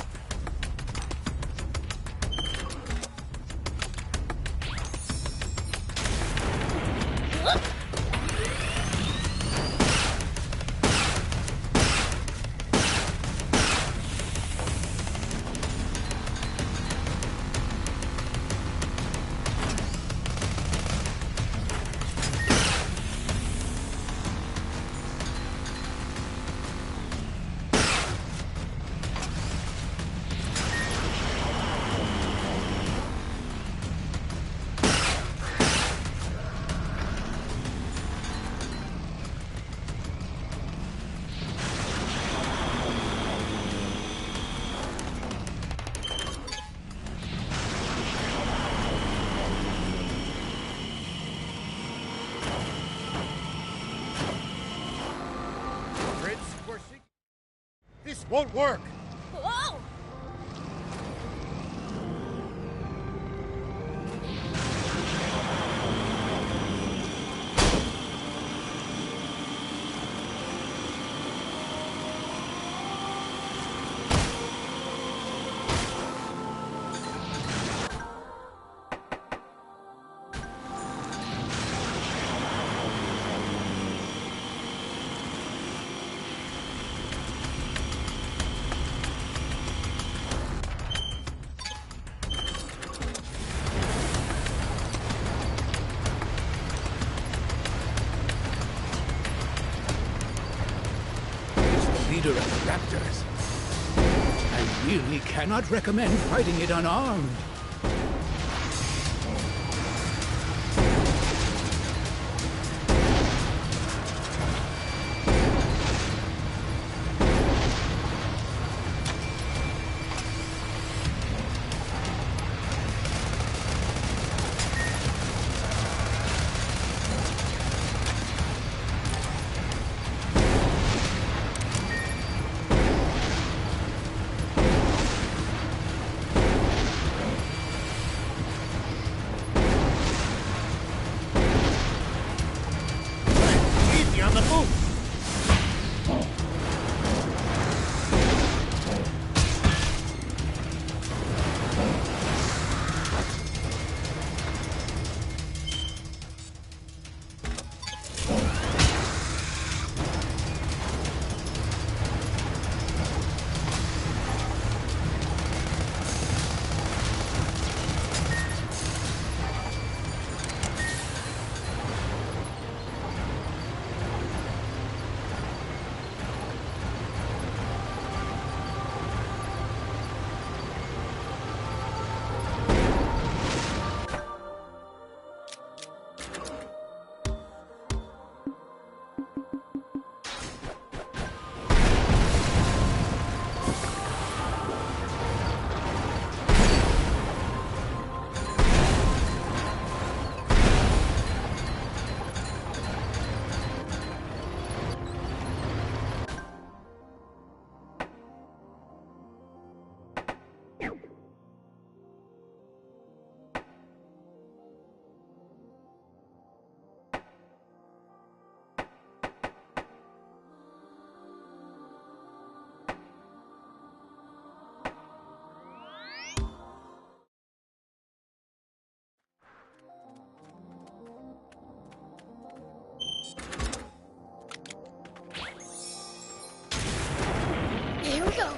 C: This won't work!
B: Whoa!
A: leader of the raptors. I really cannot recommend fighting it unarmed.
B: Here we go.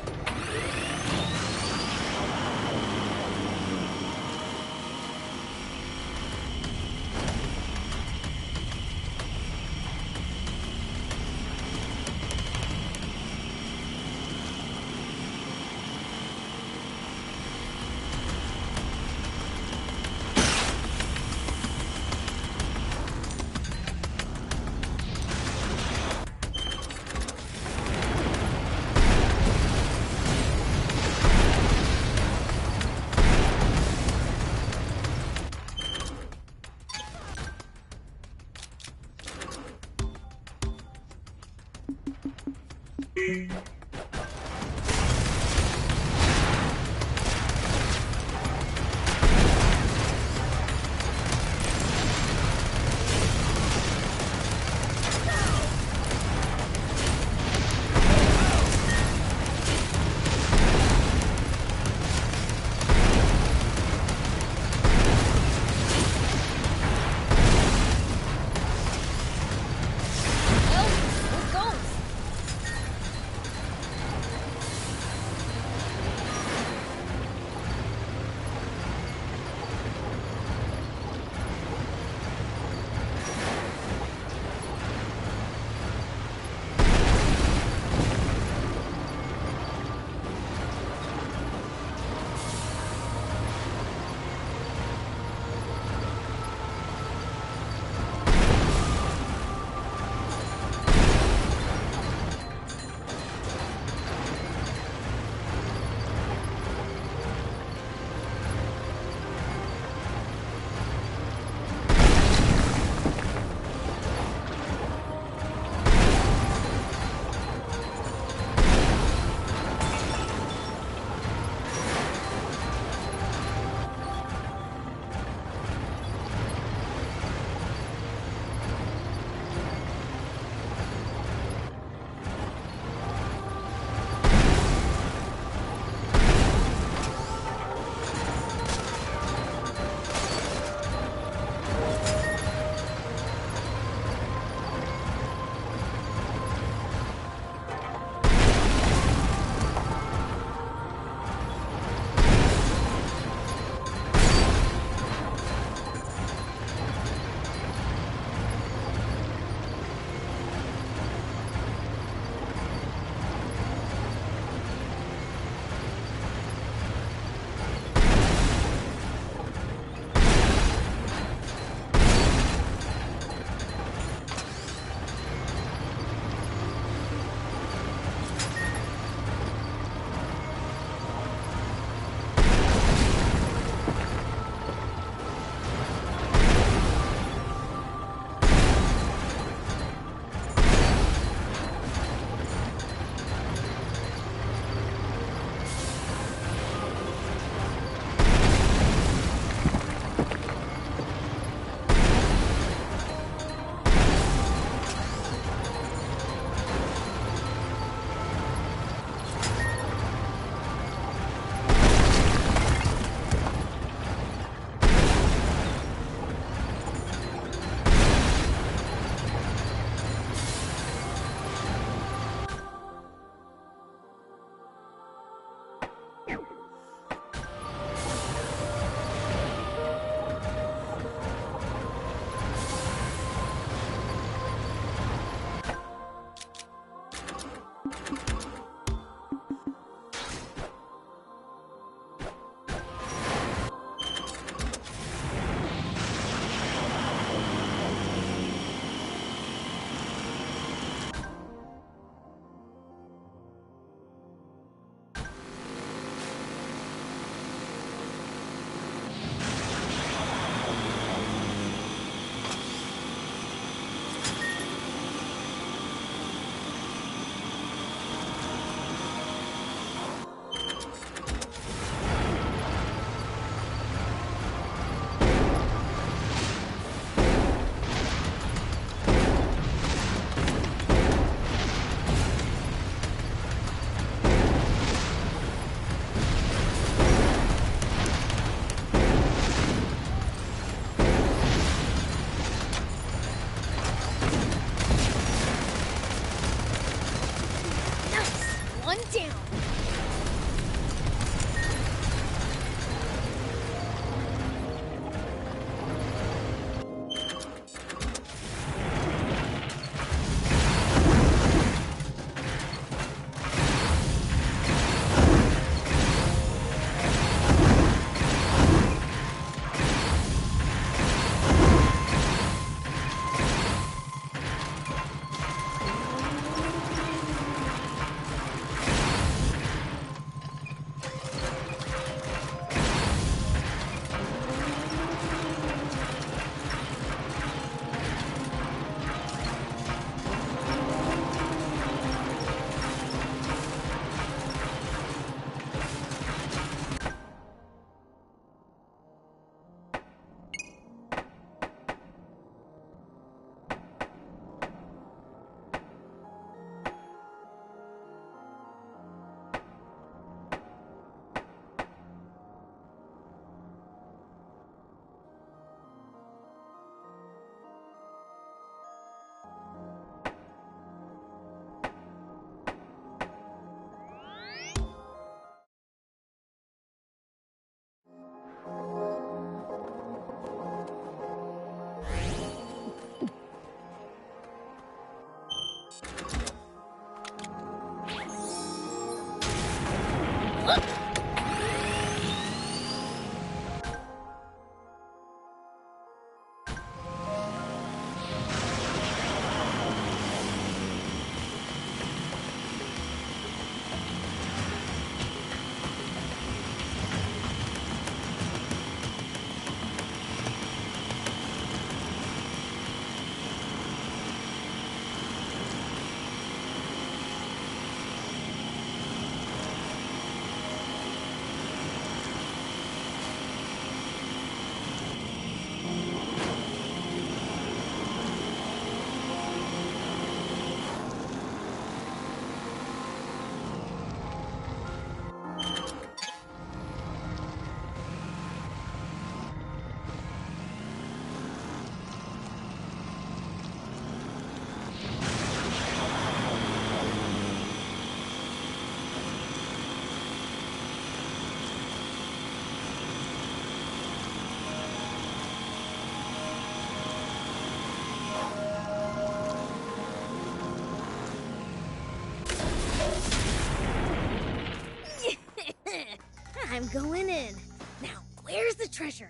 B: Going in. Now, where's the treasure?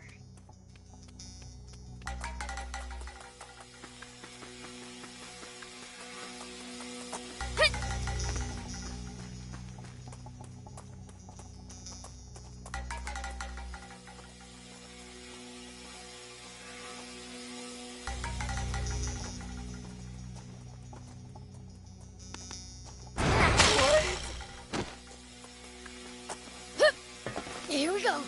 B: Here we go.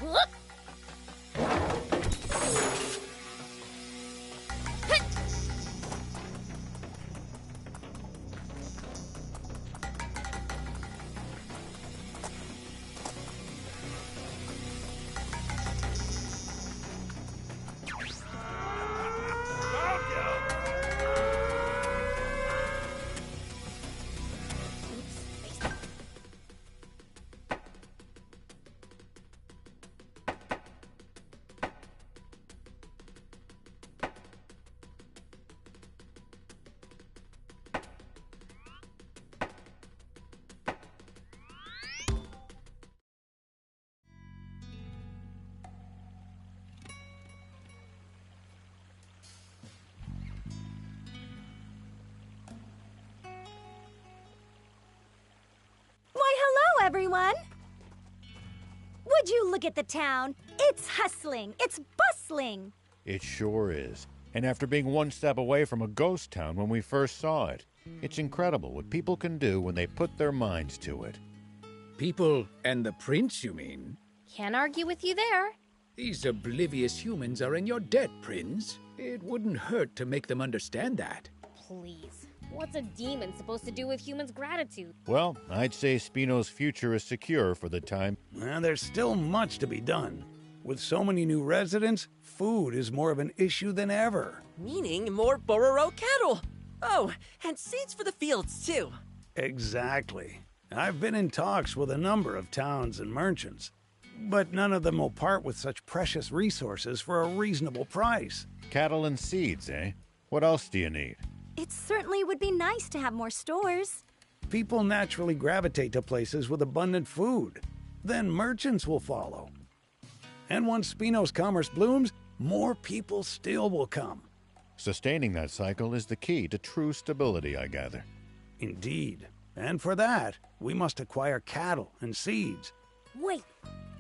B: Whoop.
D: Why, hello, everyone! Would you look at the town? It's hustling, it's bustling.
C: It sure is. And after being one step away from a ghost town when we first saw it, it's incredible what people can do when they put their minds to it.
Q: People and the prince, you mean?
B: Can't argue with you there.
Q: These oblivious humans are in your debt, Prince. It wouldn't hurt to make them understand that.
B: Please. What's a demon supposed to do with humans' gratitude?
C: Well, I'd say Spino's future is secure for the time.
O: Well, there's still much to be done. With so many new residents, food is more of an issue than ever.
T: Meaning more Bororo cattle. Oh, and seeds for the fields, too.
O: Exactly. I've been in talks with a number of towns and merchants, but none of them will part with such precious resources for a reasonable price.
C: Cattle and seeds, eh? What else do you need?
D: It certainly would be nice to have more stores.
O: People naturally gravitate to places with abundant food. Then merchants will follow. And once Spino's commerce blooms, more people still will come.
C: Sustaining that cycle is the key to true stability, I gather.
O: Indeed. And for that, we must acquire cattle and seeds.
B: Wait,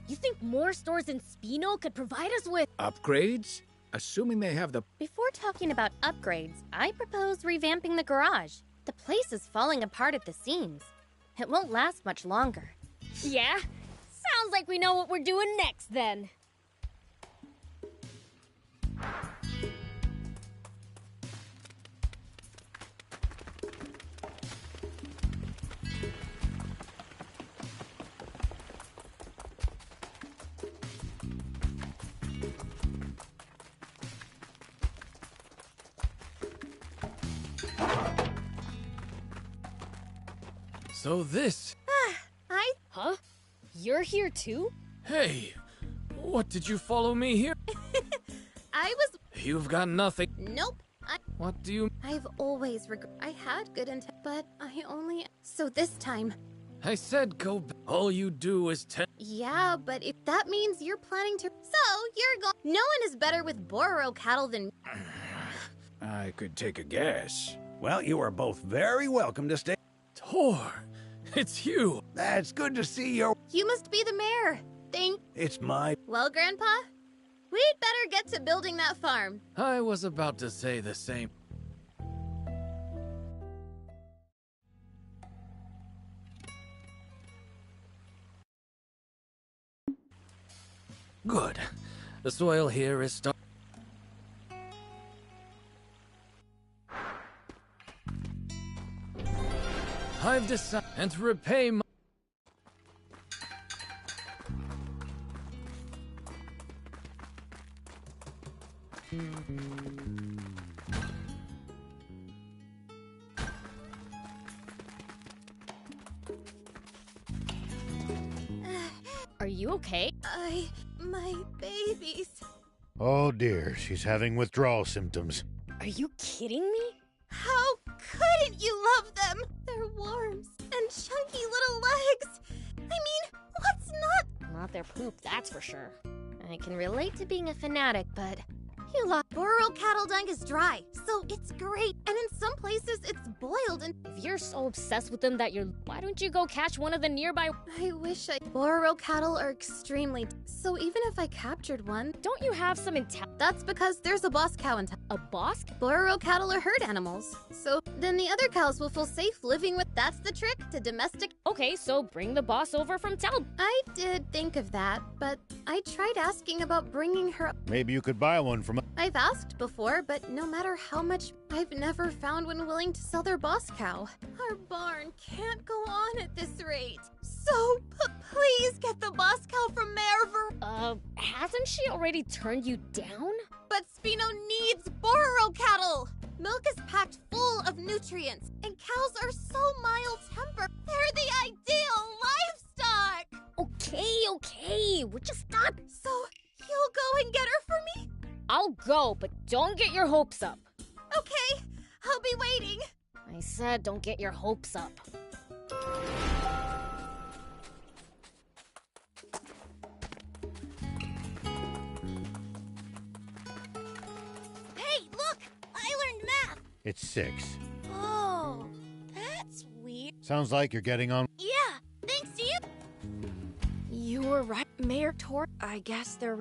B: you think more stores in Spino could provide us with
Q: Upgrades? Assuming they have the...
X: Before talking about upgrades, I propose revamping the garage. The place is falling apart at the seams. It won't last much longer.
B: Yeah? Sounds like we know what we're doing next, then.
L: So this...
B: Huh? You're here too?
L: Hey, what did you follow me here?
P: I was...
L: You've got nothing.
P: Nope.
L: What do you...
P: I've always I had good intent, but I only... So this time...
L: I said go back. All you do is
P: Yeah, but if that means you're planning to... So, you're going... No one is better with Bororo cattle than...
Q: I could take a guess.
O: Well, you are both very welcome to stay.
L: Tor, it's you.
O: That's good to see you.
P: You must be the mayor.
O: It's my...
P: Well, Grandpa, we'd better get to building that farm.
L: I was about to say the same. Good. The soil here is I've decided and to repay my...
B: Are you okay?
P: My babies.
C: Oh dear, she's having withdrawal symptoms.
B: Are you kidding me?
P: How couldn't you love them. Their worms and chunky little legs. I mean, what's not?
B: Not their poop, that's for sure. I can relate to being a fanatic, but
P: You lost. Boreal cattle dung is dry, so it's great. And in some places, it's boiled and...
B: if you're so obsessed with them that you're... why don't you go catch one of the nearby...
P: I wish I... Boreal cattle are extremely... so even if I captured one...
B: don't you have some intel...
P: That's because there's a boss cow in town.
B: A boss?
P: Boreal cattle are herd animals. So then the other cows will feel safe living with... That's the trick to domestic...
B: Okay, so bring the boss over from Tal...
P: I did think of that, but I tried asking about bringing her...
C: Maybe you could buy one from...
P: I've asked before, but no matter how much, I've never found one willing to sell their boss cow. Our barn can't go on at this rate. So, please get the boss cow from Mayor
B: hasn't she already turned you down?
P: But Spino needs boreal cattle! Milk is packed full of nutrients, and cows are so mild-tempered. They're the ideal livestock!
B: Okay, we're just not...
P: So, you'll go and get her for me?
B: I'll go, but don't get your hopes up.
P: Okay, I'll be waiting.
B: I said don't get your hopes up.
D: Hey, look! I learned math!
C: It's 6.
D: Oh, that's weird.
C: Sounds like you're getting on...
D: Yeah, thanks to you.
E: You were right, Mayor Tor. I guess they're...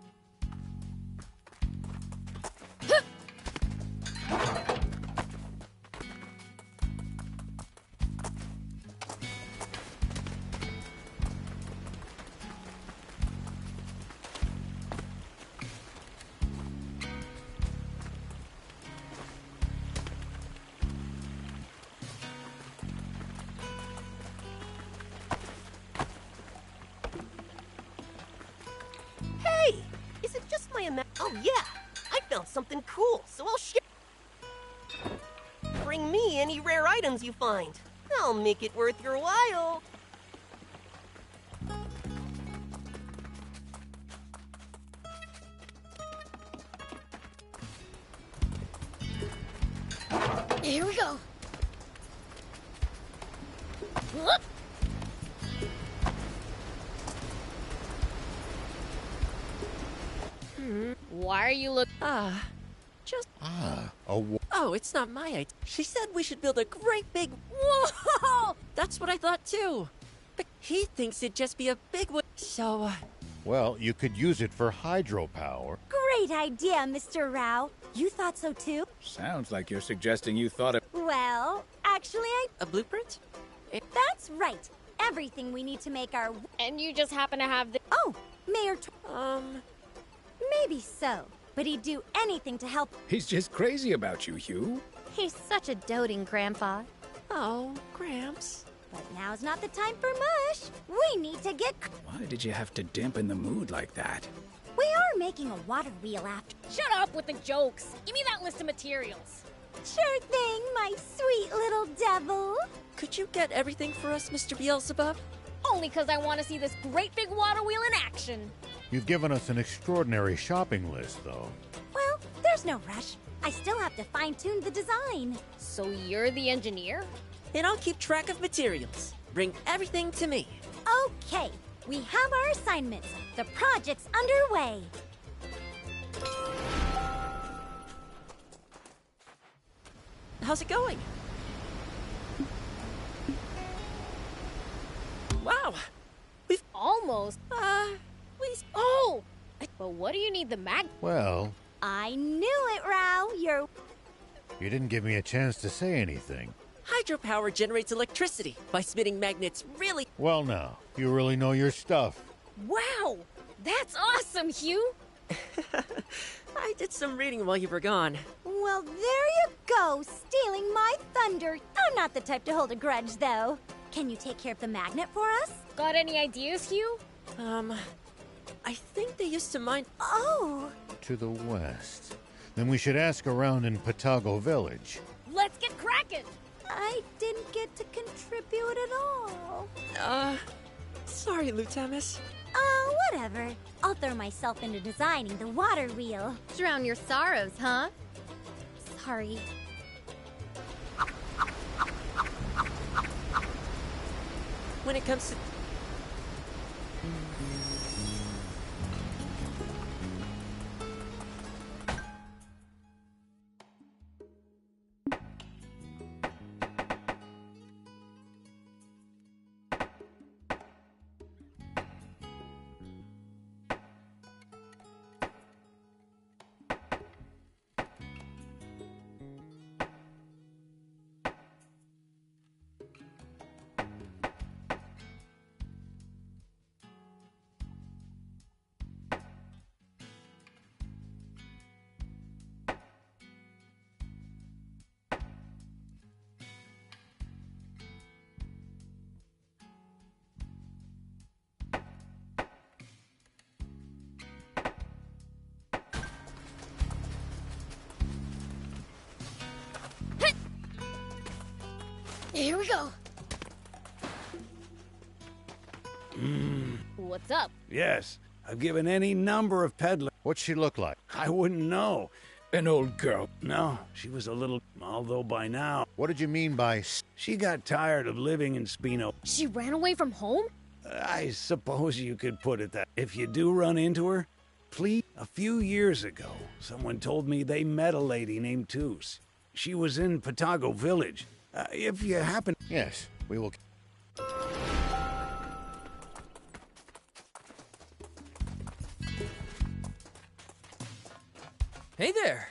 J: Hey! Is it just my Oh yeah! I found something cool, so I'll share. Bring me any rare items you find. I'll make it worth your while.
B: Here we go. Why are you
T: Oh, it's not my idea. She said we should build a great big... Whoa! That's what I thought too. But he thinks it'd just be a big one. So,
C: Well, you could use it for hydropower.
D: Great idea, Mr. Rao. You thought so too?
Q: Sounds like you're suggesting you thought of...
D: Well, actually
T: A blueprint?
D: That's right. Everything we need to make our...
B: And you just happen to have the...
D: Oh, Mayor Maybe so. But he'd do anything to help.
Q: He's just crazy about you, Hugh.
P: He's such a doting grandpa.
T: Oh, Gramps.
D: But now's not the time for mush. We need to get...
Q: Why did you have to dampen the mood like that?
D: We are making a water wheel after...
B: Shut up with the jokes. Give me that list of materials.
D: Sure thing, my sweet little devil.
T: Could you get everything for us, Mr. Beelzebub?
B: Only because I want to see this great big water wheel in action.
C: You've given us an extraordinary shopping list, though.
D: Well, there's no rush. I still have to fine-tune the design.
B: So you're the engineer?
T: And I'll keep track of materials. Bring everything to me.
D: Okay, we have our assignments. The project's underway.
T: How's it going? Wow! We've
B: almost... Oh! But what do you need the mag...
C: Well,
D: I knew it, Rao.
C: you didn't give me a chance to say anything.
T: Hydropower generates electricity by spinning magnets really...
C: Well, now, you really know your stuff.
B: Wow! That's awesome, Hugh!
T: I did some reading while you were gone.
D: Well, there you go, stealing my thunder. I'm not the type to hold a grudge, though. Can you take care of the magnet for us?
B: Got any ideas, Hugh?
T: I think they used to mine...
D: Oh!
C: To the west. Then we should ask around in Patago Village.
B: Let's get cracking!
D: I didn't get to contribute at all.
T: Sorry, Lutamis.
D: Oh, whatever. I'll throw myself into designing the water wheel.
P: Drown your sorrows, huh? Sorry.
T: when it comes to...
B: Here we go. What's up?
O: Yes, I've given any number of peddlers.
C: What'd she look like?
O: I wouldn't know.
Q: An old girl.
O: No, she was a little, although by now.
C: What did you mean by...
O: She got tired of living in Spino.
B: She ran away from home?
O: I suppose you could put it that. If you do run into her, please. A few years ago, someone told me they met a lady named Toos. She was in Patago Village. If you happen...
C: Yes, we will...
R: Hey there!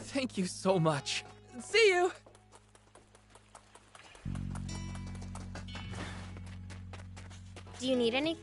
R: Thank you so much. See you!
X: Do you need any?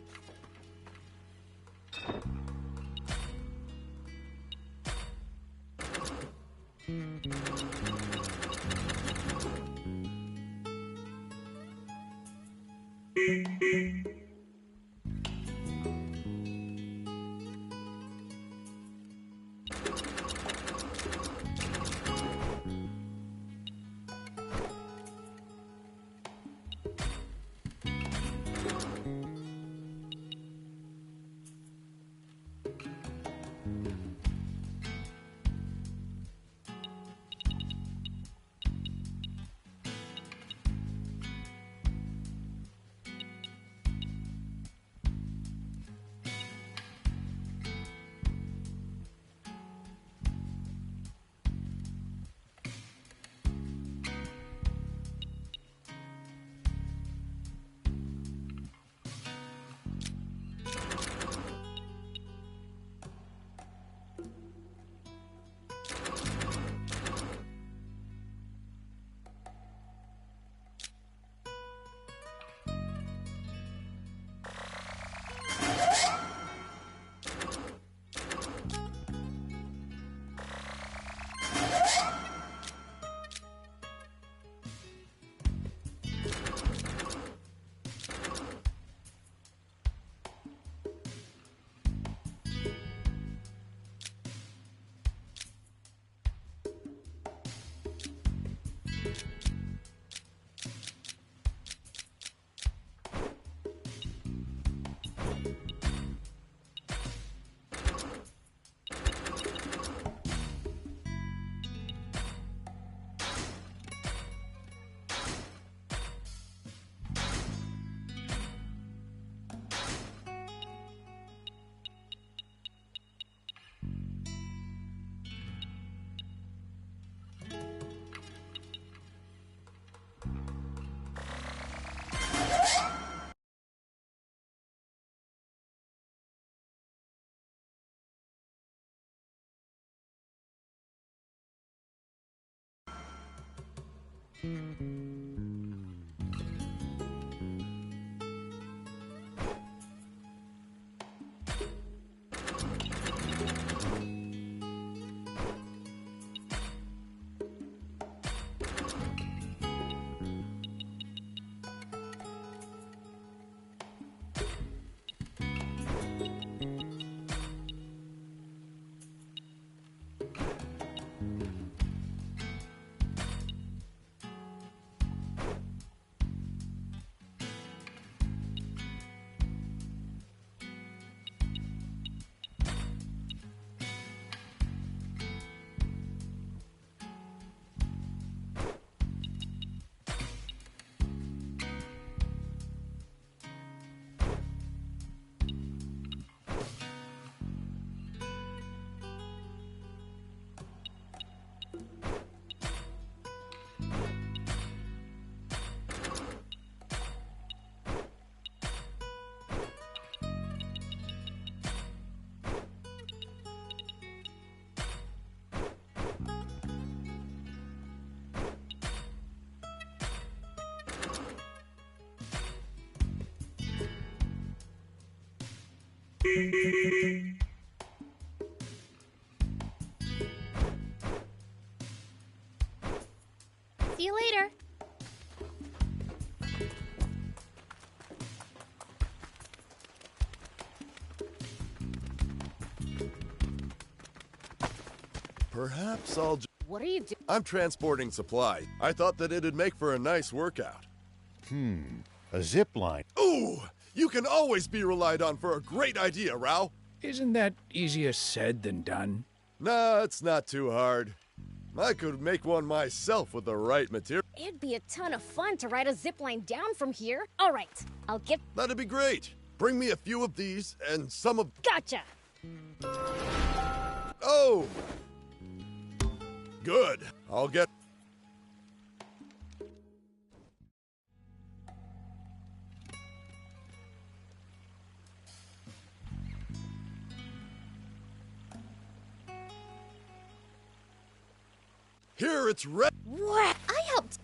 X: See you later.
G: Perhaps I'll
B: What are you doing?
G: I'm transporting supplies. I thought that it'd make for a nice workout.
C: A zip line.
G: Ooh! You can always be relied on for a great idea, Rao.
Q: Isn't that easier said than done?
G: Nah, it's not too hard. I could make one myself with the right material.
B: It'd be a ton of fun to ride a zipline down from here. All right, I'll get...
G: That'd be great. Bring me a few of these and some of...
B: Gotcha!
G: Oh! Good. I'll get... Here, it's red.
B: What? I helped.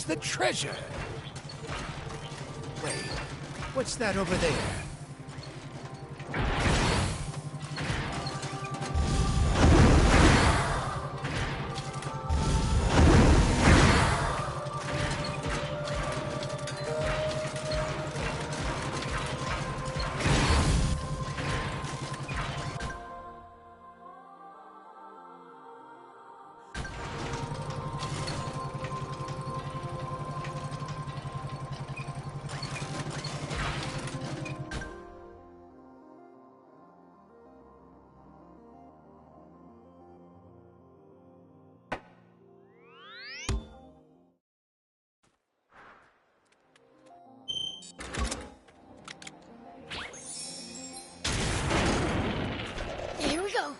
A: Where's the treasure? Wait, what's that over there?
B: Here we go.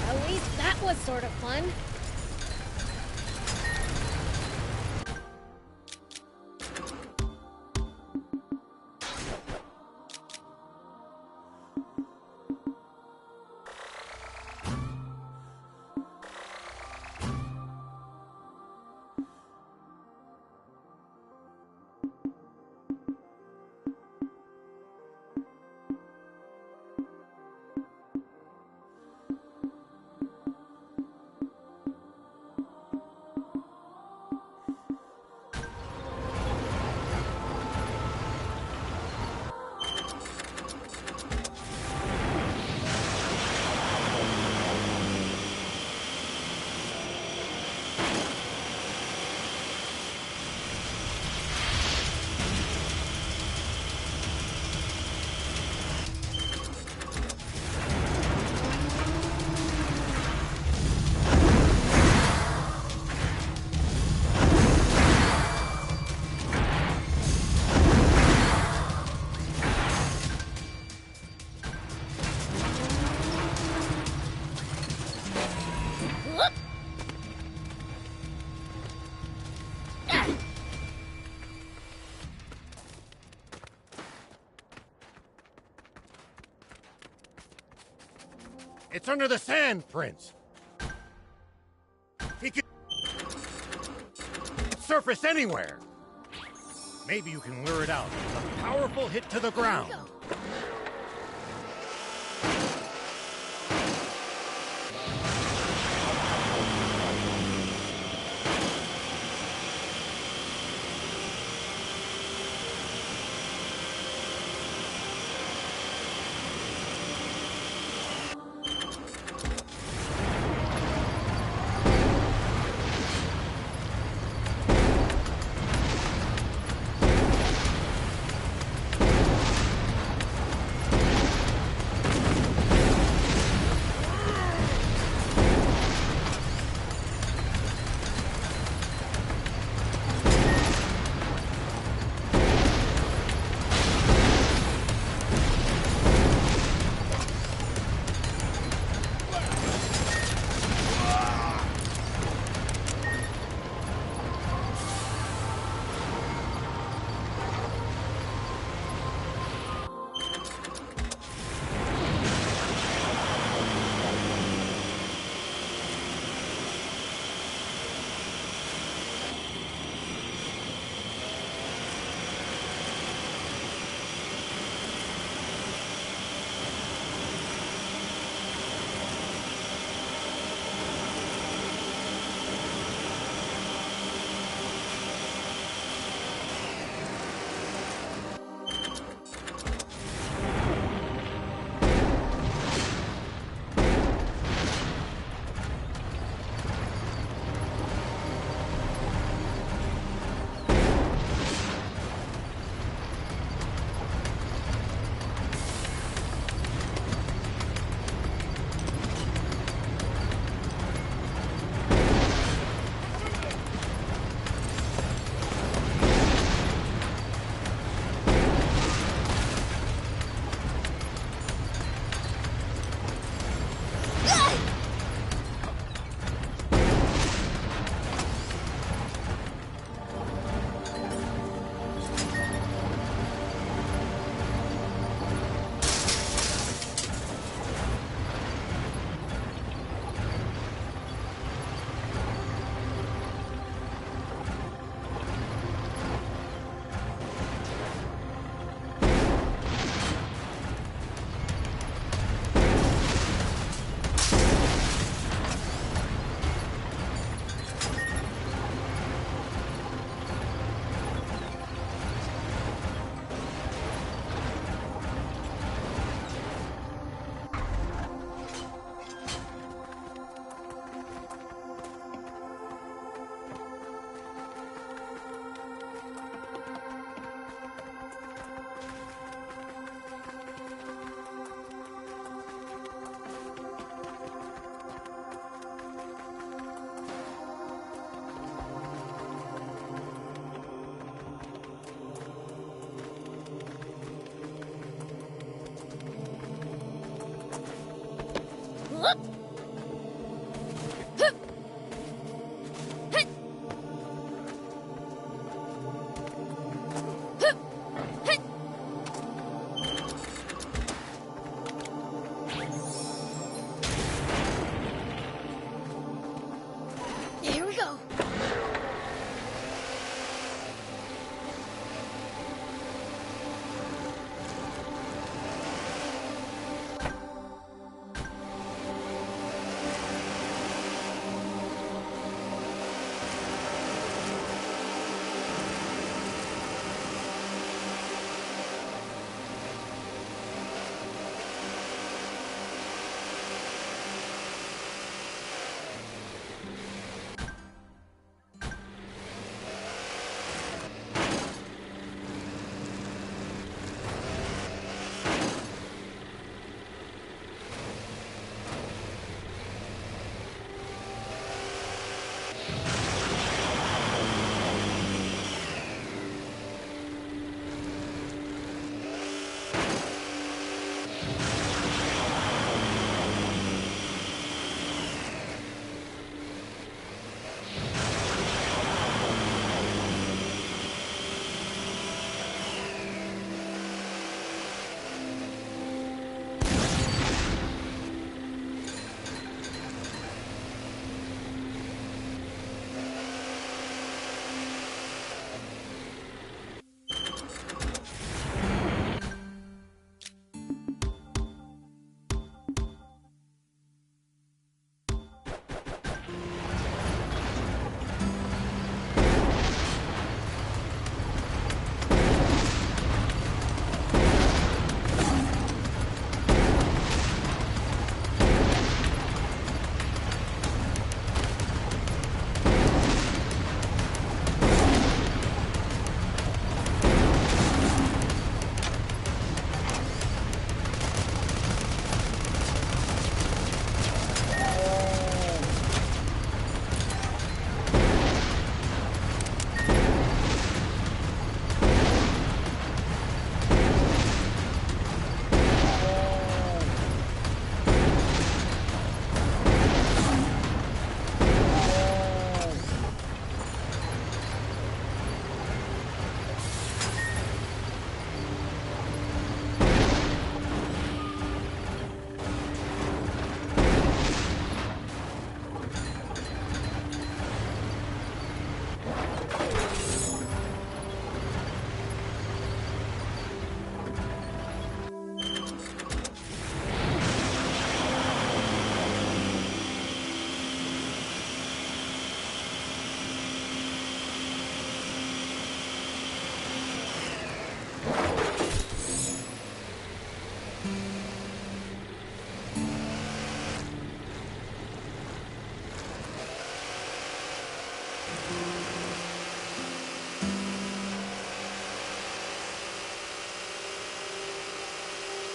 B: At least that was sort of fun.
C: It's under the sand, Prince. He could surface anywhere. Maybe you can lure it out with a powerful hit to the ground.
B: Here we go.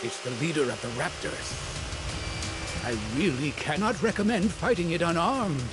Q: It's the leader of the Raptors. I really cannot recommend fighting it unarmed.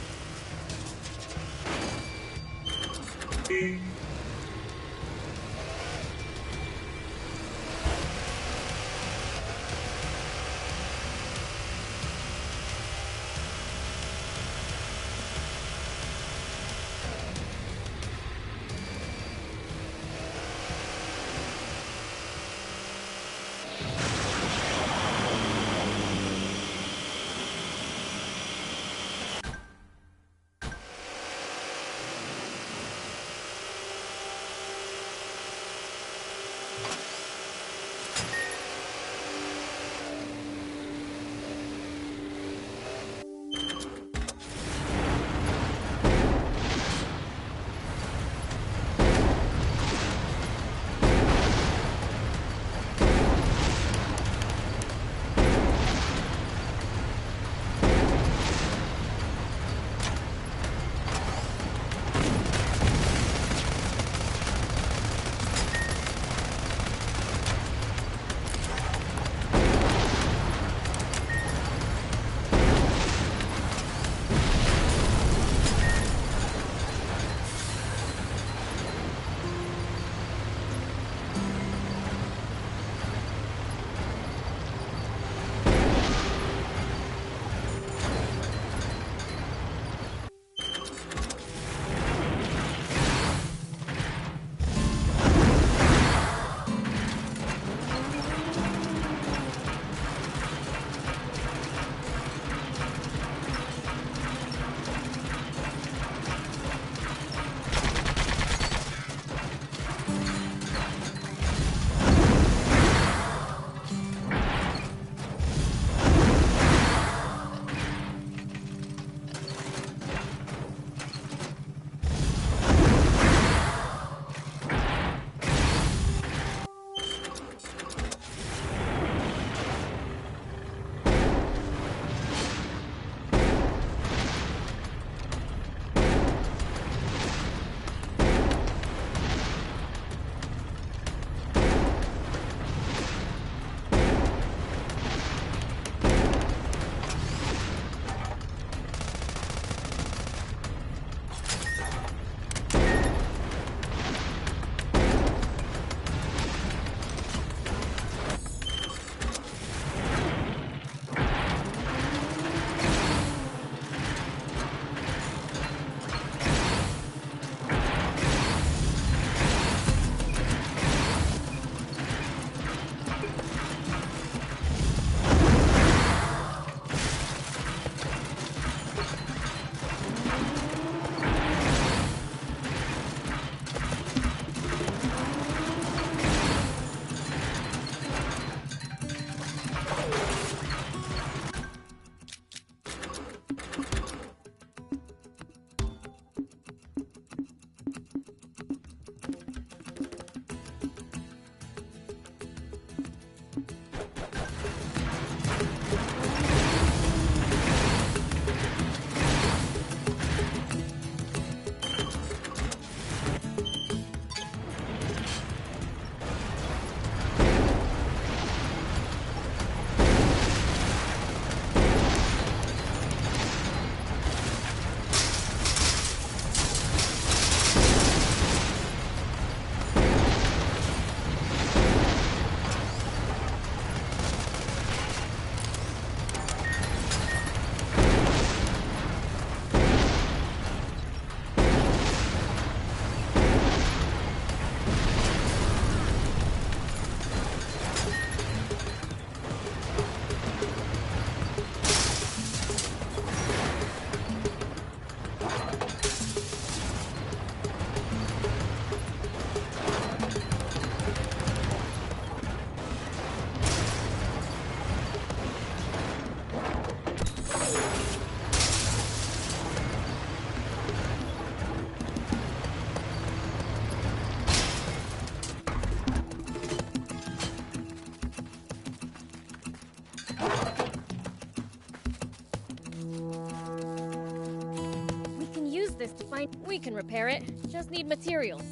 B: this to find? We can repair it. Just need materials.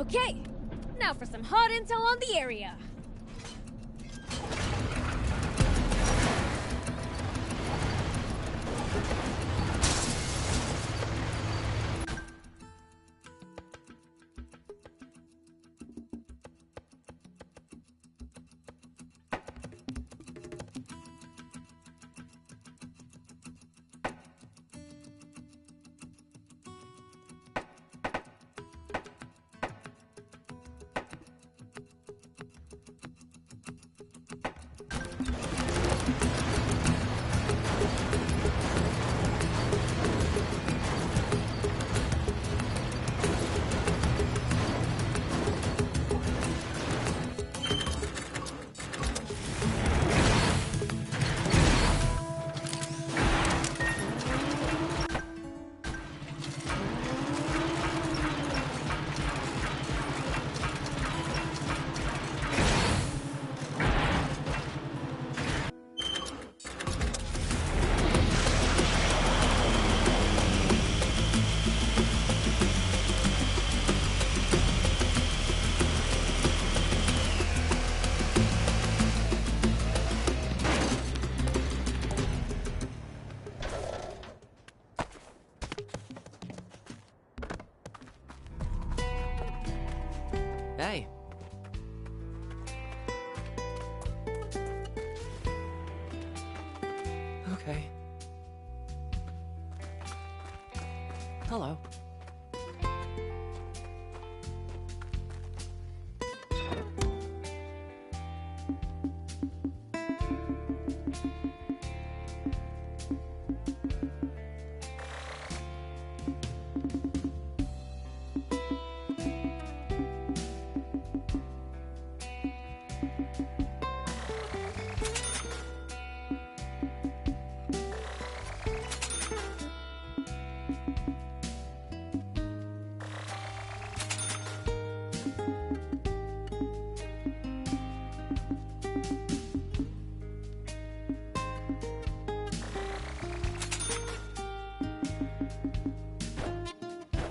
B: Okay, now for some hot intel on the area.
T: Hey. Okay. Hello.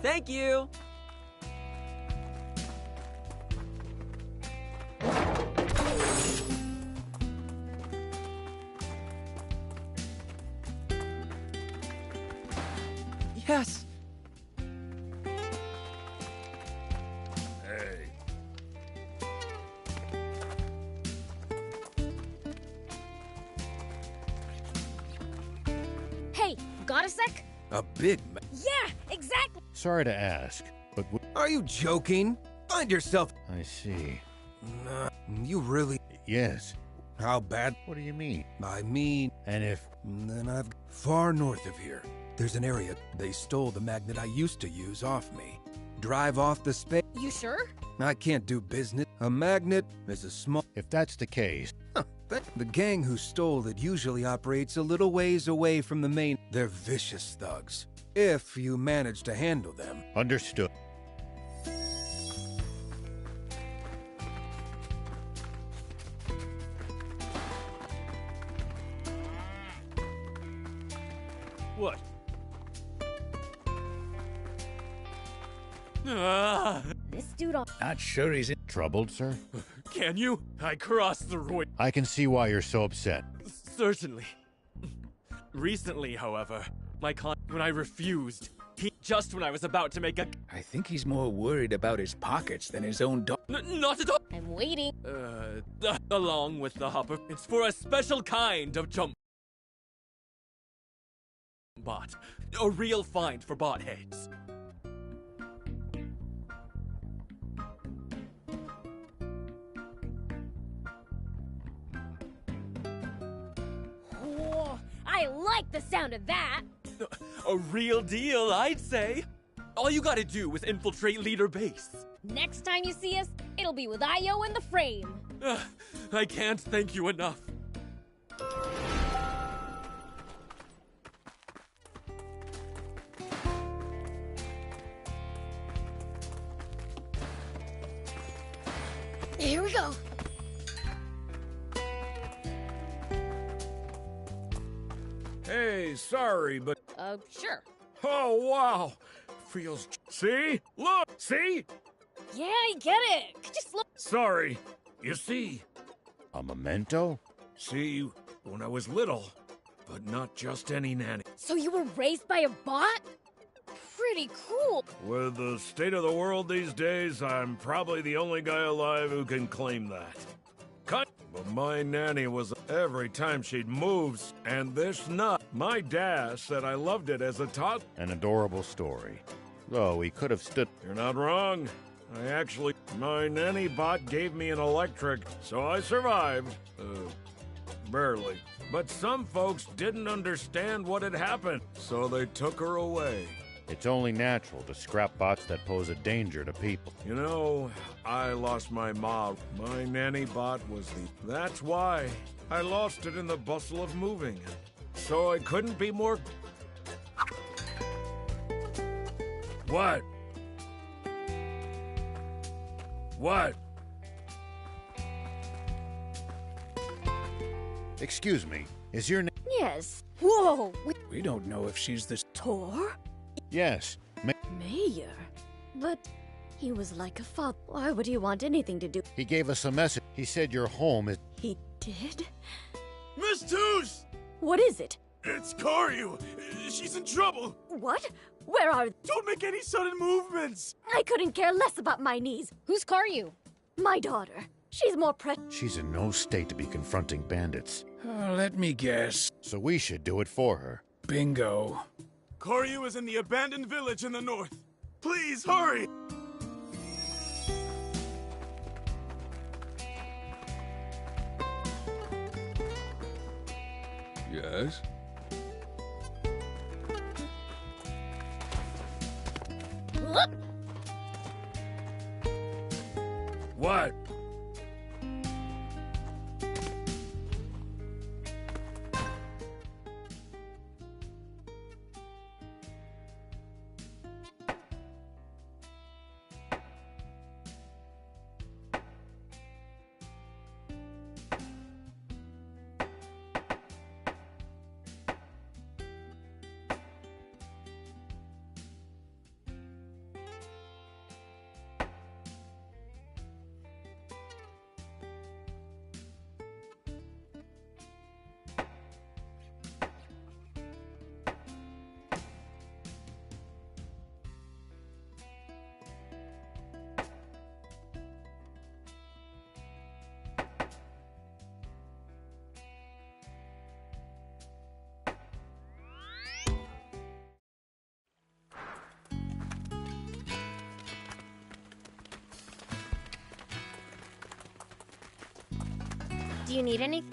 T: Thank you! Yes!
G: Hey.
B: Hey, got a sec?
H: A big ma-
B: Yeah, exactly!
C: Sorry to ask, but
H: Are you joking? Find yourself.
C: I see.
H: Nah, you really.
C: Yes.
H: How bad?
C: What do you mean?
H: I mean.
C: And if...
H: Then I've. Far north of here, there's an area. They stole the magnet I used to use off me. Drive off the space.
B: You sure?
H: I can't do business. A magnet is a small.
C: If that's the case...
H: The gang who stole it usually operates a little ways away from the main. They're vicious thugs. If you manage to handle them.
C: Understood.
R: What?
B: This dude on.
C: Not sure he's in trouble, sir.
R: Can you? I crossed the road.
C: I can see why you're so upset.
R: Certainly. Recently, however, when I refused, just when I was about to make a...
Q: I think he's more worried about his pockets than his own dog.
R: Not at all!
B: I'm waiting.
R: Along with the hopper, it's for a special kind of jump bot. A real find for bot heads.
B: Whoa, I like the sound of that!
R: A real deal, I'd say. All you gotta do is infiltrate leader base.
B: Next time you see us, it'll be with Io in the frame.
R: I can't thank you enough.
B: Here we go.
L: Hey, sorry, but...
B: Sure.
L: Oh, wow. Feels... See? Look! See?
B: Yeah, I get it. Could you slow...
L: Sorry. You see...
C: A memento?
L: See, when I was little, but not just any nanny.
B: So you were raised by a bot? Pretty cool.
L: With the state of the world these days, I'm probably the only guy alive who can claim that. Cut. But my nanny was every time she'd move, and this nut. My dad said I loved it as a toddler.
C: An adorable story. Though he could have stood...
L: You're not wrong. My nanny bot gave me an electric, so I survived. Barely. But some folks didn't understand what had happened, so they took her away.
C: It's only natural to scrap bots that pose a danger to people.
L: You know, I lost my mom. My nanny bot was the... That's why. I lost it in the bustle of moving. So I couldn't be more... What? What?
C: Excuse me, is your name...
E: Yes.
Q: Whoa! We don't know if she's this...
E: Tor?
C: Yes.
E: Mayor? But he was like a father. Why would he want anything to do?
C: He gave us a message. He said your home is...
E: He did?
F: Miss Toos!
E: What is it?
F: It's Karyu. She's in trouble.
E: What? Where are...
F: Don't make any sudden movements.
E: I couldn't care less about my knees.
B: Who's Karyu?
E: My daughter. She's more
C: She's in no state to be confronting bandits.
Q: Let me guess.
C: So we should do it for her.
Q: Bingo.
F: Karyu is in the abandoned village in the north. Please, hurry!
L: Yes? What?
X: Do you need any?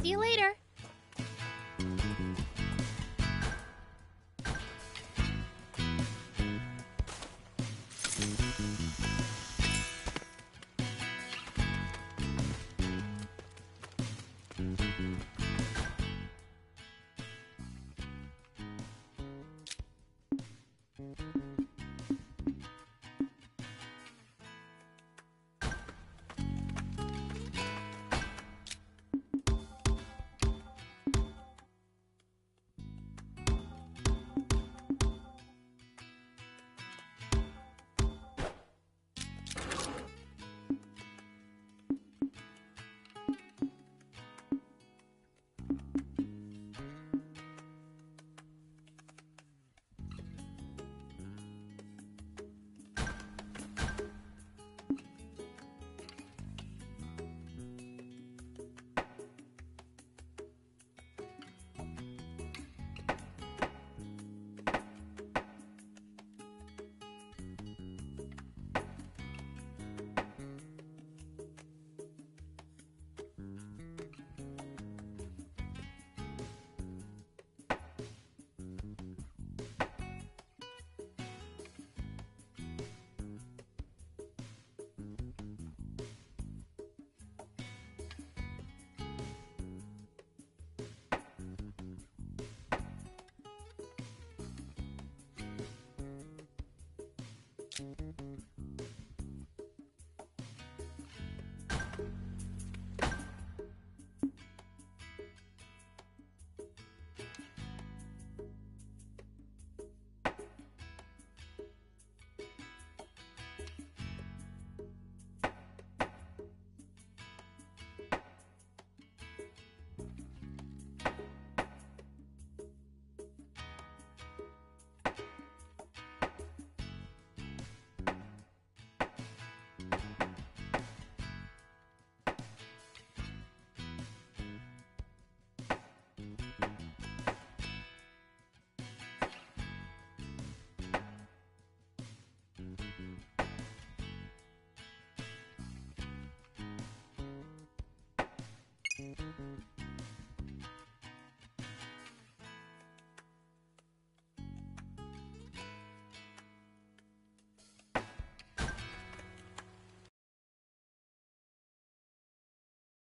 X: See you later.